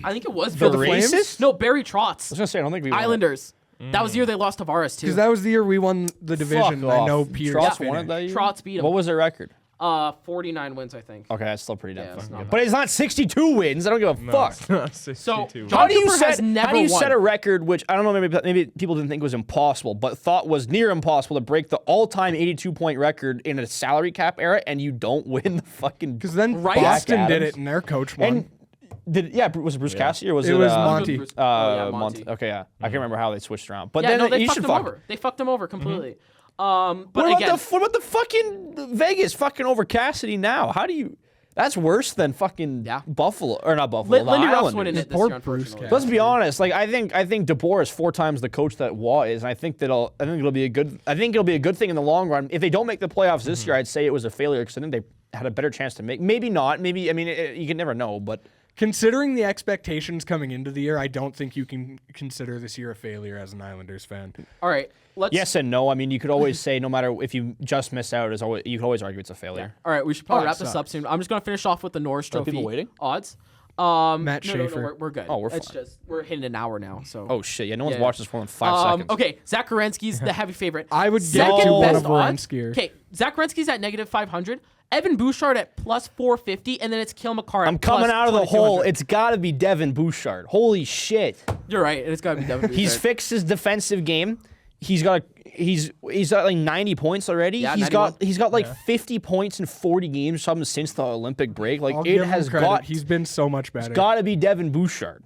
[SPEAKER 6] I think it was
[SPEAKER 4] The
[SPEAKER 6] Bill
[SPEAKER 7] Flames?
[SPEAKER 4] racist?
[SPEAKER 6] No, Barry Trotz.
[SPEAKER 4] I was gonna say I don't think we won it.
[SPEAKER 6] Islanders. That was the year they lost Tavares too.
[SPEAKER 7] Because that was the year we won the division.
[SPEAKER 4] Fuck
[SPEAKER 7] I know
[SPEAKER 4] off.
[SPEAKER 7] Peters
[SPEAKER 4] Trotz
[SPEAKER 7] finished.
[SPEAKER 4] won it that year?
[SPEAKER 6] Trotz beat him.
[SPEAKER 4] What was their record?
[SPEAKER 6] 49 wins, I think.
[SPEAKER 4] Okay, that's still pretty
[SPEAKER 6] Yeah,
[SPEAKER 4] damn
[SPEAKER 6] it's
[SPEAKER 4] fucking
[SPEAKER 6] not
[SPEAKER 4] good.
[SPEAKER 6] bad.
[SPEAKER 4] But it's not 62 wins. I don't give a fuck.
[SPEAKER 6] So John
[SPEAKER 4] How do you
[SPEAKER 6] Cooper has
[SPEAKER 4] set?
[SPEAKER 6] never
[SPEAKER 4] How do you
[SPEAKER 6] won.
[SPEAKER 4] set a record which I don't know? Maybe people didn't think was impossible, but thought was near impossible to break the all-time 82-point record in a salary cap era, and you don't win the fucking.
[SPEAKER 7] Because then
[SPEAKER 6] Right.
[SPEAKER 7] Boston
[SPEAKER 4] Jack
[SPEAKER 7] did
[SPEAKER 4] Adams.
[SPEAKER 7] it, and their coach won.
[SPEAKER 4] And was it Bruce Cassidy or was
[SPEAKER 7] It
[SPEAKER 4] it
[SPEAKER 7] was
[SPEAKER 4] uh,
[SPEAKER 7] Monty.
[SPEAKER 6] Monty.
[SPEAKER 4] Okay, yeah. I can't remember how they switched around, but
[SPEAKER 6] Yeah,
[SPEAKER 4] then
[SPEAKER 6] no, they
[SPEAKER 4] you
[SPEAKER 6] fucked
[SPEAKER 4] should
[SPEAKER 6] him
[SPEAKER 4] fuck.
[SPEAKER 6] over. They fucked him over completely.
[SPEAKER 4] What
[SPEAKER 6] But
[SPEAKER 4] about
[SPEAKER 6] again,
[SPEAKER 4] what about the fucking Vegas fucking over Cassidy now? How do you? That's worse than fucking Buffalo or not Buffalo. the
[SPEAKER 6] Lindy Ruff's
[SPEAKER 4] Islanders.
[SPEAKER 6] winning it this
[SPEAKER 7] Poor
[SPEAKER 6] year,
[SPEAKER 7] Bruce
[SPEAKER 6] unfortunately.
[SPEAKER 4] Let's be honest. Like I think DeBoer is 4 times the coach that Waugh is, and I think it'll be a good. I think it'll be a good thing in the long run. If they don't make the playoffs this year, I'd say it was a failure because I think they had a better chance to make. Maybe not. Maybe I mean you can never know, but.
[SPEAKER 7] Considering the expectations coming into the year, I don't think you can consider this year a failure as an Islanders fan.
[SPEAKER 6] All right, let's.
[SPEAKER 4] Yes and no. I mean, you could always say no matter if you just miss out, you could always argue it's a failure.
[SPEAKER 6] All right, we should probably
[SPEAKER 7] Oh, it
[SPEAKER 6] wrap this up
[SPEAKER 7] sucks.
[SPEAKER 6] soon. I'm just gonna finish off with the Norris Trophy
[SPEAKER 4] people waiting?
[SPEAKER 6] odds.
[SPEAKER 7] Matt
[SPEAKER 6] No,
[SPEAKER 7] Schaefer.
[SPEAKER 6] we're good.
[SPEAKER 4] Oh, we're
[SPEAKER 6] It's
[SPEAKER 4] fine.
[SPEAKER 6] just we're hitting an hour now, so.
[SPEAKER 4] Oh shit! Yeah, no one's
[SPEAKER 6] Yeah.
[SPEAKER 4] watched this for more than 5 seconds.
[SPEAKER 6] Okay, Zach Werenski's the heavy favorite.
[SPEAKER 7] I would get
[SPEAKER 6] Second
[SPEAKER 7] to one
[SPEAKER 6] best
[SPEAKER 7] of
[SPEAKER 6] odds.
[SPEAKER 7] Werenski.
[SPEAKER 6] Okay, Zach Werenski's at -500. Evan Bouchard at +450, and then it's Kale McCarr.
[SPEAKER 4] I'm
[SPEAKER 6] at
[SPEAKER 4] coming out of the hole.
[SPEAKER 6] 2200.
[SPEAKER 4] It's got to be Devin Bouchard. Holy shit!
[SPEAKER 6] You're right. It's got to be Devin Bouchard.
[SPEAKER 4] He's fixed his defensive game. He's got like 90 points already.
[SPEAKER 6] Yeah,
[SPEAKER 4] He's got like 50 points in 40 games something since the Olympic break. Like
[SPEAKER 7] I'll
[SPEAKER 4] it
[SPEAKER 7] give him
[SPEAKER 4] has
[SPEAKER 7] credit. He's been so much better.
[SPEAKER 4] got to be Devin Bouchard.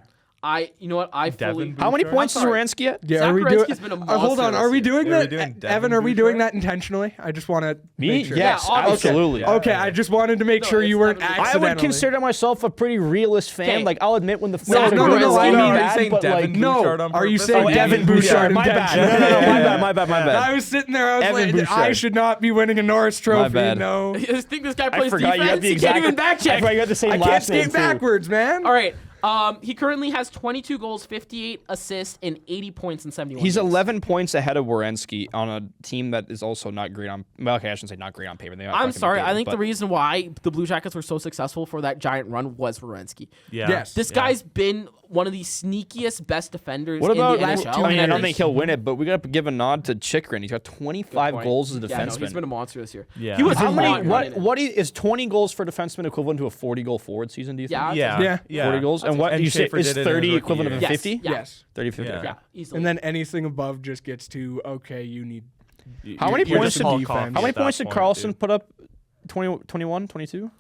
[SPEAKER 6] You know what? I fully.
[SPEAKER 4] How many points is
[SPEAKER 6] I'm sorry.
[SPEAKER 4] Wierenski at?
[SPEAKER 7] Yeah,
[SPEAKER 6] Zach
[SPEAKER 7] are we doing?
[SPEAKER 6] Werenski's been a
[SPEAKER 7] Hold on,
[SPEAKER 6] monster
[SPEAKER 7] are we
[SPEAKER 6] this
[SPEAKER 7] doing
[SPEAKER 5] year. Are we
[SPEAKER 7] that?
[SPEAKER 5] doing Devin
[SPEAKER 7] Evan, are we doing
[SPEAKER 5] Bouchard?
[SPEAKER 7] that intentionally? I just want to
[SPEAKER 4] Me?
[SPEAKER 7] make sure.
[SPEAKER 4] Yes,
[SPEAKER 6] Yeah, obviously.
[SPEAKER 4] absolutely.
[SPEAKER 7] Okay, I just wanted to make sure
[SPEAKER 6] it's
[SPEAKER 7] you weren't
[SPEAKER 6] Devin Bouchard.
[SPEAKER 4] I
[SPEAKER 7] accidentally.
[SPEAKER 4] would consider myself a pretty realist fan.
[SPEAKER 6] Okay.
[SPEAKER 4] Like I'll admit when the
[SPEAKER 6] Zach
[SPEAKER 4] Flames are
[SPEAKER 7] no,
[SPEAKER 4] good,
[SPEAKER 7] no,
[SPEAKER 4] it's
[SPEAKER 7] I
[SPEAKER 4] gonna
[SPEAKER 7] know.
[SPEAKER 4] be
[SPEAKER 7] Are you
[SPEAKER 4] bad,
[SPEAKER 5] saying
[SPEAKER 4] but
[SPEAKER 5] Devin
[SPEAKER 4] like
[SPEAKER 7] No,
[SPEAKER 5] Bouchard on
[SPEAKER 7] are you
[SPEAKER 5] purpose?
[SPEAKER 7] saying
[SPEAKER 4] Oh,
[SPEAKER 7] Devin
[SPEAKER 4] Evan
[SPEAKER 7] Bouchard
[SPEAKER 4] My bad. No,
[SPEAKER 7] intentionally?
[SPEAKER 4] my bad.
[SPEAKER 7] I was sitting there. I was
[SPEAKER 4] Evan
[SPEAKER 7] like, I
[SPEAKER 4] Bouchard.
[SPEAKER 7] should not be winning a Norris Trophy.
[SPEAKER 4] bad.
[SPEAKER 7] No,
[SPEAKER 6] I just think this guy
[SPEAKER 4] I
[SPEAKER 6] plays
[SPEAKER 4] forgot you got
[SPEAKER 6] defense.
[SPEAKER 4] the
[SPEAKER 6] He
[SPEAKER 4] exact.
[SPEAKER 6] can't even back
[SPEAKER 4] I
[SPEAKER 6] check.
[SPEAKER 4] forgot you got the same
[SPEAKER 7] I can't
[SPEAKER 4] last name
[SPEAKER 7] skate
[SPEAKER 4] too.
[SPEAKER 7] backwards, man.
[SPEAKER 6] All right. He currently has 22 goals, 58 assists, and 80 points in 71
[SPEAKER 4] He's
[SPEAKER 6] games.
[SPEAKER 4] 11 points ahead of Werenski on a team that is also not great on. Well, okay, I shouldn't say not great on paper. They are
[SPEAKER 6] I'm
[SPEAKER 4] fucking
[SPEAKER 6] sorry.
[SPEAKER 4] good,
[SPEAKER 6] I think
[SPEAKER 4] but
[SPEAKER 6] the reason why the Blue Jackets were so successful for that giant run was Werenski.
[SPEAKER 5] Yeah.
[SPEAKER 7] Yes.
[SPEAKER 6] This guy's been one of the sneakiest best defenders
[SPEAKER 4] What about?
[SPEAKER 6] in the
[SPEAKER 7] last
[SPEAKER 6] NHL.
[SPEAKER 7] two
[SPEAKER 4] I mean, I don't
[SPEAKER 7] years?
[SPEAKER 4] think he'll win it, but we got to give a nod to Chychrun. He's got 25
[SPEAKER 6] Point.
[SPEAKER 4] goals as a
[SPEAKER 6] Yeah, no,
[SPEAKER 4] defenseman.
[SPEAKER 6] he's been a monster this year.
[SPEAKER 5] Yeah.
[SPEAKER 6] He was
[SPEAKER 4] How many?
[SPEAKER 6] hot running it.
[SPEAKER 4] What is 20 goals for a defenseman equivalent to a 40-goal forward season? Do you think?
[SPEAKER 6] Yeah,
[SPEAKER 5] Yeah.
[SPEAKER 7] Yeah.
[SPEAKER 4] 40 goals, and what
[SPEAKER 5] And
[SPEAKER 4] you say
[SPEAKER 5] Schaefer
[SPEAKER 4] is
[SPEAKER 5] did it in his
[SPEAKER 4] 30
[SPEAKER 5] rookie
[SPEAKER 4] equivalent of
[SPEAKER 5] year.
[SPEAKER 4] a
[SPEAKER 6] Yes,
[SPEAKER 4] 50?
[SPEAKER 6] yeah.
[SPEAKER 7] Yes.
[SPEAKER 4] 30, 50.
[SPEAKER 5] Yeah.
[SPEAKER 4] Okay.
[SPEAKER 6] Yeah, easily.
[SPEAKER 7] And then anything above just gets to okay. You need.
[SPEAKER 4] How many
[SPEAKER 7] you're
[SPEAKER 4] points
[SPEAKER 7] just
[SPEAKER 4] did
[SPEAKER 7] a
[SPEAKER 5] Paul
[SPEAKER 7] defense.
[SPEAKER 5] Coffey
[SPEAKER 4] How many
[SPEAKER 5] at that
[SPEAKER 4] points did
[SPEAKER 5] point,
[SPEAKER 4] Carlson
[SPEAKER 5] dude.
[SPEAKER 4] put up? 20, 21, 22?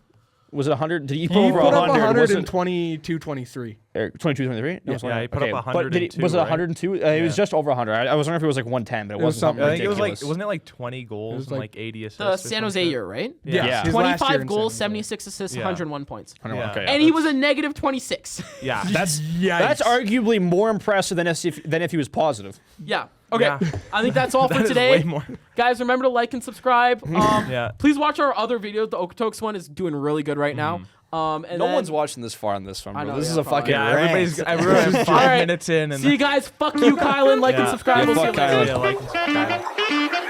[SPEAKER 4] Was it 100? Did he put
[SPEAKER 7] He
[SPEAKER 4] over
[SPEAKER 7] put up
[SPEAKER 4] 100? Was it
[SPEAKER 7] 122, 23.
[SPEAKER 4] 22, 23? No,
[SPEAKER 5] Yeah, he put up
[SPEAKER 4] But did
[SPEAKER 5] 102,
[SPEAKER 4] was it
[SPEAKER 5] right?
[SPEAKER 4] 102? It was just over 100. I was wondering if it was like 110, but it
[SPEAKER 7] It was
[SPEAKER 4] wasn't something
[SPEAKER 5] I think it was like,
[SPEAKER 4] ridiculous.
[SPEAKER 5] wasn't it like 20 goals
[SPEAKER 7] was
[SPEAKER 5] and
[SPEAKER 7] like
[SPEAKER 5] like 80 assists?
[SPEAKER 6] the
[SPEAKER 5] or
[SPEAKER 6] San Jose
[SPEAKER 5] something?
[SPEAKER 6] year, right?
[SPEAKER 4] Yeah.
[SPEAKER 7] His last year
[SPEAKER 6] 25
[SPEAKER 7] in
[SPEAKER 6] goals,
[SPEAKER 7] San Jose.
[SPEAKER 6] 76 assists,
[SPEAKER 5] Yeah.
[SPEAKER 6] 101 points.
[SPEAKER 5] Yeah.
[SPEAKER 4] Okay,
[SPEAKER 6] And he was a negative 26.
[SPEAKER 5] Yeah.
[SPEAKER 4] That's
[SPEAKER 7] Yikes.
[SPEAKER 4] arguably more impressive than if he was positive.
[SPEAKER 6] Yeah. Okay.
[SPEAKER 5] Yeah.
[SPEAKER 6] I think that's all for
[SPEAKER 5] That is
[SPEAKER 6] today.
[SPEAKER 5] way more.
[SPEAKER 6] Guys, remember to like and subscribe.
[SPEAKER 5] Yeah.
[SPEAKER 6] Please watch our other videos. The Okotoks one is doing really good right now. And
[SPEAKER 4] No
[SPEAKER 6] then-
[SPEAKER 4] one's watching this far on this one,
[SPEAKER 6] I
[SPEAKER 4] bro.
[SPEAKER 6] know,
[SPEAKER 4] This
[SPEAKER 6] yeah,
[SPEAKER 4] is a
[SPEAKER 6] probably.
[SPEAKER 4] fucking
[SPEAKER 5] Yeah,
[SPEAKER 4] rant.
[SPEAKER 5] everyone's 5
[SPEAKER 6] All right.
[SPEAKER 5] minutes in. And
[SPEAKER 6] See you guys. Fuck you, Kylan. Like and
[SPEAKER 5] Yeah.
[SPEAKER 6] subscribe.
[SPEAKER 4] Yeah,
[SPEAKER 6] We'll see you
[SPEAKER 4] fuck
[SPEAKER 6] later.
[SPEAKER 4] Kylan.
[SPEAKER 5] Yeah, like,